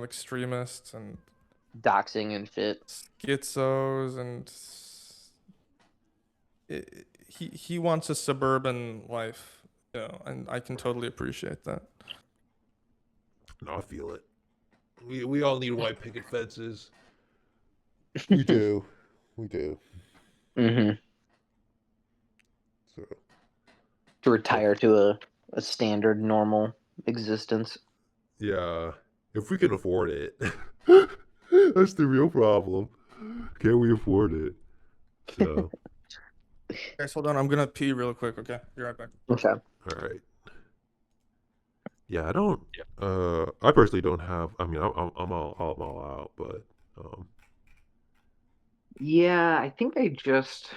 extremists and Doxing and shit. schizos, and he wants a suburban life, and I can totally appreciate that. No, I feel it. We all need white picket fences. We do. We do. Mm-hmm. So To retire to a standard normal existence. yeah, if we can afford it, that's the real problem. Can we afford it? So Guys, hold on. I'm gonna pee real quick. Okay, be right back. Okay. all right. Yeah, I don't. I personally don't have. I mean, I'm all out, but Yeah, I think I just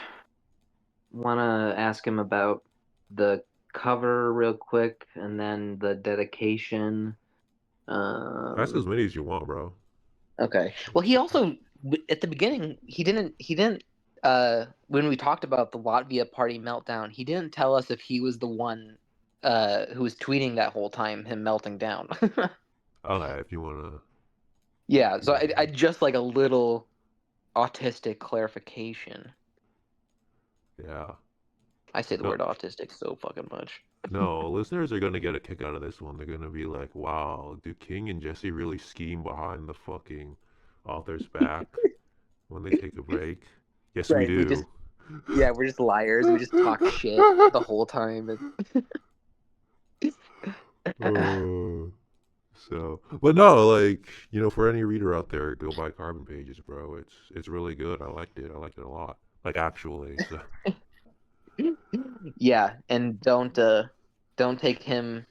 want to ask him about the cover real quick and then the dedication. ask as many as you want, bro. Okay. Well, he also at the beginning he didn't when we talked about the Latvia party meltdown, he didn't tell us if he was the one who was tweeting that whole time, him melting down. Okay, if you wanna. Yeah, so I just like a little autistic clarification. Yeah. I say the No, word autistic so fucking much. no, listeners are gonna get a kick out of this one. They're gonna be like, "Wow, do King and Jesse really scheme behind the fucking author's back when they take a break?" Yes, we Right, we do. just we're just liars. We just talk shit the whole time. Uh, so, but no, like for any reader out there, go buy Carbon Pages, bro. It's really good. I liked it. I liked it a lot. Like actually. So Yeah, and don't take him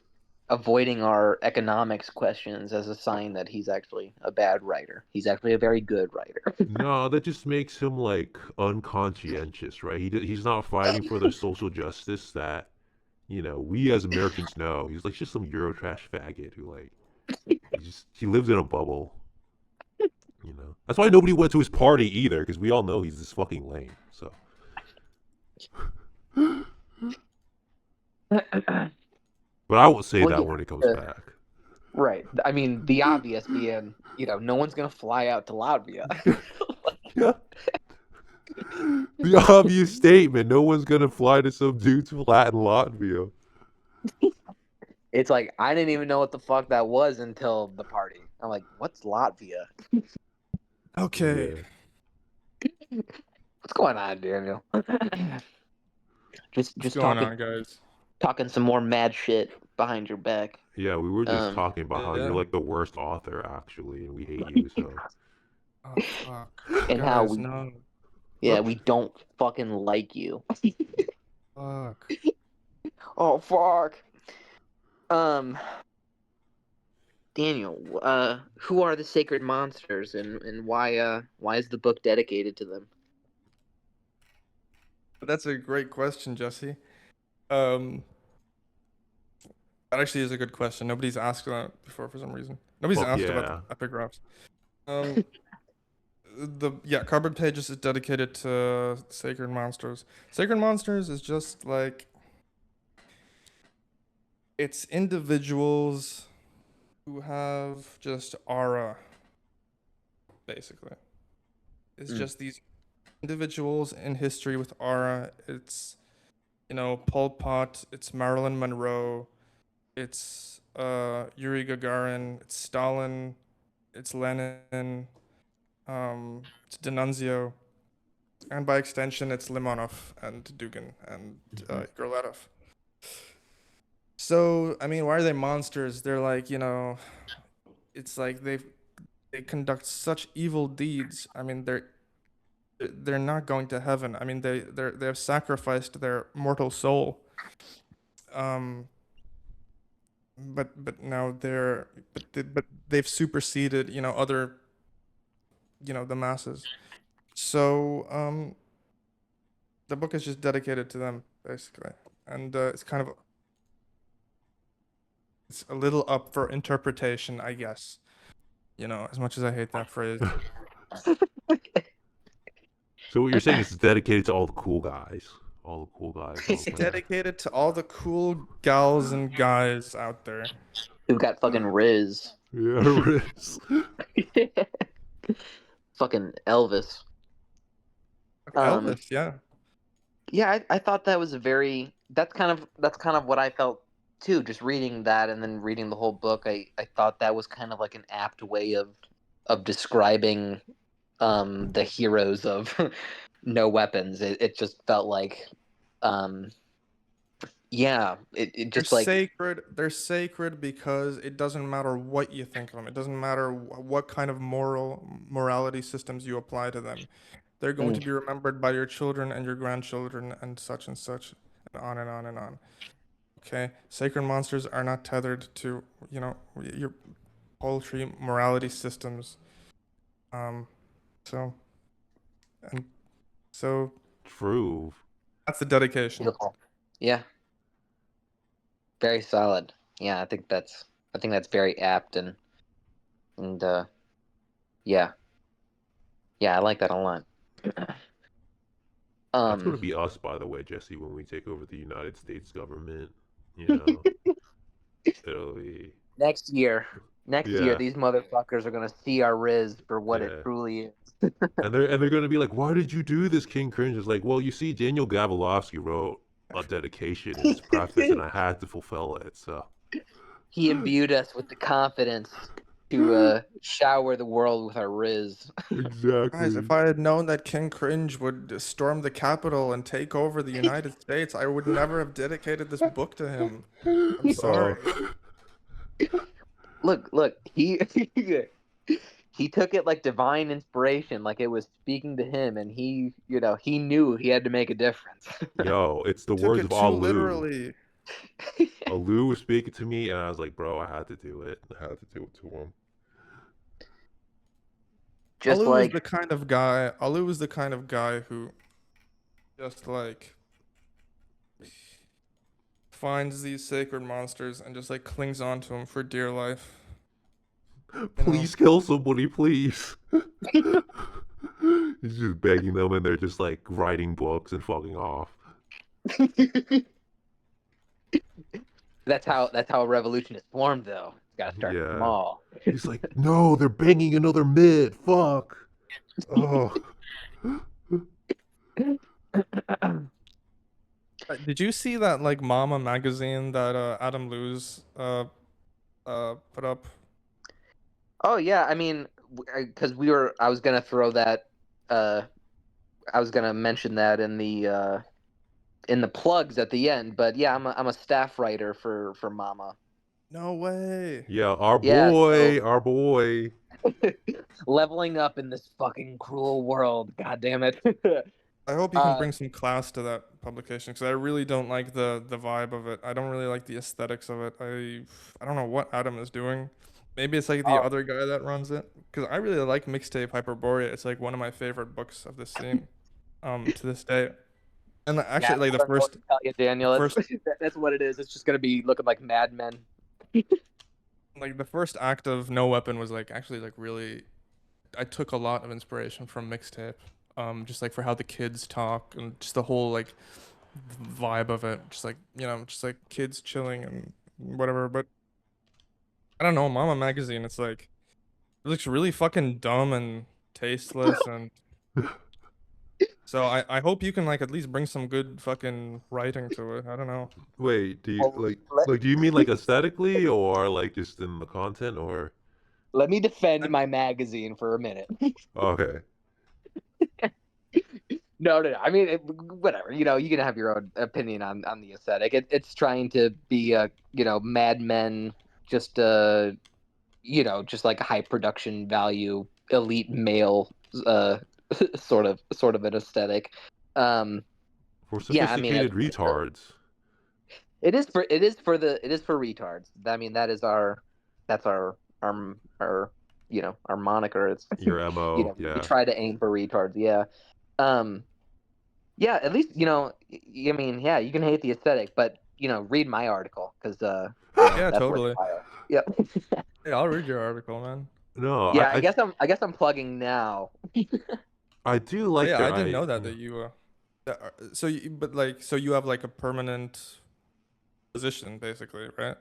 avoiding our economics questions as a sign that he's actually a bad writer. He's actually a very good writer. no, that just makes him like unconscientious, right? He's not fighting for the social justice that we as Americans know. He's like just some Eurotrash faggot who like He lives in a bubble. You know, that's why nobody went to his party either, because we all know he's this fucking lame. So, but I will say Well, that yeah, when it comes back. right. I mean, the obvious being, no one's gonna fly out to Latvia. Yeah. The obvious statement: no one's gonna fly to some dude's flat in Latvia. It's like I didn't even know what the fuck that was until the party. I'm like, what's Latvia? Okay. Yeah. What's going on, Daniel? What's just going on, guys? talking some more mad shit behind your back. Yeah, we were just talking about how you're Yeah. like the worst author, actually, and we hate you. So. Oh fuck. And how Guys, we, no. yeah, Look. we don't fucking like you. Fuck. Oh fuck. Daniel, who are the sacred monsters, and why is the book dedicated to them? That's a great question, Jesse. That actually is a good question. Nobody's asked that before for some reason. Nobody's Fuck asked about yeah. epigraphs. Cardboard Pages is dedicated to sacred monsters. Sacred monsters is just like it's individuals who have just aura, basically. It's just these individuals in history with aura. It's Pol Pot, it's Marilyn Monroe, it's Yuri Gagarin, it's Stalin, it's Lenin, it's D'Annunzio, and by extension, it's Limonov and Dugin and Gorlatov. So, I mean, why are they monsters? They're like, it's like they conduct such evil deeds. I mean, they're not going to heaven. I mean, they have sacrificed their mortal soul. But now but they've superseded other the masses. So the book is just dedicated to them basically, and it's a little up for interpretation, I guess. As much as I hate that phrase. So what you're saying is it's dedicated to all the cool guys. All the cool guys. It's dedicated to all the cool gals and guys out there. Who've got fucking Riz. Yeah, Riz. Fucking Elvis. Elvis, yeah. Yeah, I thought that was that's kind of what I felt too, just reading that and then reading the whole book. I thought that was kind of like an apt way of describing the heroes of No Weapons. It just felt like yeah, it They're just like sacred. They're sacred because it doesn't matter what you think of them. It doesn't matter what kind of morality systems you apply to them. They're going to be remembered by your children and your grandchildren and such, and on and on and on. Okay? Sacred monsters are not tethered to, your paltry morality systems. So, and so True. that's the dedication. beautiful. Yeah. Very solid. Yeah, I think that's very apt and yeah. Yeah, I like that a lot. That's gonna be us, by the way, Jesse, when we take over the United States government. It'll be next year, Yeah. these motherfuckers are gonna see our Riz for what Yeah. it truly is. And they're gonna be like, "Why did you do this, King Cringe?" It's like, well, you see, Daniel Gavilovski wrote a dedication in his preface, and I had to fulfill it. So He imbued us with the confidence to shower the world with our Riz. exactly. Guys, if I had known that King Cringe would storm the Capitol and take over the United States, I would never have dedicated this book to him. I'm sorry. Look, he he took it like divine inspiration, like it was speaking to him, and he knew he had to make a difference. Yo, it's the Took words it of too Alu. literally. Alu was speaking to me, and I was like, "Bro, I had to do it. I had to do it to him." Just Alu like is the kind of guy who just like finds these sacred monsters and just like clings on to them for dear life. Please kill somebody, please. He's just begging them, and they're just like writing books and fucking off. That's how a revolution is formed, though. It's got to start Yeah. small. He's like, no, they're banging another mid. Fuck. Oh. Did you see that like Mama magazine that Adam Lewis put up? Oh yeah, I mean, because I was gonna throw that. I was gonna mention that in the plugs at the end, but yeah, I'm a staff writer for Mama. No way. Yeah, our Yeah, boy, so our boy. leveling up in this fucking cruel world. God damn it. I hope you can uh, bring some class to that publication because I really don't like the vibe of it. I don't really like the aesthetics of it. I don't know what Adam is doing. Maybe it's like the oh, other guy that runs it because I really like Mixtape Hyperborea. It's like one of my favorite books of this scene, to this day. And yeah, actually, like I don't know what to tell you, the Daniel. first, That's what it is. It's just gonna be looking like Mad Men. like the first act of No Weapon was like actually like really. I took a lot of inspiration from Mixtape, just like for how the kids talk and just the whole like vibe of it, just like just like kids chilling and whatever. But I don't know, Mama magazine, it's like it looks really fucking dumb and tasteless, and so I hope you can like at least bring some good fucking writing to it. I don't know. Wait, do you Well, like do you mean like aesthetically or like just in the content or let me defend my magazine for a minute. okay. No. I mean, whatever. You can have your own opinion on the aesthetic. It's trying to be Mad Men, just just like a high production value, elite male, sort of an aesthetic. Um, For yeah, I mean, sophisticated retards. it is for retards. I mean, that's our moniker. It's Your MO, we yeah. try to aim for retards. Yeah. Um, yeah, at least I mean, yeah, you can hate the aesthetic, but read my article because Yeah, that's totally. worthwhile. Yep. Hey, I'll read your article, man. No, Yeah, I guess I'm plugging now. I do Oh, like yeah, your I didn't know yeah. that you so but like so you have like a permanent position basically, right?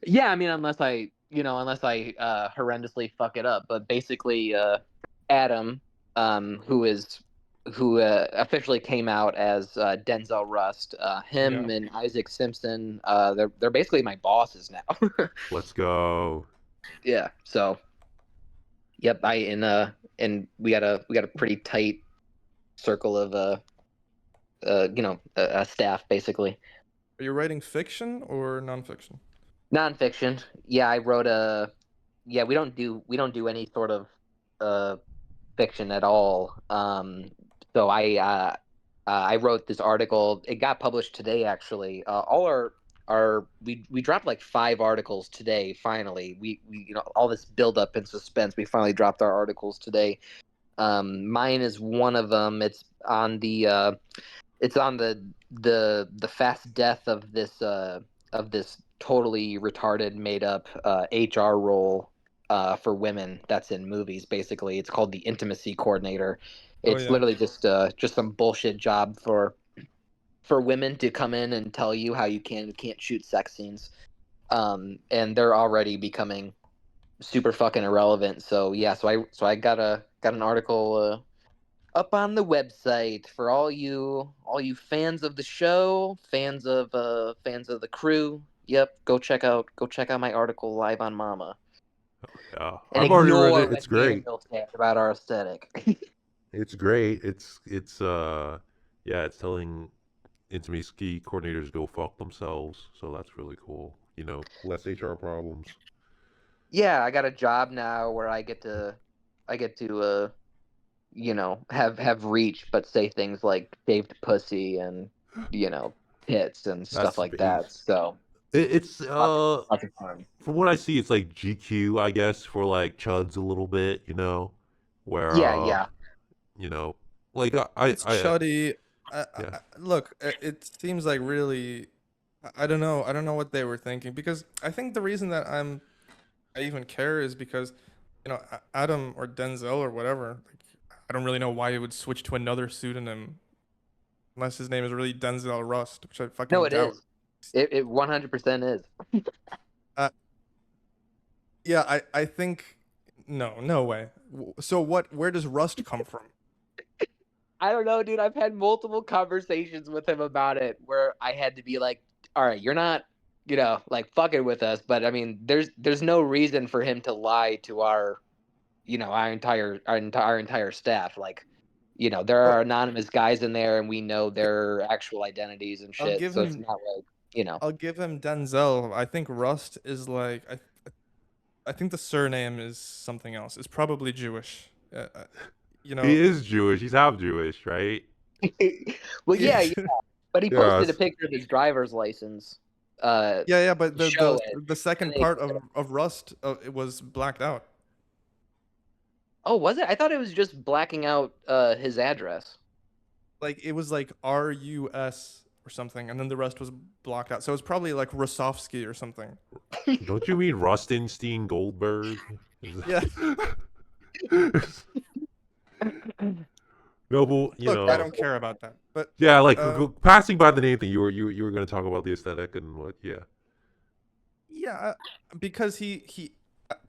Yeah, I mean, unless I horrendously fuck it up, but basically, Adam, who officially came out as Denzel Rust, Yeah. him and Isaac Simpson, they're basically my bosses now. Let's go. Yeah, so yep, and we got a pretty tight circle of staff basically. Are you writing fiction or nonfiction? Nonfiction. Yeah, I wrote a. Yeah, we don't do any sort of uh fiction at all. So I wrote this article. It got published today, actually. All our we dropped like 5 articles today. Finally, we all this build up and suspense. We finally dropped our articles today. Mine is one of them. It's on the fast death of this totally retarded made up HR role for women that's in movies. Basically, it's called the intimacy coordinator. Oh It's yeah. literally just some bullshit job for women to come in and tell you how you can't shoot sex scenes. And they're already becoming super fucking irrelevant. So yeah, so I got an article up on the website for all you fans of the show, fans of the crew. Yep, go check out my article live on Mama. Yeah. And I've already read it. ignore It's what great. Daniel said about our aesthetic. It's great. It's yeah, it's telling intimacy coordinators to go fuck themselves. So that's really cool. Less HR problems. Yeah, I got a job now where I get to have reach but say things like shaved pussy and tits and stuff That's like that. So it's lots of fun. from what I see, it's like GQ, I guess, for like chuds a little bit. Where Yeah, yeah. you know, like I It's I chuddy. yeah. Look, it seems like really I don't know. I don't know what they were thinking because I think the reason that I even care is because, Adam or Denzel or whatever, like, I don't really know why he would switch to another pseudonym unless his name is really Denzel Rust, which I No, fucking it doubt. is. It 100% is. Uh, yeah, I think no way. So where does Rust come from? I don't know, dude. I've had multiple conversations with him about it where I had to be like, all right, you're not, like fucking with us, but I mean, there's no reason for him to lie to our, our entire staff. Like, there Well, are anonymous guys in there and we know their actual identities and I'll shit. give So it's him not like. I'll give him Denzel. I think Rust is like I think the surname is something else. It's probably Jewish. You He know, is Jewish. He's half Jewish, right? Well, yeah, yeah, but he Yeah. posted a picture of his driver's license yeah. But to show it. the And second they, part of Rust, it was blacked out. oh, was it? I thought it was just blacking out his address. Like it was like RUS or something, and then the rest was blocked out. So it's probably like Rosovsky or something. Don't you mean Rustenstein Goldberg? Yeah. No, but Look, I That's don't care about that. But yeah, like uh, passing by the name thing, you were going to talk about the aesthetic and what? Yeah, yeah, because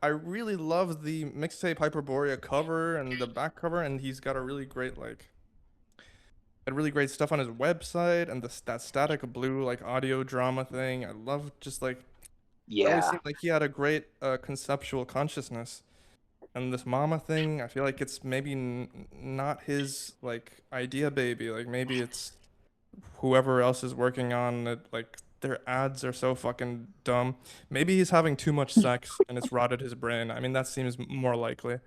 I really love the mixtape Hyperborea cover and the back cover, and he's got a really great stuff on his website and that static blue like audio drama thing. I love just like it always Yeah. seemed like he had a great conceptual consciousness. And this mama thing, I feel like it's maybe not his like idea baby. Like maybe it's whoever else is working on it. Like their ads are so fucking dumb. Maybe he's having too much sex and it's rotted his brain. I mean, that seems more likely.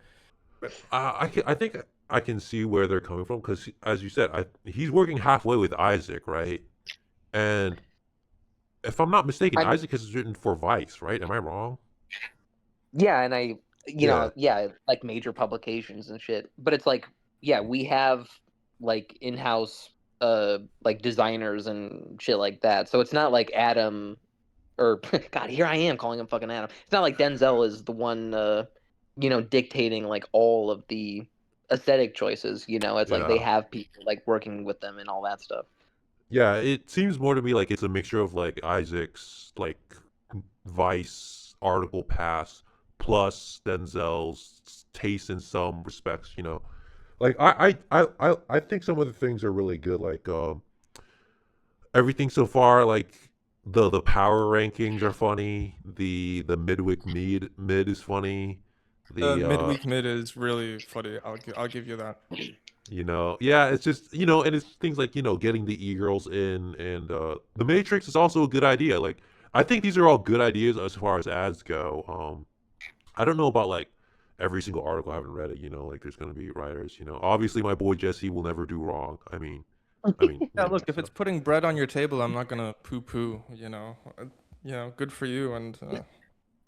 But I think I can see where they're coming from because, as you said, he's working halfway with Isaac, right? And if I'm not mistaken, I Isaac has written for Vice, right? Am I wrong? Yeah, and Yeah. like major publications and shit. But it's like, yeah, we have like in-house like designers and shit like that. So it's not like Adam or God, here I am calling him fucking Adam. It's not like Denzel is the one dictating like all of the aesthetic choices, It's like they Yeah. have people like working with them and all that stuff. Yeah, it seems more to me like it's a mixture of like Isaac's like Vice article pass plus Denzel's taste in some respects, you know. Like I think some of the things are really good. Like everything so far, like the power rankings are funny. The midweek mid is funny. The midweek mid is really funny. I'll give you that. you know, yeah, it's just and it's things like getting the e-girls in, and the Matrix is also a good idea. Like I think these are all good ideas as far as ads go. I don't know about like every single article. I haven't read it. Like there's gonna be writers. Obviously my boy Jesse will never do wrong. I mean, Yeah, look, if so. it's putting bread on your table, I'm not gonna poo-poo. Good for you, and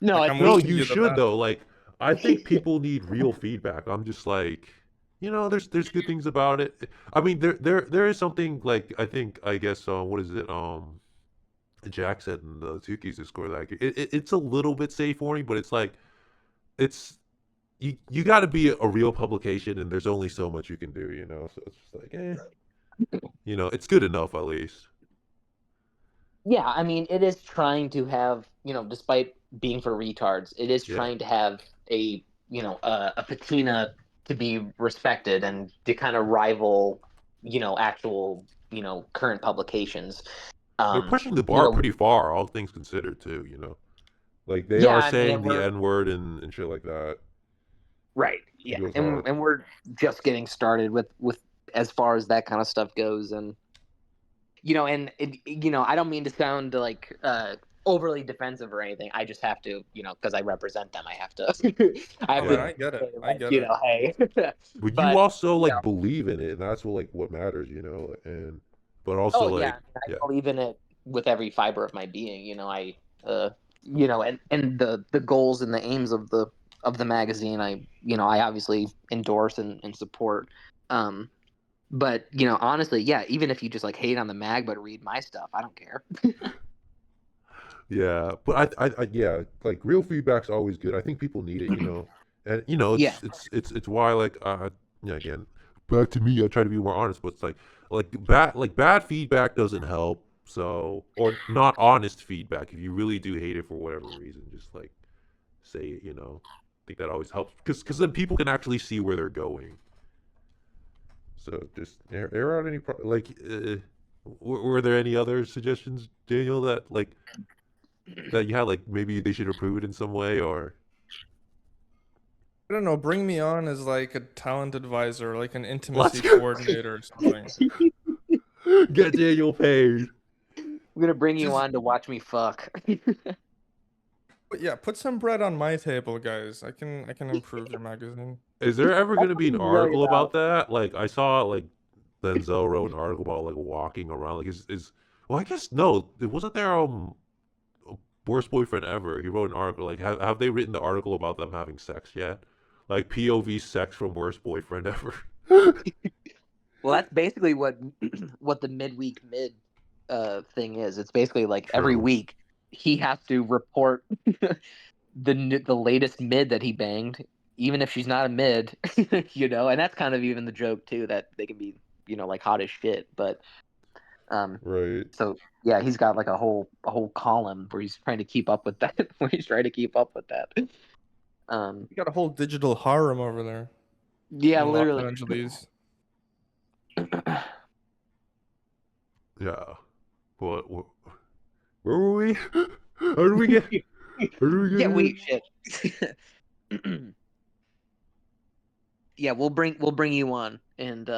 No, like I I'm No, wishing you you the should best. though. Like, I think people need real feedback. I'm just like, there's good things about it. I mean, there is something like I guess what is it? Jack said in the Tuki's Discord, like it's a little bit safe for me, but it's like it's you got to be a real publication, and there's only so much you can do. So it's just like, it's good enough at least. Yeah, I mean, it is trying to have, despite being for retards, it is Yeah. trying to have a patina to be respected and to kind of rival, actual, current publications. They're Um, pushing the you bar know, pretty far, all things considered, too. Like they yeah, are I mean, saying and the we're N word and shit like that. right, It yeah, goes and hard. and we're just getting started with as far as that kind of stuff goes, and I don't mean to sound like overly defensive or anything. I just have to, because I represent them. I have to, I Oh have man, Yeah. I to get it. say, I like, get it. hey. But you But also you know, like believe in it, and that's what matters. And but also oh yeah, like I yeah, believe in it with every fiber of my being. And the goals and the aims of the magazine, I obviously endorse and support. Um, but honestly, yeah, even if you just like hate on the mag but read my stuff, I don't care. Yeah, but yeah, like real feedback's always good. I think people need it, and Yeah. it's why again, back to me. I try to be more honest, but it's like bad feedback doesn't help. So or not honest feedback. If you really do hate it for whatever reason, just like say it. I think that always helps because then people can actually see where they're going. So just air out any were there any other suggestions, Daniel, that you had, like maybe they should improve it in some way, or I don't know. Bring me on as like a talent advisor, like an let's intimacy coordinator or something. get Daniel paid. I'm gonna bring you Just, on to watch me fuck. but yeah, put some bread on my table, guys. I can improve your magazine. Is there ever That's going to what be an he's really article about about. that? Like I saw like Denzel wrote an article about like walking around. Like is well, I guess no. It wasn't there. Worst boyfriend ever. He wrote an article. Like have they written the article about them having sex yet? Like POV sex from worst boyfriend ever. Well, that's basically what what the midweek mid thing is. It's basically like every True. week he has to report the latest mid that he banged, even if she's not a mid, and that's kind of even the joke too, that they can be, like hot as shit. But Right. so yeah, he's got like a whole column where he's trying to keep up with that. Where he's trying to keep up with that. We got a whole digital harem over there Yeah, in Los literally. Angeles. Yeah. What where were we? How did we get? Where did we get Yeah, here? wait, shit. Yeah, we'll bring you on, and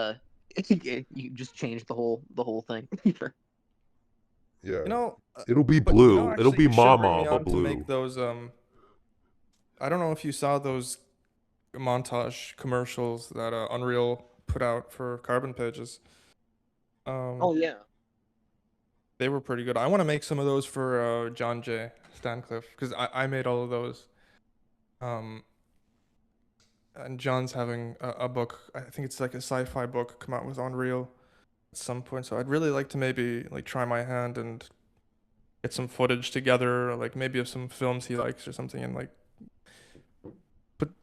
you just change the whole thing. Yeah. You know, It'll be but blue. It'll actually, be you should bring Mama, me but on to blue. make those. I don't know if you saw those montage commercials that Unreal put out for Carbon Pages. Oh yeah. They were pretty good. I want to make some of those for John J. Stancliffe because I made all of those. Um, and John's having a book. I think it's like a sci-fi book come out with Unreal at some point. So I'd really like to maybe like try my hand and get some footage together, like maybe of some films he likes or something, and like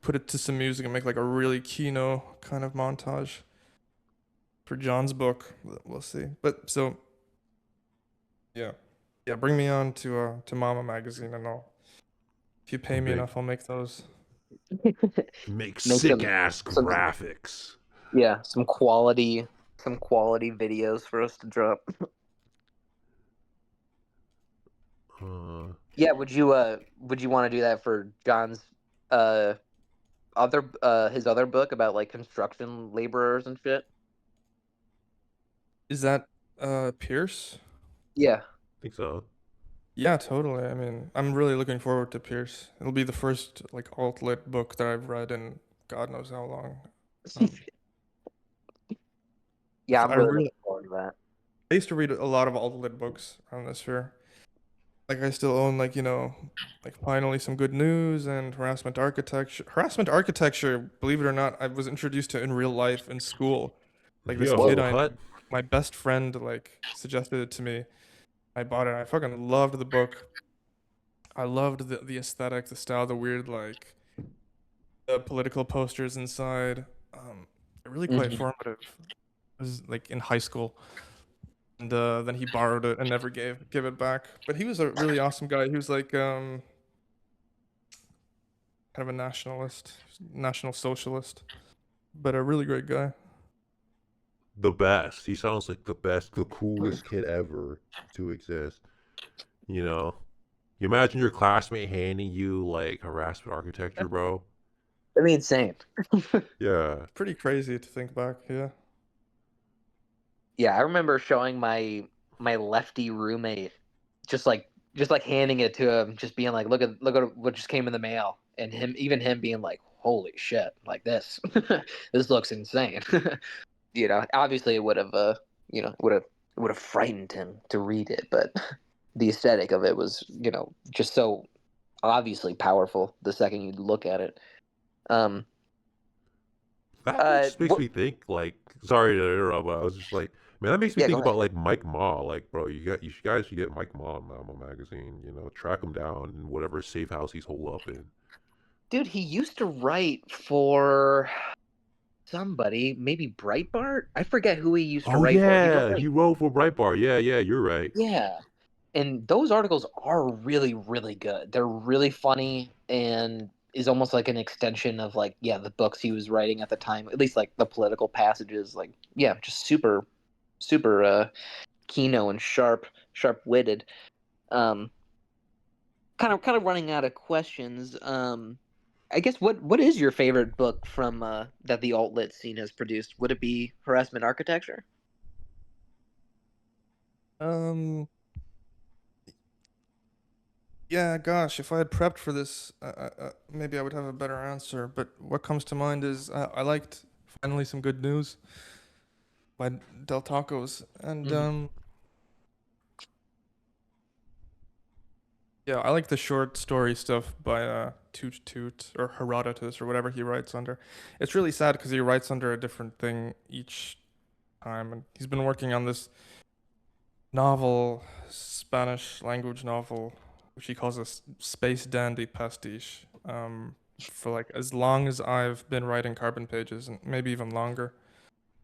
put it to some music and make like a really kino kind of montage for John's book. We'll see. But so yeah, yeah, bring me on to Mama Magazine, and if you pay me Make enough, I'll make those. make Make sick ass some graphics. yeah, some quality videos for us to drop. Yeah, would you want to do that for John's uh his other book about like construction laborers and shit? Is that Pierce? Yeah. I think so. Yeah, totally. I mean, I'm really looking forward to Pierce. It'll be the first like alt-lit book that I've read in God knows how long. Yeah, I'm I really really looking forward to that. I used to read a lot of alt-lit books around this year. Like I still own like, like Finally Some Good News and Harassment Architecture. Harassment Architecture, believe it or not, I was introduced to in real life in school. Like this Yo, kid what? my best friend like suggested it to me. I bought it. I fucking loved the book. I loved the aesthetic, the style, the weird like the political posters inside. Really quite Mhm. formative. It was like in high school. And then he borrowed it and never gave it back. But he was a really awesome guy. He was like kind of a nationalist, national socialist, but a really great guy. The best. He sounds like the best, the coolest kid ever to exist. You know? You imagine your classmate handing you like harassment architecture, bro? That'd be insane. Yeah. Pretty crazy to think back. Yeah. Yeah, I remember showing my lefty roommate just like handing it to him, just being like, look at what just came in the mail, and him being like, holy shit, like this, this looks insane. Obviously it would have would have frightened him to read it, but the aesthetic of it was just so obviously powerful the second you look at it. That just makes What? me think, like, sorry to interrupt, but I was just like, Man, that makes me Yeah, think go ahead. about like Mike Ma. Like, bro, guys should get Mike Ma in Mama magazine. You know, track him down in whatever safe house he's holed up in. Dude, he used to write for somebody, maybe Breitbart. I forget who he used to Oh write for. He wrote yeah, he like, wrote for Breitbart. Yeah, yeah, you're right. yeah. And those articles are really, really good. They're really funny and is almost like an extension of like, yeah, the books he was writing at the time, at least like the political passages, like, yeah, just super, super kino and sharp witted. Um kind of running out of questions. I guess what is your favorite book from that the alt lit scene has produced? Would it be Harassment Architecture? Um, yeah, gosh, if I had prepped for this, maybe I would have a better answer. But what comes to mind is I liked Finally Some Good News by Del Tacos, and Mhm. yeah, I like the short story stuff by Toot Toot or Herodotus or whatever he writes under. It's really sad because he writes under a different thing each time, and he's been working on this novel, Spanish language novel, which he calls a space dandy pastiche, for like as long as I've been writing Carbon Pages, and maybe even longer.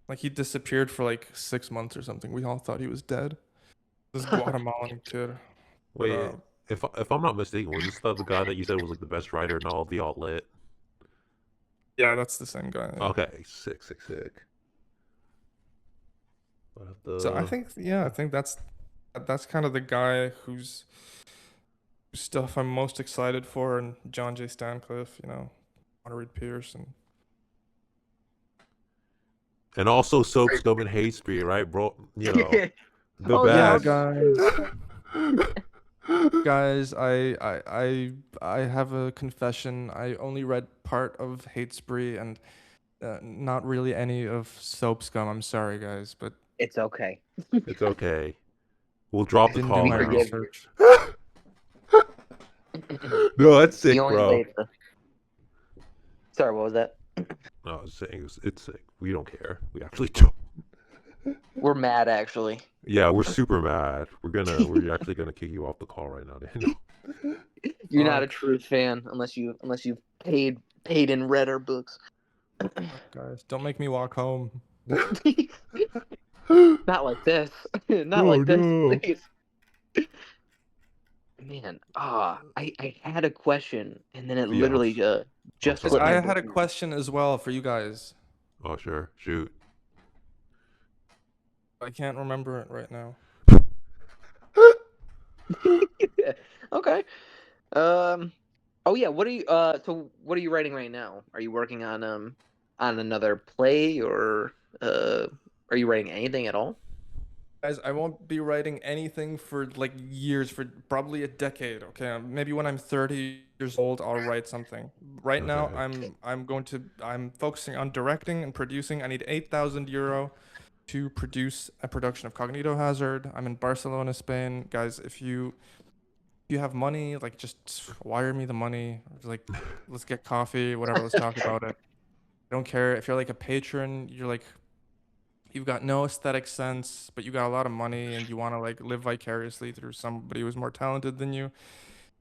Like he disappeared for like 6 months or something. We all thought he was dead. This Guatemalan kid. But Wait, if I'm not mistaken, was this the guy that you said was like the best writer in all of the alt lit? yeah, that's the same guy. Yeah. Okay, sick, sick, sick. But So I the think yeah, I think that's kind of the guy whose stuff I'm most excited for, and John J. Stancliffe, you know, want to read Peterson. and also Soap Scum and Hate Speed, right, bro? You know, the Oh yeah, Yeah, best. guys, I have a confession. I only read part of Hate Spree and not really any of Soap Scum. I'm sorry, guys, but it's okay. It's okay. We'll I drop the didn't do call We my now. forgive you. research. No, that's You sick, only bro. made the. Sorry, what was that? No, I was saying it's sick. We don't care. We actually don't. We're mad actually. Yeah, we're super mad. We're actually gonna kick you off the call right now, Daniel. You're not a Fuck, true fan unless you've paid and read our books. fuck, guys, don't make me walk home. Not like this. Not Oh like this, no. please. Man, I had a question and then it Yes. literally I'm just Guys, slipped sorry. I my had a brain. question as well for you guys. Oh sure. Shoot. I can't remember it right now. Okay. Um. Oh yeah. What are you? So what are you writing right now? Are you working on another play or are you writing anything at all? Guys, I won't be writing anything for like years, for probably a decade, okay? Maybe when I'm 30 years old, I'll write something. Right now, Okay. I'm focusing on directing and producing. I need 8,000 euro to produce a production of Cognito Hazard. I'm in Barcelona, Spain. Guys, if you have money, like just wire me the money. Like, let's get coffee, whatever, let's talk about it. I don't care if you're like a patron, you've got no aesthetic sense, but you got a lot of money and you want to like live vicariously through somebody who's more talented than you.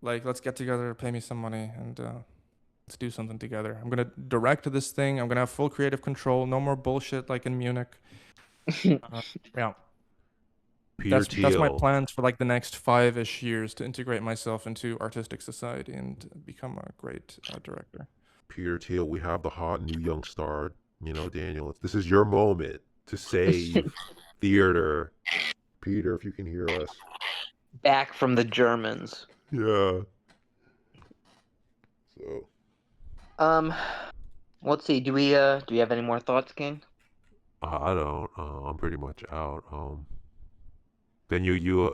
Like, let's get together, pay me some money, and let's do something together. I'm gonna direct this thing. I'm gonna have full creative control. No more bullshit like in Munich. Yeah, Peter that's my Thiel. plans for like the next 5-ish years to integrate myself into artistic society and become a great director. Peter Thiel, we have the hot new young star, you know, Daniel. This is your moment to save theater. Peter, if you can hear us. Back from the Germans. Yeah. So, Um. Let's see. Do we have any more thoughts, King? I don't. I'm pretty much out. Then you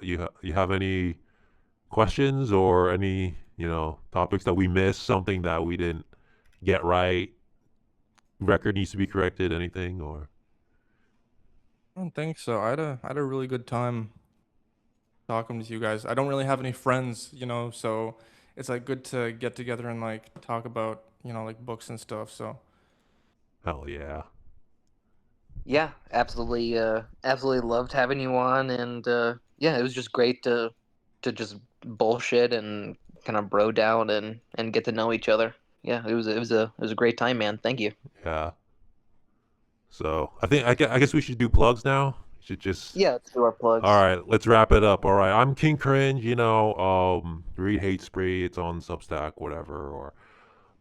have any questions or any, you know, topics that we missed, something that we didn't get right, record needs to be corrected, anything or I don't think so. I had a really good time talking with you guys. I don't really have any friends, you know, so it's like good to get together and like talk about, you know, like books and stuff. So hell yeah. Yeah, absolutely. Absolutely loved having you on, and yeah, it was just great to just bullshit and kind of bro down and get to know each other. Yeah, it was a great time, man. Thank you. Yeah. So I guess we should do plugs now. Should just Yeah, let's do our all plugs. right. Let's wrap it up. All right. I'm King Cringe. Read Hate Spree. It's on Substack, whatever, or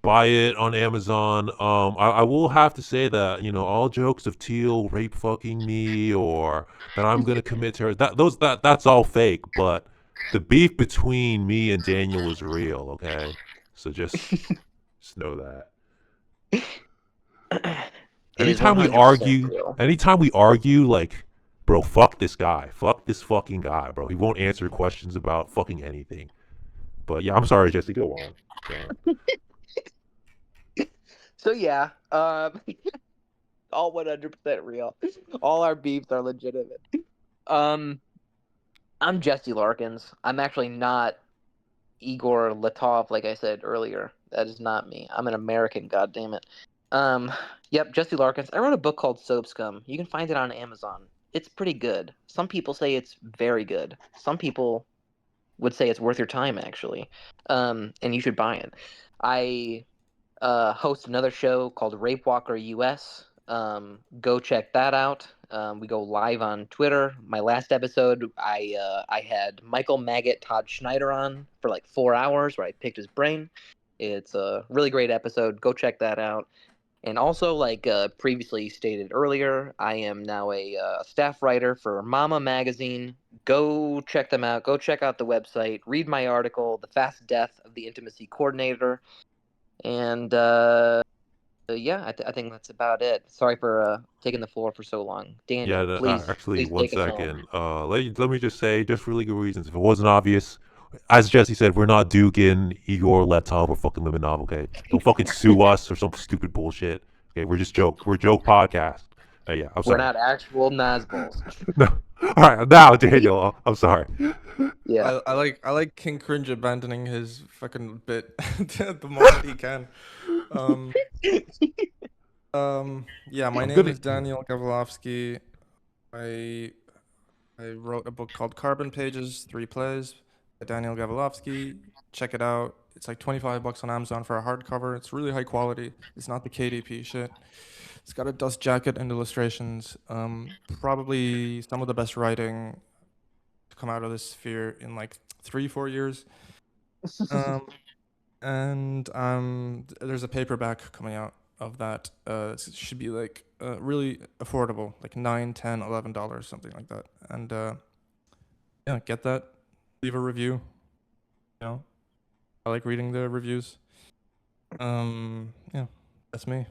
buy it on Amazon. I will have to say that all jokes of Teal rape fucking me or that I'm gonna commit terror that's all fake. But the beef between me and Daniel is real. Okay, so just know that. It is Anytime we 100% argue, real. like, bro, fuck this guy, fuck this fucking guy, bro. He won't answer questions about fucking anything. But yeah, I'm sorry, Jesse. Go on. Go on. So yeah, all 100% real. All our beefs are legitimate. Um, I'm Jesse Larkins. I'm actually not Igor Latov, like I said earlier. That is not me. I'm an American, goddammit. Um, yep, Jesse Larkins. I wrote a book called Soap Scum. You can find it on Amazon. It's pretty good. Some people say it's very good. Some people would say it's worth your time, actually. And you should buy it. I host another show called Rape Walker US. Go check that out. We go live on Twitter. My last episode, I had Michael Maggot, Todd Schneider on for like 4 hours, where I picked his brain. It's a really great episode. Go check that out. And also, like previously stated earlier, I am now a staff writer for Mama Magazine. Go check them out. Go check out the website. Read my article, "The Fast Death of the Intimacy Coordinator." And yeah, I think that's about it. Sorry for taking the floor for so long. Yeah, Daniel, please, actually, please one take us home. second. Let me just say, just for legal reasons, if it wasn't obvious, as Jesse said, we're not Dugan, Igor, Letov, or fucking Limonov. Okay, don't fucking sue us or some stupid bullshit. Okay, we're just joke. We're a joke podcast. Yeah, I'm We're sorry. not actual Nazbols. No, all right, now Daniel, I'm sorry. Yeah. I like King Cringe abandoning his fucking bit the moment he can. Um, yeah, my I'm name gonna. is Daniel Gavilovski. I I wrote a book called Carbon Pages, 3 plays by Daniel Gavilovski. Check it out. It's like $25 on Amazon for a hardcover. It's really high quality. It's not the KDP shit. It's got a dust jacket and illustrations. Probably some of the best writing to come out of this sphere in like 3-4 years. Um, and there's a paperback coming out of that. It should be like really affordable, like $9, $10, $11, something like that. And yeah, get that. Leave a review. You know, I like reading the reviews. Yeah, that's me.